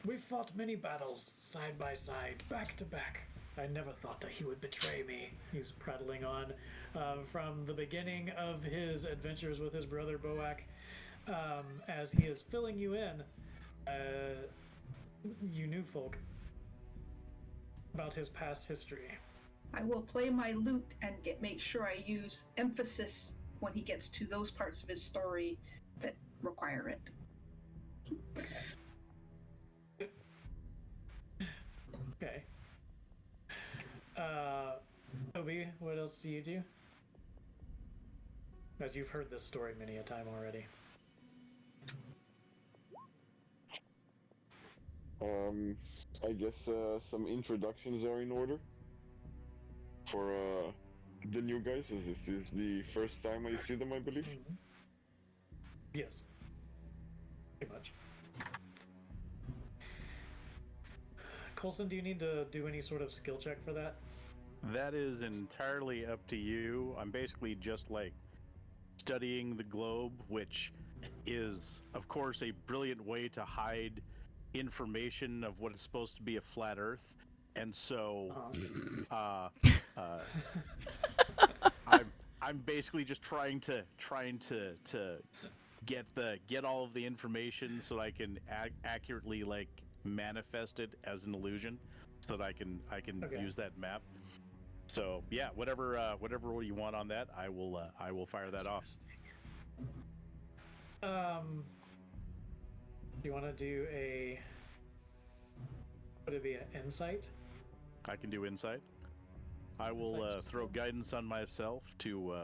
we fought many battles side by side, back to back. I never thought that he would betray me. He's prattling on from the beginning of his adventures with his brother Boak. As he is filling you in, you new folk, about his past history. I will play my lute and make sure I use emphasis when he gets to those parts of his story that require it. Okay. Obi, what else do you do? As you've heard this story many a time already. I guess some introductions are in order for the new guys, as this is the first time I see them, I believe. Mm-hmm. Yes. Pretty much. Colson, do you need to do any sort of skill check for that? That is entirely up to you. I'm basically just like studying the globe, which is, of course, a brilliant way to hide information of what is supposed to be a flat Earth. And so, I'm basically just trying to get all of the information so I can accurately like manifest it as an illusion, so that I can use that map. So yeah, whatever you want on that, I will fire that off. Do you want to do a? Would it be an insight? I can do insight. I will throw guidance on myself to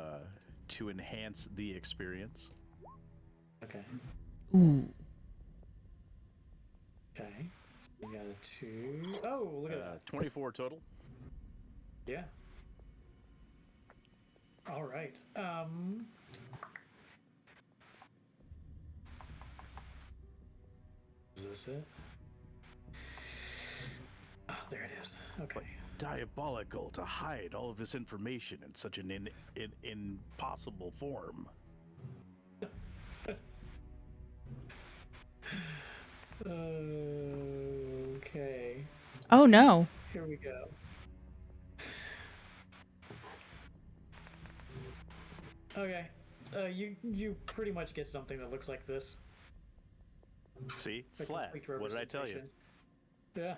enhance the experience. Okay. Ooh. Okay. We got a 2. Oh, look at that. 24 total. Yeah. All right. Is this it? Oh, there it is. Okay. Diabolical to hide all of this information in such an impossible form. Okay. Oh no. Here we go. Okay. You pretty much get something that looks like this. See? A Flat. complete What did I tell you? Yeah.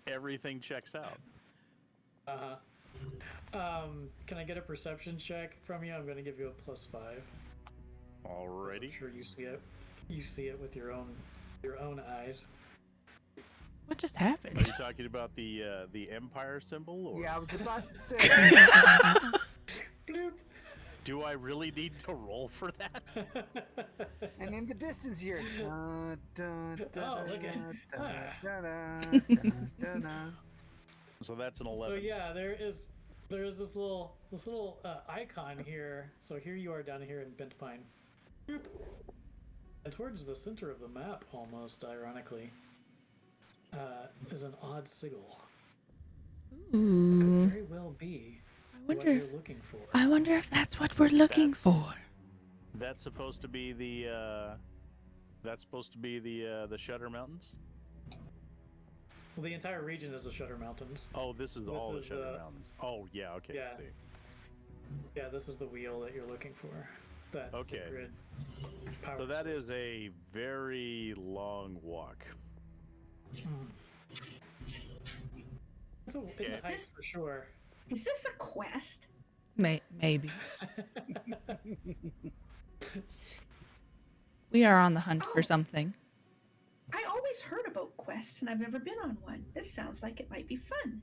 Everything checks out. Can I get a perception check from you? I'm going to give you a +5. Alrighty. I'm sure you see it. You see it with your own eyes. What just Are you happened? talking about the Empire symbol? Or Yeah, I was about to say. Bloop. do I really need to roll for that? And in the distance here. Dun, dun, dun, Oh, look at dun, ah. dun, dun, dun, dun, dun. So that's an 11. So yeah, there is this little icon here. So here you are down here in Bent Pine. Boop. And towards the center of the map, almost ironically, is an odd sigil. Ooh. Could very well be what you're looking for. I wonder if that's what we're looking for. That's supposed to be the Shutter Mountains. Well, the entire region is the Shutter Mountains. Oh, this is all the Shutter Mountains. Oh, yeah, okay. Yeah. See. Yeah, this is the wheel that you're looking for. That's Okay. the grid power So that source. is a very long walk. It's a hike for sure. Is this a quest? Maybe. We are on the hunt for something. I always heard about quests and I've never been on one. This sounds like it might be fun.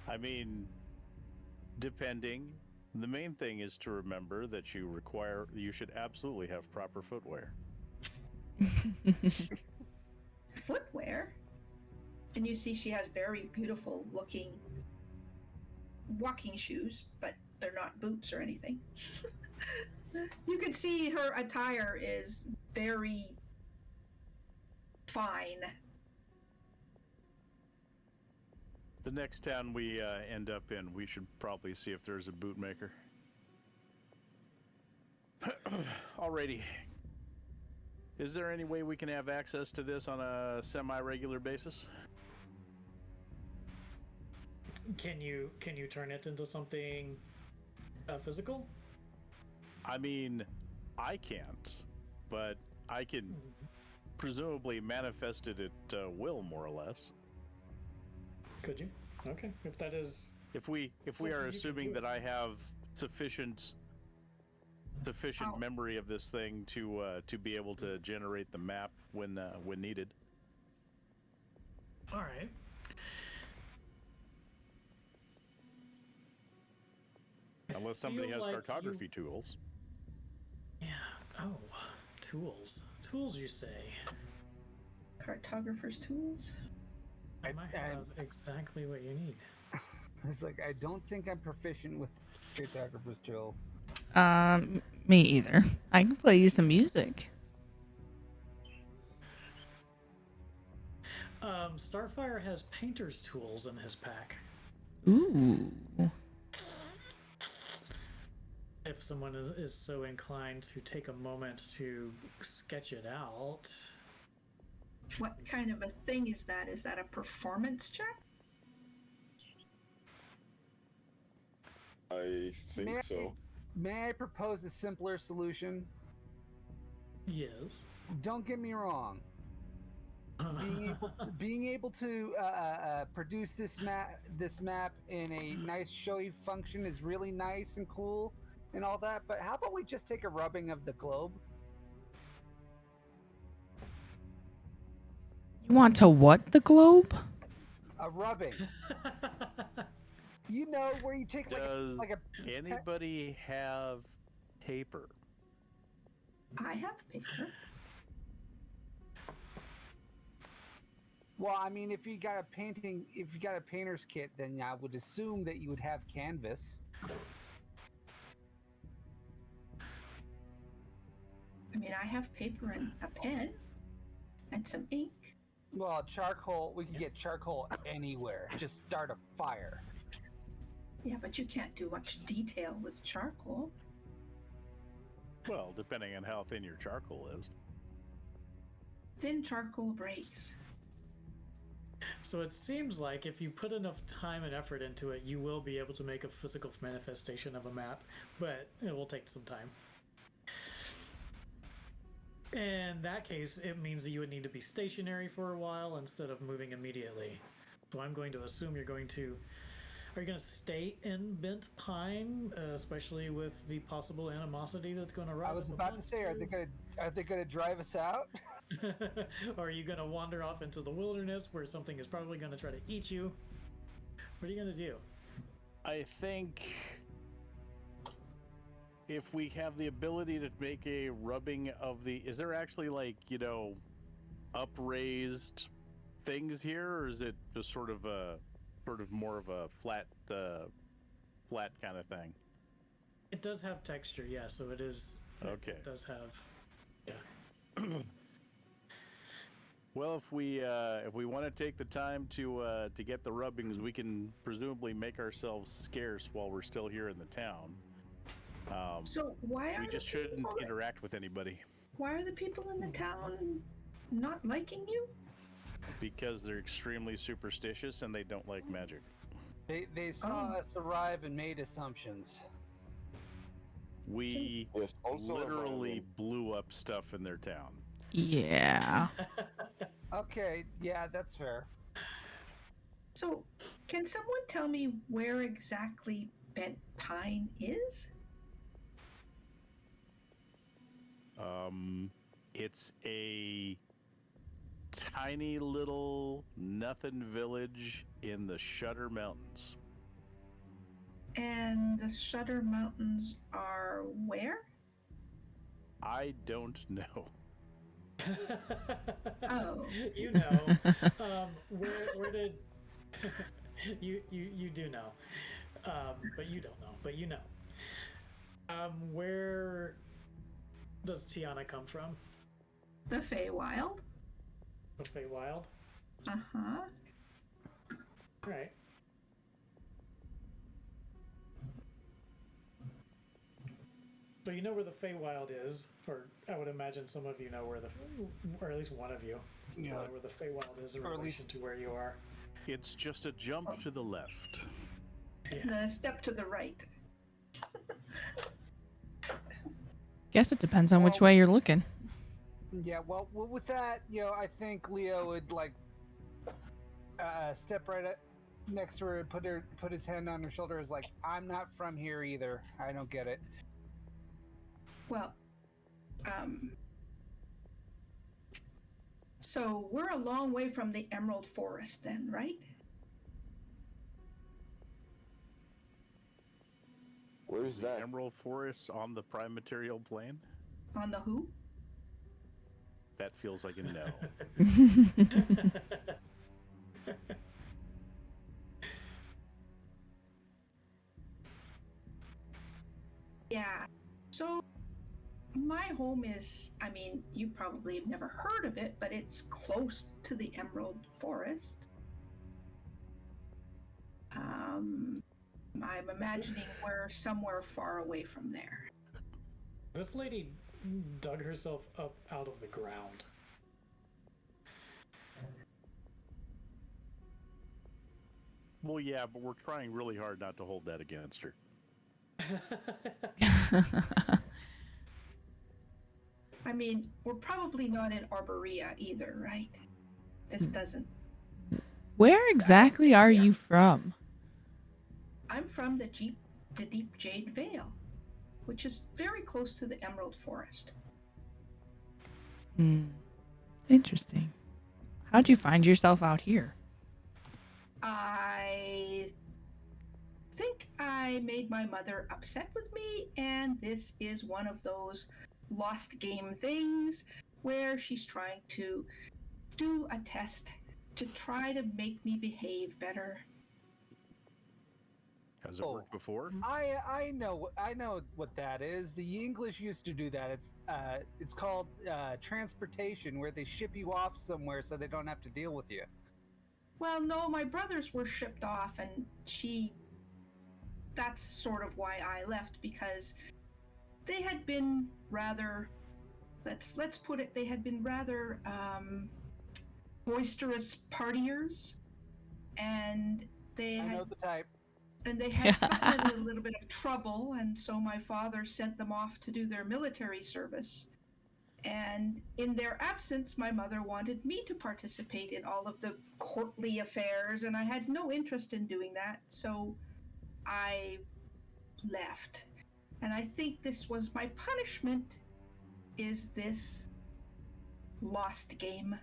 I mean, depending. The main thing is to remember that you should absolutely have proper footwear. Footwear? And you see she has very beautiful looking walking shoes, but they're not boots or anything. You can see her attire is very fine. The next town we end up in, we should probably see if there's a bootmaker. Alrighty. Is there any way we can have access to this on a semi-regular basis? Can you turn it into something physical? I mean, I can't, but I can presumably manifest it at will, more or less. Could you? Okay, if that is. If we are assuming that I have sufficient memory of this thing to be able to generate the map when needed. All right. Unless somebody has cartography tools. Yeah. Oh, tools. Tools, you say? Cartographer's tools? I might have exactly what you need. It's like, I don't think I'm proficient with cartographer's tools. Me either. I can play you some music. Starfire has painter's tools in his pack. Ooh. If someone is so inclined to take a moment to sketch it out. What kind of a thing is that? Is that a performance check? I think May I- so. May I propose a simpler solution? Yes. Don't get me wrong. Being able to produce this map in a nice showy function is really nice and cool and all that. But how about we just take a rubbing of the globe? You want to what the globe? A rubbing. You know, where you take Does like a anybody have paper? I have paper. Well, I mean, if you got a painter's kit, then I would assume that you would have canvas. I mean, I have paper and a pen and some ink. Well, charcoal, we can get charcoal anywhere. Just start a fire. Yeah, but you can't do much detail with charcoal. Well, depending on how thin your charcoal is. Thin charcoal breaks. So it seems like if you put enough time and effort into it, you will be able to make a physical manifestation of a map, but it will take some time. In that case, it means that you would need to be stationary for a while instead of moving immediately. So I'm going to assume you're going to... Are you going to stay in Bent Pine, especially with the possible animosity that's going to rise? I was about to say, are they gonna drive us out? Or are you going to wander off into the wilderness where something is probably going to try to eat you? What are you going to do? I think if we have the ability to make a rubbing of the... Is there actually, like, you know, upraised things here, or is it just sort of more of a flat kind of thing? It does have texture, yeah, so it is... Okay. It does have... Yeah. Well, if we want to take the time to get the rubbings, we can presumably make ourselves scarce while we're still here in the town. So why are we just shouldn't interact with anybody. Why are the people in the town not liking you? Because they're extremely superstitious and they don't like magic. They saw us arrive and made assumptions. We literally blew up stuff in their town. Yeah. Okay, yeah, that's fair. So, can someone tell me where exactly Bent Pine is? It's a tiny little nothing village in the Shutter Mountains. And the Shutter Mountains are where? I don't know. Oh. You know. Where did... you do know. But you don't know. But you know. Where does Tiana come from? The Feywild. The Feywild? Uh-huh. Right. So you know where the Feywild is, or I would imagine some of you know where or at least one of you know where the Feywild is in relation to where you are. It's just a jump to the left. Yeah. And then a step to the right. Guess it depends on which way you're looking. Yeah, well, with that, I think Leo would step right up next to her and put his hand on her shoulder. Is like, I'm not from here either. I don't get it. Well, so we're a long way from the Emerald Forest then, right? Where is that? Emerald Forest on the prime material plane? On the who? That feels like a no. Yeah. home is, I mean, you probably have never heard of it, but it's close to the Emerald Forest. I'm imagining we're somewhere far away from there. This lady dug herself up out of the ground. Well, yeah, but we're trying really hard not to hold that against her. I mean, we're probably not in Arborea either, right? This doesn't. Where exactly are you from? I'm from the Deep Jade Vale, which is very close to the Emerald Forest. Interesting. How'd you find yourself out here? I think I made my mother upset with me, and this is one of those lost game things where she's trying to do a test to try to make me behave better. Has it worked before? I know what that is. The English used to do that. It's called transportation, where they ship you off somewhere so they don't have to deal with you. Well, no, my brothers were shipped off, and that's sort of why I left, because they had been rather, let's put it, they had been rather boisterous partiers, and they I know the type. And they had gotten in a little bit of trouble, and so my father sent them off to do their military service. And in their absence, my mother wanted me to participate in all of the courtly affairs, and I had no interest in doing that, so I left. And I think this was my punishment, is this lost game.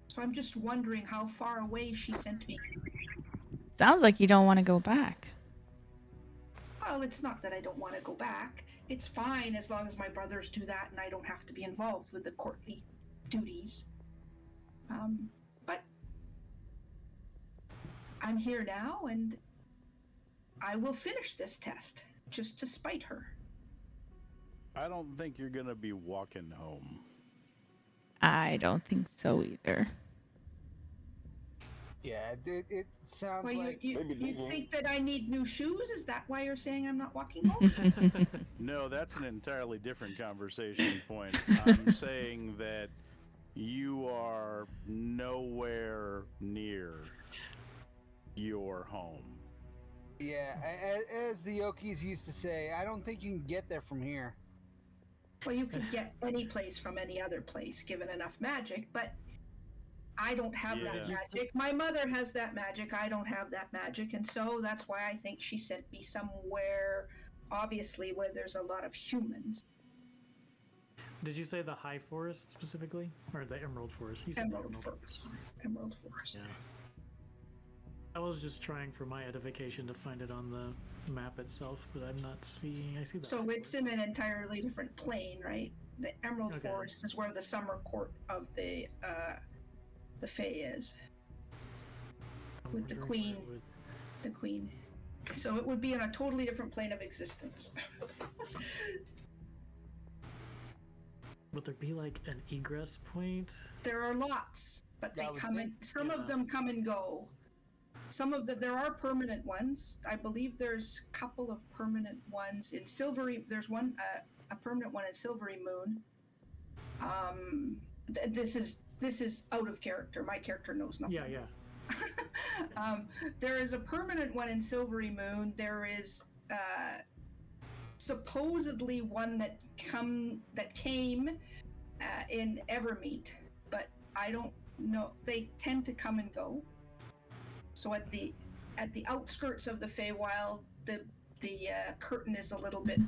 So I'm just wondering how far away she sent me. Sounds like you don't want to go back. Well, it's not that I don't want to go back. It's fine as long as my brothers do that and I don't have to be involved with the courtly duties. But I'm here now, and I will finish this test just to spite her. I don't think you're going to be walking home. I don't think so either. Yeah, it sounds Well, like... you think that I need new shoes? Is that why you're saying I'm not walking home? No, that's an entirely different conversation point. I'm saying that you are nowhere near your home. Yeah, as the Yokis used to say, I don't think you can get there from here. Well, you can get any place from any other place, given enough magic, but I don't have that magic. My mother has that magic. I don't have that magic, and so that's why I think she sent me somewhere, obviously, where there's a lot of humans. Did you say the High Forest specifically, or the Emerald Forest? You said Emerald Forest. Emerald Forest. Yeah. I was just trying for my edification to find it on the map itself, but I'm not seeing. I see that. So it's in an entirely different plane, right? The Emerald Forest is where the summer court of the Fae is, with the queen. The queen. So it would be on a totally different plane of existence. Would there be like an egress point? There are lots, but they come in. Some of them come and go. Some of them, there are permanent ones. I believe there's a couple of permanent ones in Silvery. There's one, a permanent one in Silvery Moon. This is out of character. My character knows nothing. Yeah. There is a permanent one in Silvery Moon. There is supposedly one that came in Evermeet, but I don't know. They tend to come and go. So at the outskirts of the Feywild, the curtain is a little bit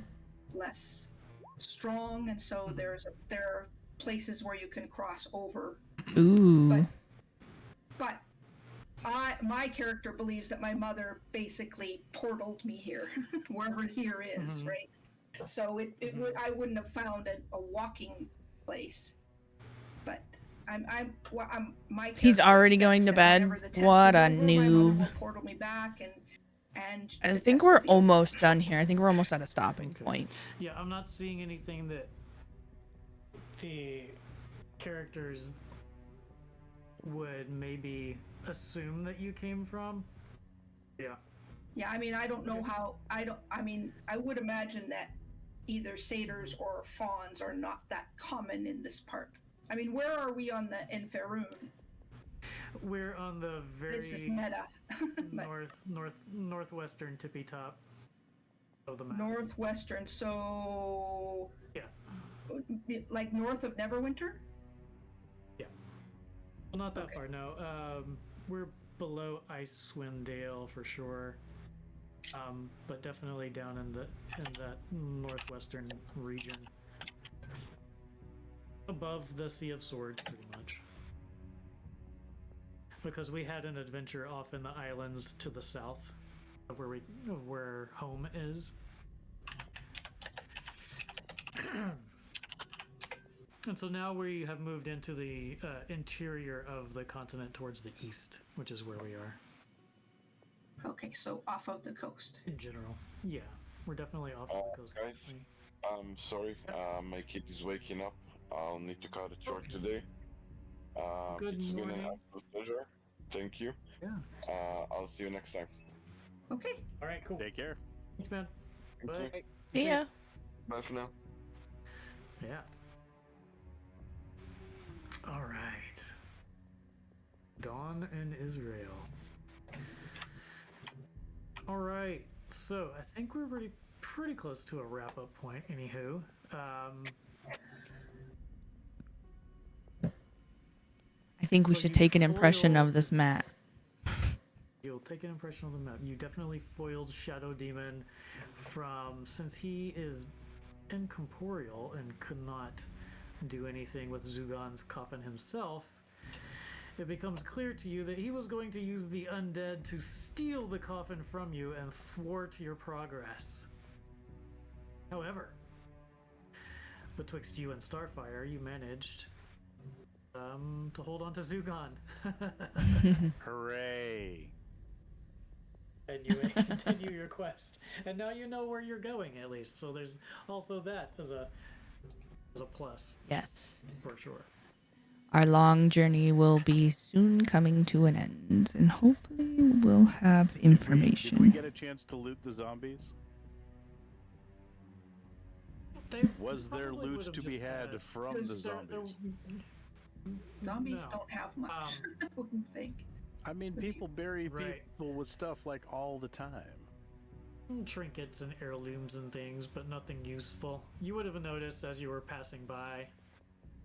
less strong, and so there are places where you can cross over. Ooh. But my character believes that my mother basically portaled me here, wherever here is, right? So I wouldn't have found a walking place, but my He's already going to bed. What a noob. My mother will portal me back, and I the think test we're will be over. almost done here. I think we're almost at a stopping Okay. point. Yeah, I'm not seeing anything that the characters would maybe assume that you came from. Yeah. Yeah, I mean, I don't know how. I mean, I would imagine that either satyrs or fawns are not that common in this part. I mean, where are we on the in Faerun? We're on the This is very meta. But northwestern tippy top of the map. northwestern, so Yeah. like north of Neverwinter. Yeah. Well, not that Okay. far. No. We're below Icewind Dale for sure. But definitely down in that northwestern region, above the Sea of Swords, pretty much. Because we had an adventure off in the islands to the south of where home is. And so now we have moved into the interior of the continent towards the east, which is where we are. Okay, so off of the coast. In general, yeah, we're definitely off the coast. Guys, I'm sorry, my kid is waking up. I'll need to cut it short today. Good It's been an morning. absolute pleasure. Thank you. Yeah. I'll see you next time. Okay. All right, cool. Take care. Thanks, man. Thank you. Bye. See ya. Bye for now. Yeah. All right. Dawn in Israel. All right. So I think we're pretty close to a wrap-up point. Anywho, I think we So should you take an impression of foiled- this map. you'll take an impression of the map. You definitely foiled Shadow Demon since he is incorporeal and could not do anything with Zugon's coffin himself. It becomes clear to you that he was going to use the undead to steal the coffin from you and thwart your progress. However, betwixt you and Starfire, you managed to hold on to Zugon. Hooray! And you continue your quest. And now you know where you're going, at least. So there's also that as a plus, Yes. for sure. Our long journey will be soon coming to an end, and hopefully we'll have information. Did we get a chance to loot the zombies? Was there probably loot would've to be just had from the Because zombies? Zombies No. don't have much. I wouldn't think. I mean, people bury Right. people with stuff like all the time. Trinkets and heirlooms and things, but nothing useful. You would have noticed as you were passing by,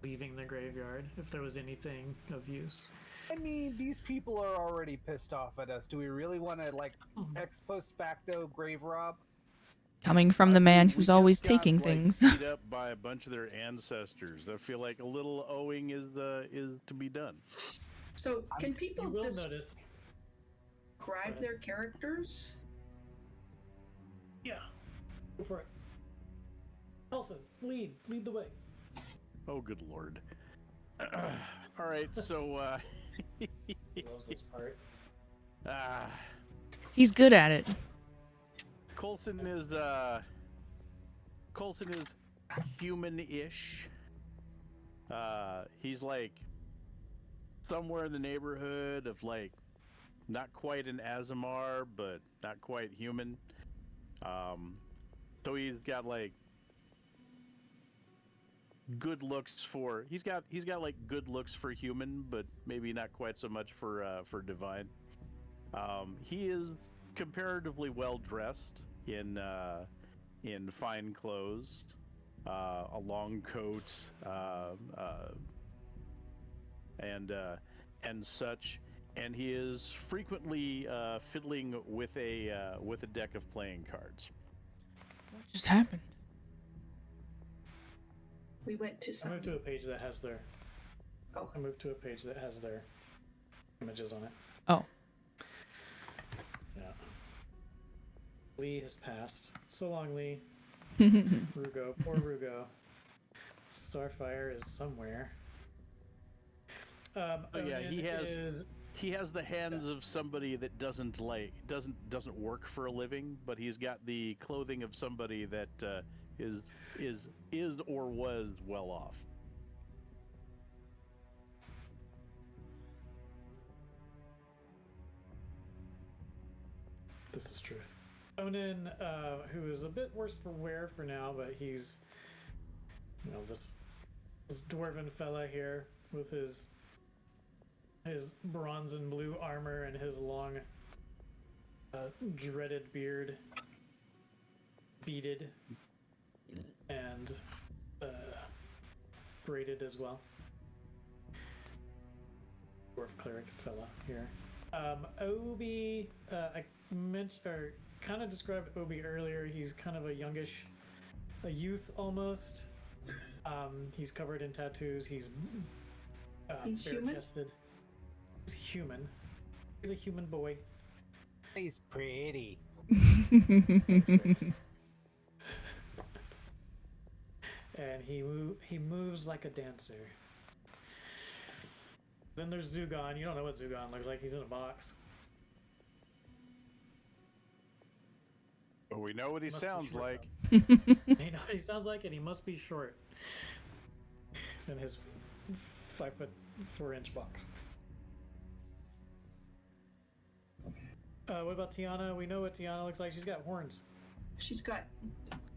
leaving the graveyard, if there was anything of use. I mean, these people are already pissed off at us. Do we really want to, like, ex post facto grave rob? Coming from the man We who's just always got, taking like, things. beat up by a bunch of their ancestors. I feel like a little owing is to be done. So can You people will describe notice. their characters? Yeah. Go for it. Elson, lead the way. Oh, good lord! All right, so He loves this part. He's good at it. Coulson is human-ish. He's like somewhere in the neighborhood of like not quite an Azamar, but not quite human. So he's got like good looks for he's got like good looks for human, but maybe not quite so much for divine. He is comparatively well dressed in fine clothes, a long coat, and such, and he is frequently fiddling with a deck of playing cards. What just happened? We went to I some. moved to a page that has their. Oh. I moved to a page that has their images on it. Oh. Yeah. Lee has passed. So long, Lee. Rugo, poor Rugo. Starfire is somewhere. Oh yeah, Onin he has the hands of somebody that doesn't work for a living, but he's got the clothing of somebody that is or was well off. This is truth. Conan, who is a bit worse for wear for now, but he's, this dwarven fella here with his bronze and blue armor and his long, dreaded beard, beaded and braided as well. Dwarf cleric fella here. Obi, I mentioned or kind of described Obi earlier. He's kind of a youth almost. He's covered in tattoos. He's bare-chested. He's human. He's a human boy. He's pretty. And he moves like a dancer. Then there's Zugon. You don't know what Zugon looks like. He's in a box. But we know what he sounds like. You know what he sounds like, and he must be short. In his 5'4" box. What about Tiana? We know what Tiana looks like. She's got horns. She's got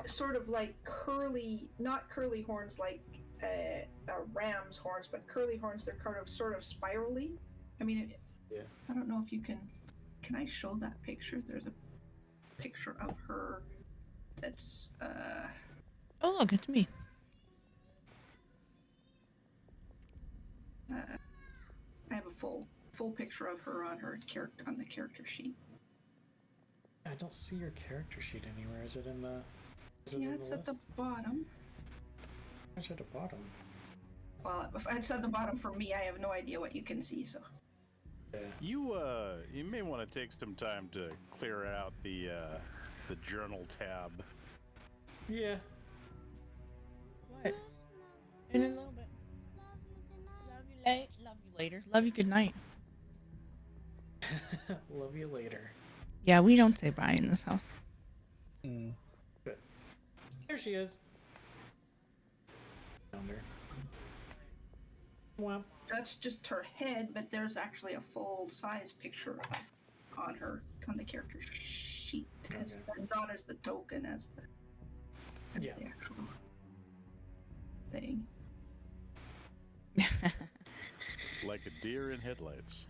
sort of like curly, not curly horns like a ram's horns, but curly horns. They're kind of sort of spirally. I mean, yeah. I don't know if you can. Can I show that picture? There's a picture of her that's. Oh, look, it's me. I have a full picture of her on her character on the character sheet. I don't see your character sheet anywhere. Is it in the? Yeah, it's at the bottom. It's at the bottom. Well, if it's at the bottom for me, I have no idea what you can see. So. Yeah. You may want to take some time to clear out the journal tab. Yeah. What? In a little bit. Love you later. Love you good night. Love you later. Yeah, we don't say bye in this house. Good. There she is. Found her. Wow. That's just her head, but there's actually a full-size picture on the character sheet, not as the token, as the actual thing. Like a deer in headlights.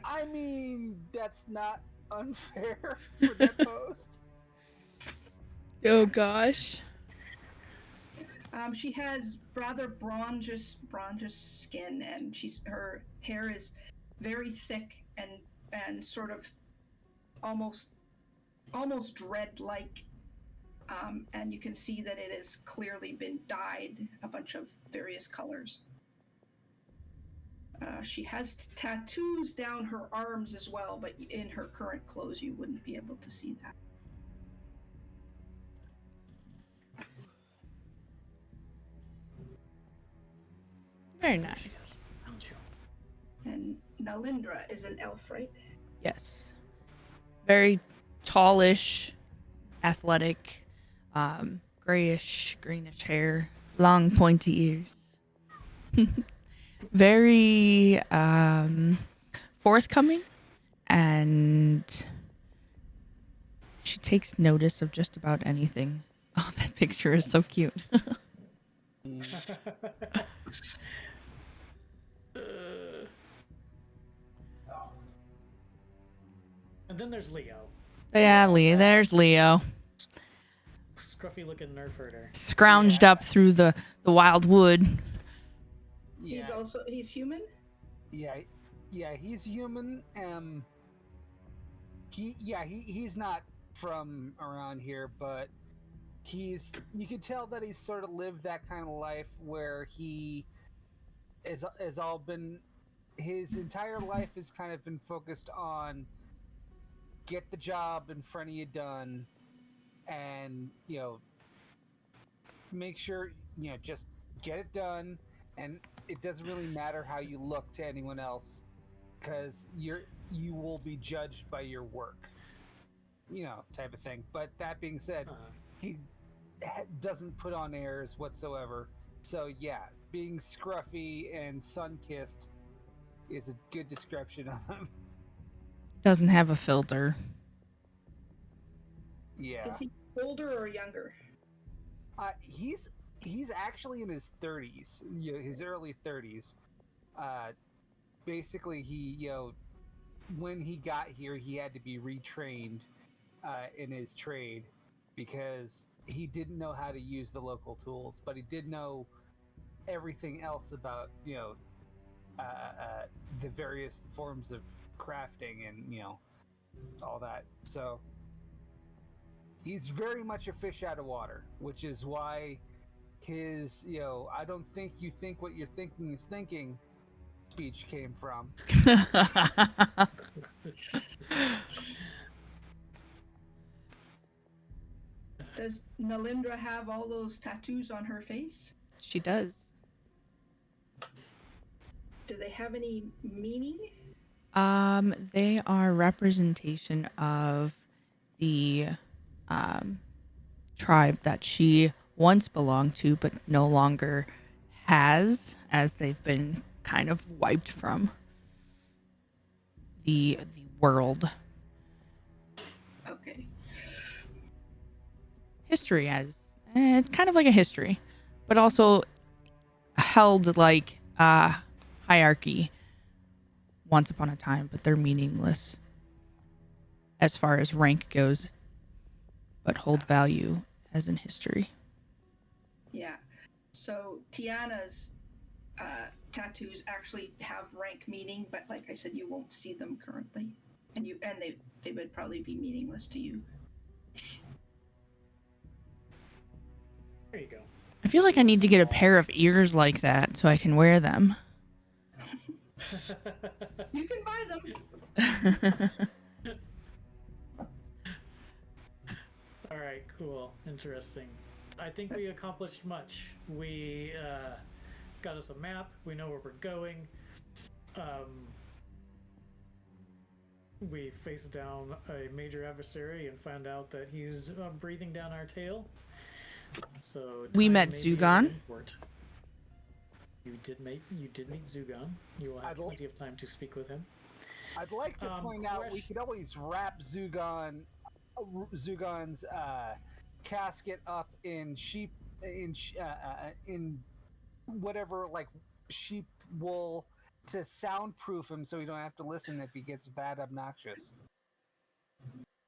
I mean, that's not unfair for that post. Oh gosh. She has rather bronzes skin, and her hair is very thick and sort of almost dread-like. And you can see that it has clearly been dyed a bunch of various colors. She has tattoos down her arms as well, but in her current clothes you wouldn't be able to see that. Very nice. And Nalindra is an elf, right? Yes. Very tallish, athletic, grayish, greenish hair, long pointy ears. Very forthcoming, and she takes notice of just about anything. Oh, that picture is so cute. And then there's Leo. Yeah, there's Leo. Scruffy looking nerf herder. Scrounged up through the wild wood. Yeah. He's human? Yeah, he's human. He's not from around here, but you can tell that he's sort of lived that kind of life where he has all been, his entire life has kind of been focused on get the job in front of you done, and make sure just get it done, and it doesn't really matter how you look to anyone else, because you will be judged by your work, type of thing. But that being said, he doesn't put on airs whatsoever. So yeah, being scruffy and sun-kissed is a good description of him. Doesn't have a filter. Yeah. Is he older or younger? He's actually in his 30s, his early 30s. Basically, when he got here, he had to be retrained in his trade because he didn't know how to use the local tools, but he did know everything else about the various forms of crafting and all that. So he's very much a fish out of water, which is why his I don't think you think what you're thinking is thinking speech came from. Does Nalindra have all those tattoos on her face? She does. Do they have any meaning? They are representation of the tribe that she once belonged to, but no longer has, as they've been kind of wiped from the world. Okay. History as it's kind of like a history, but also held like hierarchy once upon a time, but they're meaningless as far as rank goes, but hold value as in history. Yeah. So Tiana's tattoos actually have rank meaning, but like I said, you won't see them currently, and they would probably be meaningless to you. There you go. I feel like I need to get a pair of ears like that so I can wear them. You can buy them. All right, cool, interesting. I think we accomplished much. We got us a map. We know where we're going. We faced down a major adversary and found out that he's breathing down our tail. So we met may be an Zugon. import. You did meet Zugon. You will have plenty of time to speak with him. I'd like to point out we could always wrap Zugon's casket up in in whatever, like sheep wool, to soundproof him so he don't have to listen if he gets that obnoxious.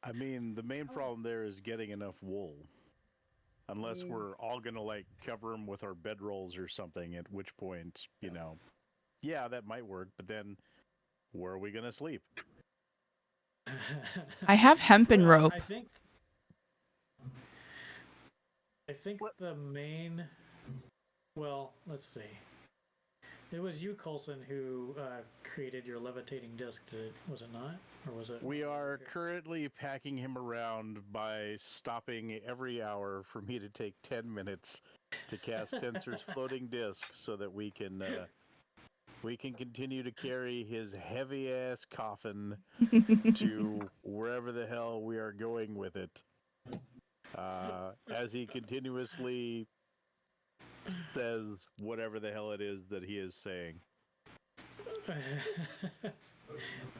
I mean, the main problem there is getting enough wool. Unless we're all gonna like cover him with our bedrolls or something, at which point, yeah, that might work. But then, where are we gonna sleep? I have hempen rope. I think the main. Well, let's see. It was you, Coulson, who created your levitating disc, was it not? Or was it? We are currently packing him around by stopping every hour for me to take 10 minutes to cast Tensor's floating disc so that we can continue to carry his heavy-ass coffin to wherever the hell we are going with it. As he continuously says whatever the hell it is that he is saying.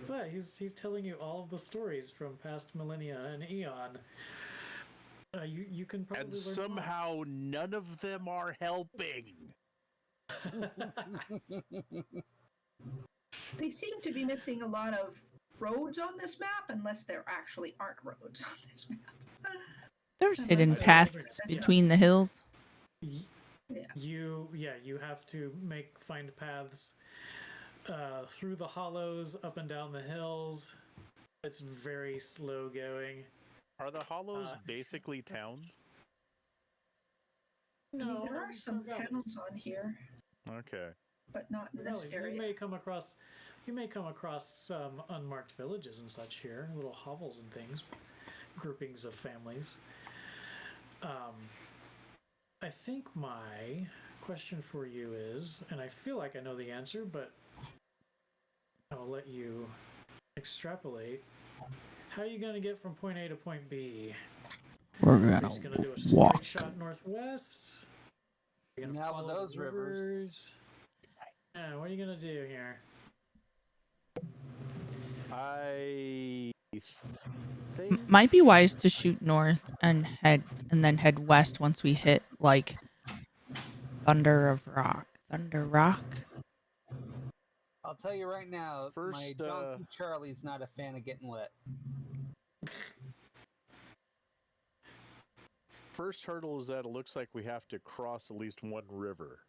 But he's telling you all of the stories from past millennia and eon. You can probably and somehow none of them are helping. They seem to be missing a lot of roads on this map, unless there actually aren't roads on this map. There's hidden paths between the hills. Yeah. You have to find paths through the hollows, up and down the hills. It's very slow going. Are the hollows basically towns? No, I mean, there are some towns on here. Okay. But not in this area. You may come across some unmarked villages and such here, little hovels and things, groupings of families. I think my question for you is, and I feel like I know the answer, but I'll let you extrapolate. How are you going to get from point A to point B? We're Are you gonna just going to do a walk. straight shot northwest? Are you going to Now with follow those the rivers. rivers? Yeah, what are you going to do here? I think Might be wise to shoot north and then head west once we hit like Thunder Rock. I'll tell you right now, my First, donkey Charlie's not a fan of getting wet. first hurdle is that it looks like we have to cross at least one river.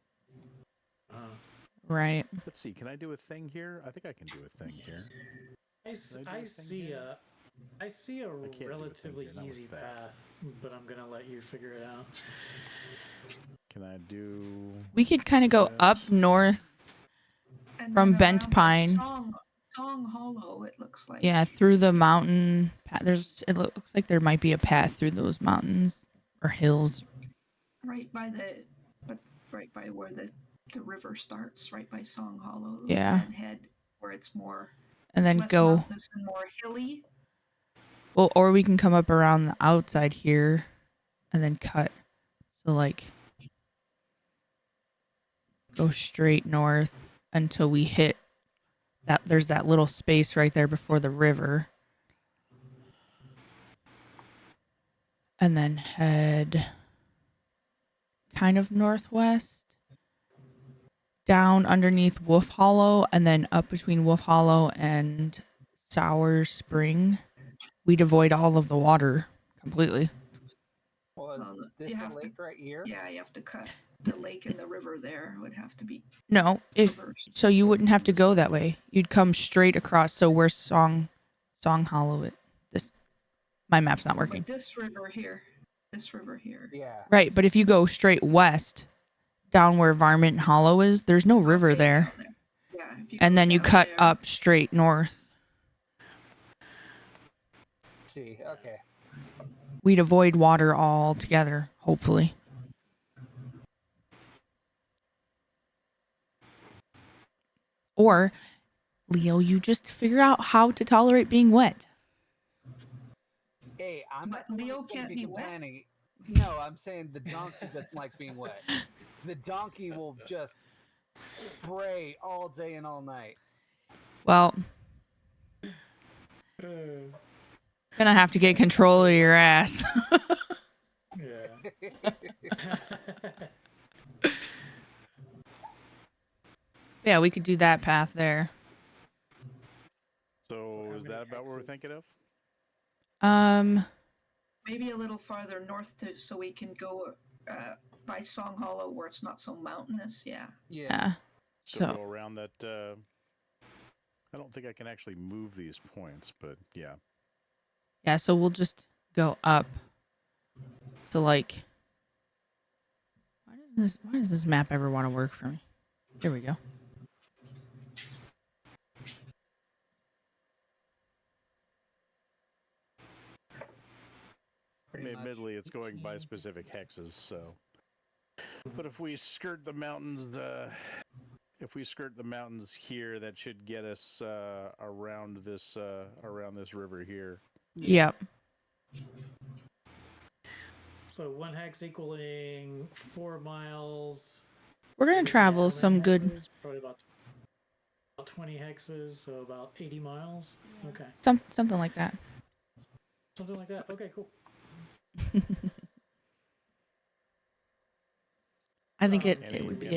Right. Let's see. Can I do a thing here? I think I can do a thing here. I see a can't do a thing relatively here, not with easy that. path, but I'm going to let you figure it out. Can I do? We could kind of go up north And from then Bent around the Pine. Song Hollow, it looks like. Yeah, through the mountain. It looks like there might be a path through those mountains or hills. Right by where the river starts, right by Song Hollow. Yeah. And head where it's more. And then less go. mountainous and more hilly. Well, or we can come up around the outside here and then cut. So, like, go straight north until we hit that. There's that little space right there before the river. And then head kind of northwest down underneath Wolf Hollow and then up between Wolf Hollow and Sour Spring. We'd avoid all of the water completely. Was this the lake right here? Yeah, you have to cut the lake and the river there. Would have to be. No, so you wouldn't have to go that way. You'd come straight across. So where's Song Hollow? My map's not working. Like this river here. Yeah. Right, but if you go straight west, down where Varmint Hollow is, there's no river there. Yeah. And then you cut up straight north. See, okay. We'd avoid water altogether, hopefully. Or, Leo, you just figure out how to tolerate being wet. Hey, I'm not. Leo can't be wet. No, I'm saying the donkey doesn't like being wet. The donkey will just spray all day and all night. Well, gonna have to get control of your ass. Yeah. Yeah, we could do that path there. So is that about what we're thinking of? Maybe a little farther north so we can go by Song Hollow where it's not so mountainous. Yeah. Yeah. So go around that. I don't think I can actually move these points, but yeah. Yeah, so we'll just go up to like. Why does this map ever want to work for me? Here we go. Admittedly, it's going by specific hexes, so. But if we skirt the mountains, here, that should get us around this river here. Yep. So 1 hex equaling 4 miles. We're gonna travel some good. Hexes, probably about 20 hexes, so about 80 miles. Okay. Something like that. Something like that. Okay, cool. I think it would be.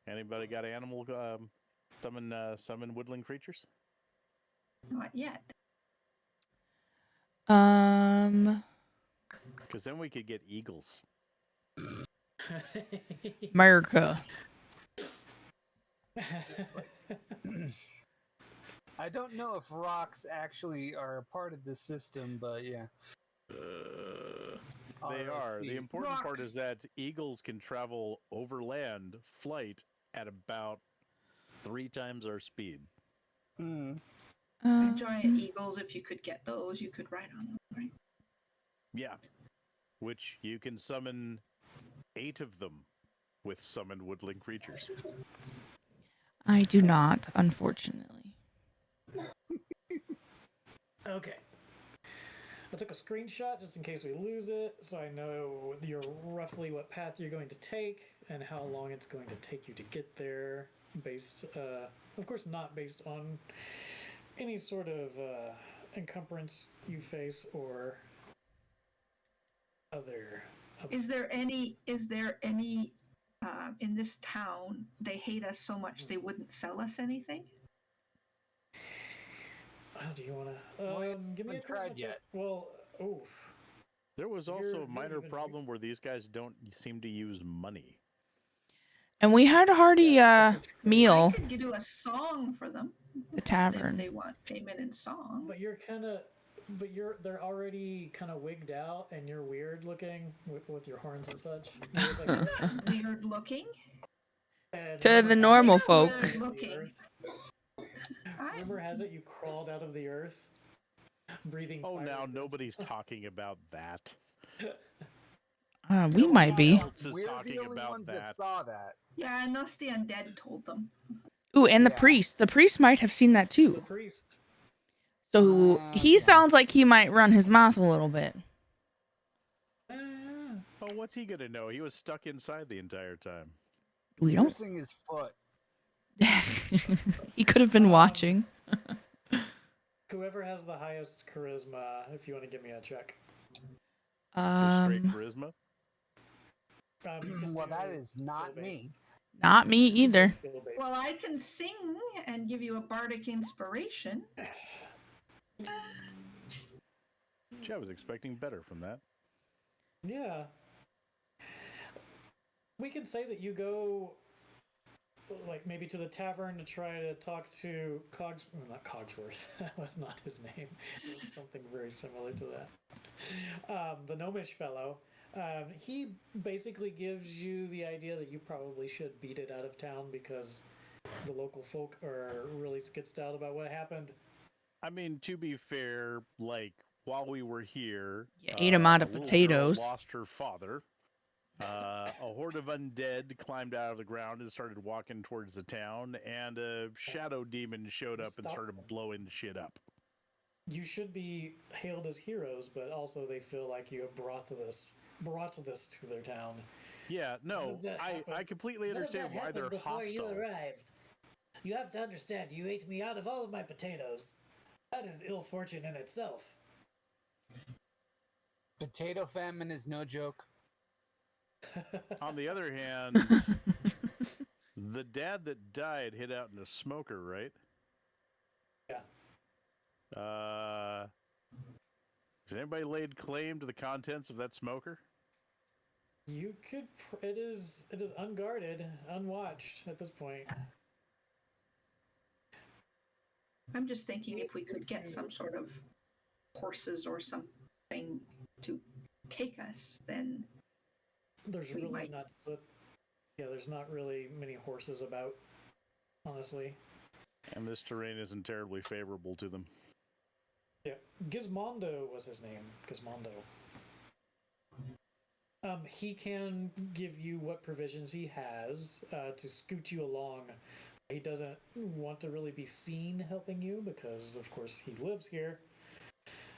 Anybody got animal summon woodland creatures? Not yet. Because then we could get eagles. America. I don't know if rocks actually are a part of this system, but yeah. They are. The important part is that eagles can travel overland flight at about 3 times our speed. Giant eagles, if you could get those, you could ride on them, right? Yeah. Which you can summon 8 of them with summoned woodland creatures. I do not, unfortunately. Okay. I took a screenshot just in case we lose it, so I know roughly what path you're going to take and how long it's going to take you to get there. Based, of course, not based on any sort of encumbrance you face or other. Is there any in this town they hate us so much they wouldn't sell us anything? How do you want to? Give me a charisma check. Yet. Well, oof. There was also a minor even- problem where these guys don't seem to use money. And we had a hearty I meal could do a song for them at the if tavern. they want payment in song. But they're already kind of wigged out, and you're weird looking with your horns and such. You look like Weird looking. To the normal folk. Weird looking. Rumor has it you crawled out of the earth, breathing. Oh, fire now breath. nobody's talking about that. We might be. We're the only ones that saw that. Yeah, unless the undead told them. Ooh, and the Yeah. priest. The priest might have seen that The too. priest. So he sounds like he might run his mouth a little bit. Oh, what's he gonna know? He was stuck inside the entire time. We don't. Piercing his foot. He could have been watching. Whoever has the highest charisma, if you want to give me a check. Just straight charisma. You can Well, do that is not skill-based. me. Not me either. Skill-based. Well, I can sing and give you a bardic inspiration. Gee, I was expecting better from that. Yeah. We can say that you go, like, maybe to the tavern to try to talk to not Cogsworth. That was not his name. It was something very similar to that. The gnomish fellow. He basically gives you the idea that you probably should beat it out of town because the local folk are really skitzed out about what happened. I mean, to be fair, like, while we were here, You ate 'em out of a little potatoes. girl lost her father. A horde of undead climbed out of the ground and started walking towards the town, and a shadow demon showed up and Stop started them. blowing shit up. You should be hailed as heroes, but also they feel like you have brought this to their town. Yeah, None no, of that I happened. completely None of understand that why they're happened before you hostile. arrived. You have to understand, you ate me out of all of my potatoes. That is ill fortune in itself. Potato famine is no joke. On the other hand, the dad that died hid out in a smoker, right? Yeah. Has anybody laid claim to the contents of that smoker? You could. It is unguarded, unwatched at this point. I'm just thinking if we could get some sort of horses or something to take us, then There's we really might. not. Yeah, there's not really many horses about, honestly. And this terrain isn't terribly favorable to them. Yeah, Gizmondo was his name. Gizmondo. He can give you what provisions he has to scoot you along. He doesn't want to really be seen helping you because, of course, he lives here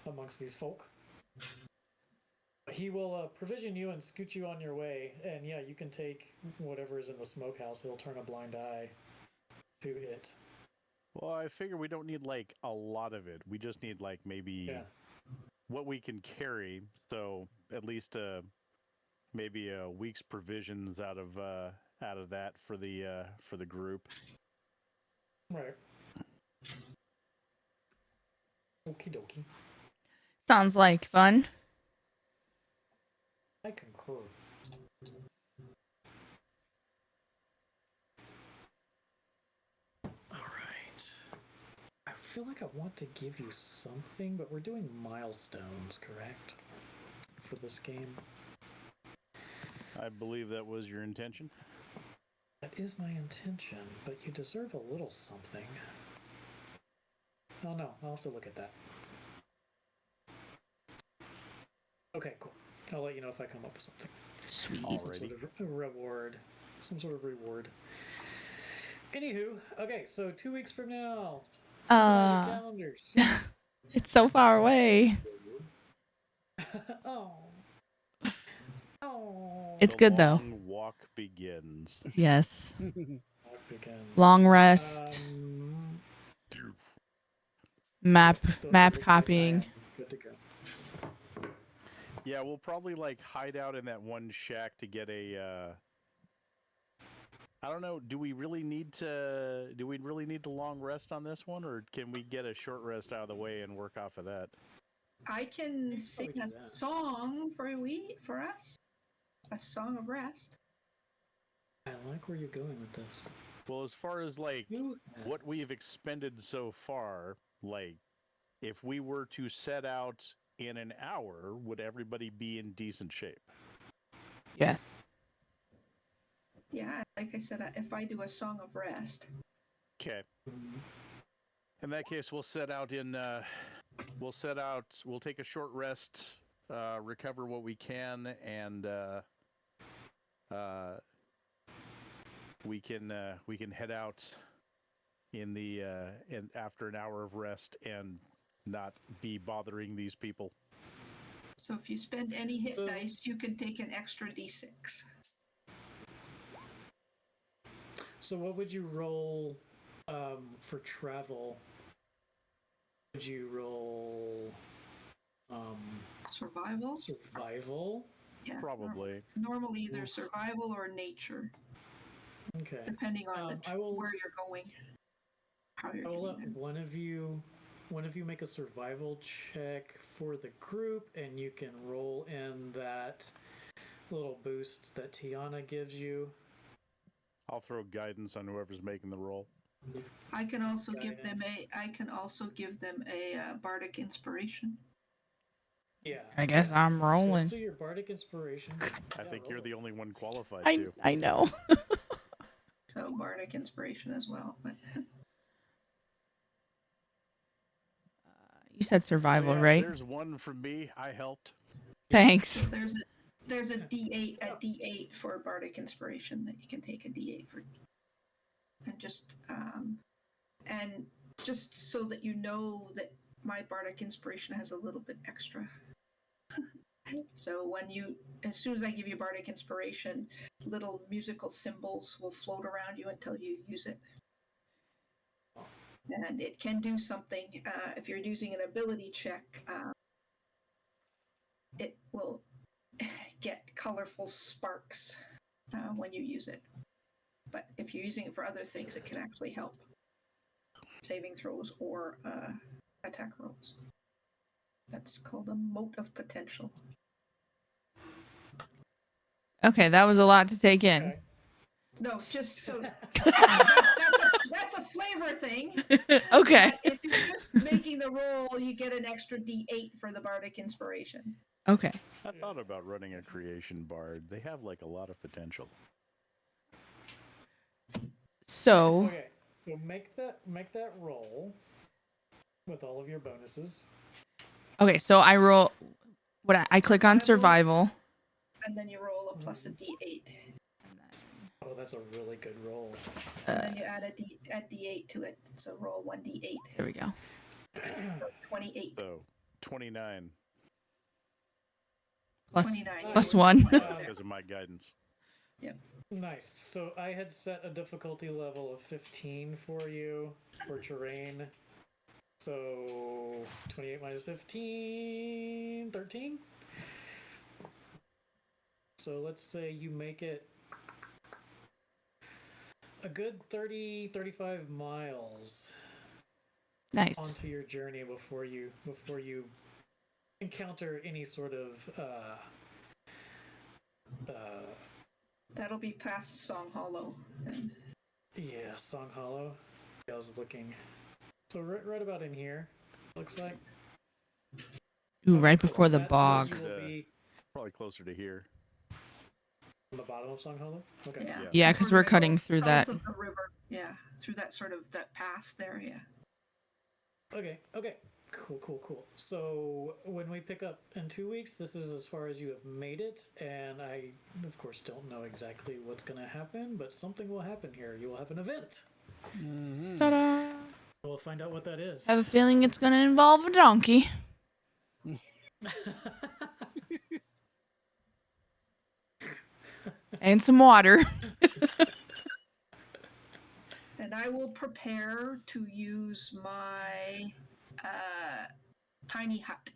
amongst these folk. He will provision you and scoot you on your way, and yeah, you can take whatever is in the smokehouse. He'll turn a blind eye to it. Well, I figure we don't need like a lot of it. We just need like maybe what we can carry. So at least maybe a week's provisions out of that for the group. Right. Okie dokie. Sounds like fun. I concur. Alright. I feel like I want to give you something, but we're doing milestones, correct? For this game. I believe that was your intention. That is my intention, but you deserve a little something. Oh no, I'll have to look at that. Okay, cool. I'll let you know if I come up with something. Sweet. Some Alrighty. sort of reward. Some sort of reward. Anywho, okay, so 2 weeks from now. Finalize your calendars. It's so far away. Oh. Oh. It's The good though. long walk begins. Yes. Walk begins. Long rest. Map Still good to go. copying. Good to go. Yeah, we'll probably like hide out in that one shack to get a. I don't know. Do we really need to long rest on this one, or can we get a short rest out of the way and work off of that? I can sing do a that. song for us. A song of rest. I like where you're going with this. Well, as far as like what we've expended so far, like if we were to set out in an hour, would everybody be in decent shape? Yes. Yeah, like I said, if I do a song of rest. Okay. In that case, we'll set out in. We'll take a short rest, recover what we can, and we can head out in the after an hour of rest and not be bothering these people. So if you spend any hit dice, you can take an extra d6. So what would you roll for travel? Would you roll Survival? survival? Yeah. Probably. Normally either survival or nature, Okay. depending on I will, where you're going. How you're I will getting let there. one of you make a survival check for the group, and you can roll in that little boost that Tiana gives you. I'll throw guidance on whoever's making the roll. I can also give them a bardic inspiration. Yeah. I guess I'm So rolling. let's do your bardic inspiration. I think you're the only one qualified to. I know. So bardic inspiration as well. But You said survival, yeah, right? There's one from me. I helped. Thanks. so there's a d8 for bardic inspiration that you can take a d8 for, and just so that you know that my bardic inspiration has a little bit extra. So as soon as I give you bardic inspiration, little musical symbols will float around you until you use it. And it can do something. If you're using an ability check, it will get colorful sparks when you use it. But if you're using it for other things, it can actually help saving throws or attack rolls. That's called a mote of potential. Okay, that was a lot to take in. Okay. No, just so that's a flavor thing. Okay. But if you're just making the roll, you get an extra d8 for the bardic inspiration. Okay. I thought about running a creation bard. They have like a lot of potential. So. Okay. So make that roll with all of your bonuses. Okay, so I roll. I click on survival. And then you roll a plus a d8. Oh, that's a really good roll. And then you add d8 to it. So roll 1d8. There we go. So 28. So 29. Plus 29. plus 1. Because of my guidance. Yep. Nice. So I had set a difficulty level of 15 for you for terrain. So 28 minus 15, 13. So let's say you make it a good 30, 35 miles Nice. onto your journey before you encounter any sort of That'll be past Song Hollow then. yeah, Song Hollow. I was looking. So right about in here, looks like. Ooh, right before so the that's where bog. you will be Probably closer to here. on the bottom of Song Hollow? Okay. Yeah. Yeah, because we're cutting through South that. of the river. Yeah, through that sort of that pass there. Yeah. Okay. Cool. So when we pick up in 2 weeks, this is as far as you have made it, and I, of course, don't know exactly what's going to happen, but something will happen here. You will have an event. Mm-hmm. Ta-da! We'll find out what that is. I have a feeling it's going to involve a donkey. And some water. And I will prepare to use my tiny hut.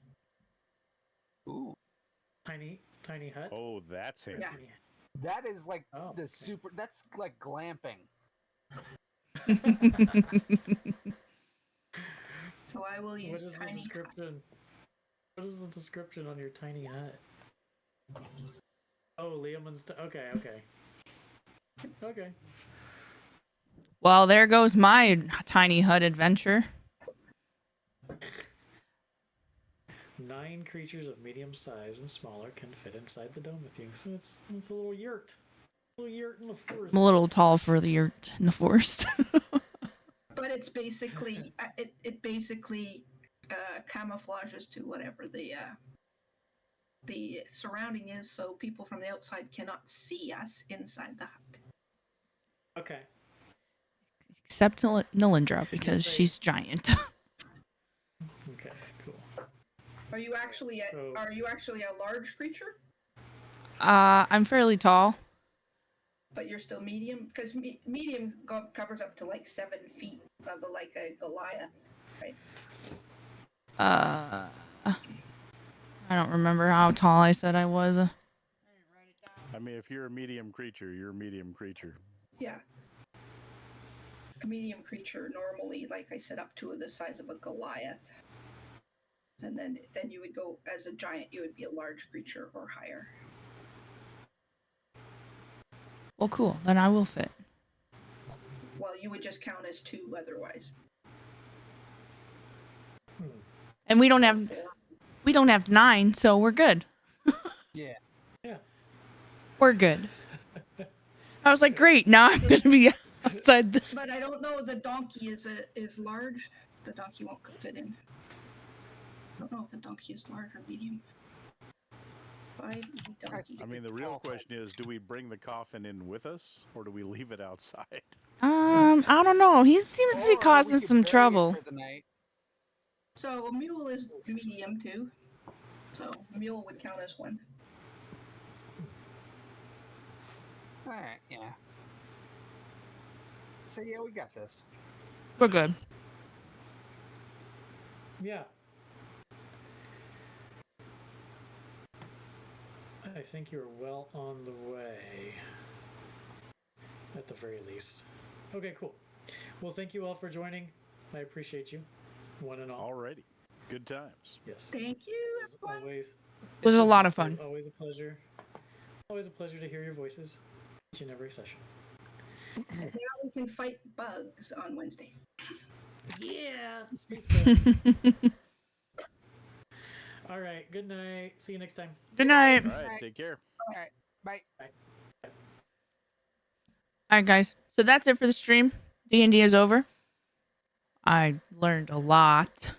Ooh, Tiny hut. Oh, that's handy. Yeah. that is like Oh, the okay. super. That's like glamping. So I will What use is the tiny hut. description? What is the description on your tiny hut? Oh, Liam and Okay. Well, there goes my tiny hut adventure. 9 creatures of medium size and smaller can fit inside the dome with you. So it's a little yurt. A little yurt in the forest. I'm a little tall for the yurt in the forest. But it's basically it basically camouflages to whatever the surrounding is, so people from the outside cannot see us inside the hut. Okay. Except Nilindra, because say- she's giant. Okay, cool. Are you actually a large creature? I'm fairly tall. But you're still medium, because medium covers up to like 7 feet of like a Goliath, right? I don't remember how tall I said I was. I mean, if you're a medium creature, you're a medium creature. Yeah. A medium creature normally, like I said, up to the size of a Goliath. And then you would go as a giant, you would be a large creature or higher. Well, cool. Then I will fit. Well, you would just count as 2 otherwise. And we don't have 9, so we're good. Yeah. We're good. I was like, great. Now I'm gonna be outside. But I don't know. The donkey is large. The donkey won't fit in. I don't know if the donkey is large or medium. 5 donkey. I mean, the real question is, do we bring the coffin in with us, or do we leave it outside? I don't know. He seems to be Or we causing could some bury it trouble. for the night. So a mule is medium too. So a mule would count as 1. All right. Yeah. So yeah, we got this. We're good. Yeah. I think you're well on the way. At the very least. Okay, cool. Well, thank you all for joining. I appreciate you, one and all. Alrighty. Good times. Yes. Thank you. As always. It was a lot of fun. Always a pleasure. Always a pleasure to hear your voices each and every session. Now we can fight bugs on Wednesday. Yeah, space bugs. All right. Good night. See you next time. Good night. All right. Take care. All right. Bye. All right, guys. So that's it for the stream. D&D is over. I learned a lot.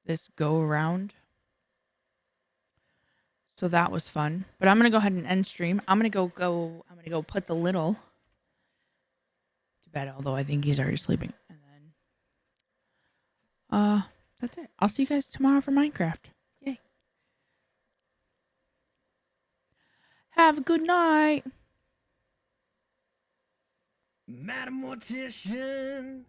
This go around. So that was fun. But I'm gonna go ahead and end stream. I'm gonna go put the little to bed, although I think he's already sleeping. And then that's it. I'll see you guys tomorrow for Minecraft. Yay. Have a good night. Madam Mortician.com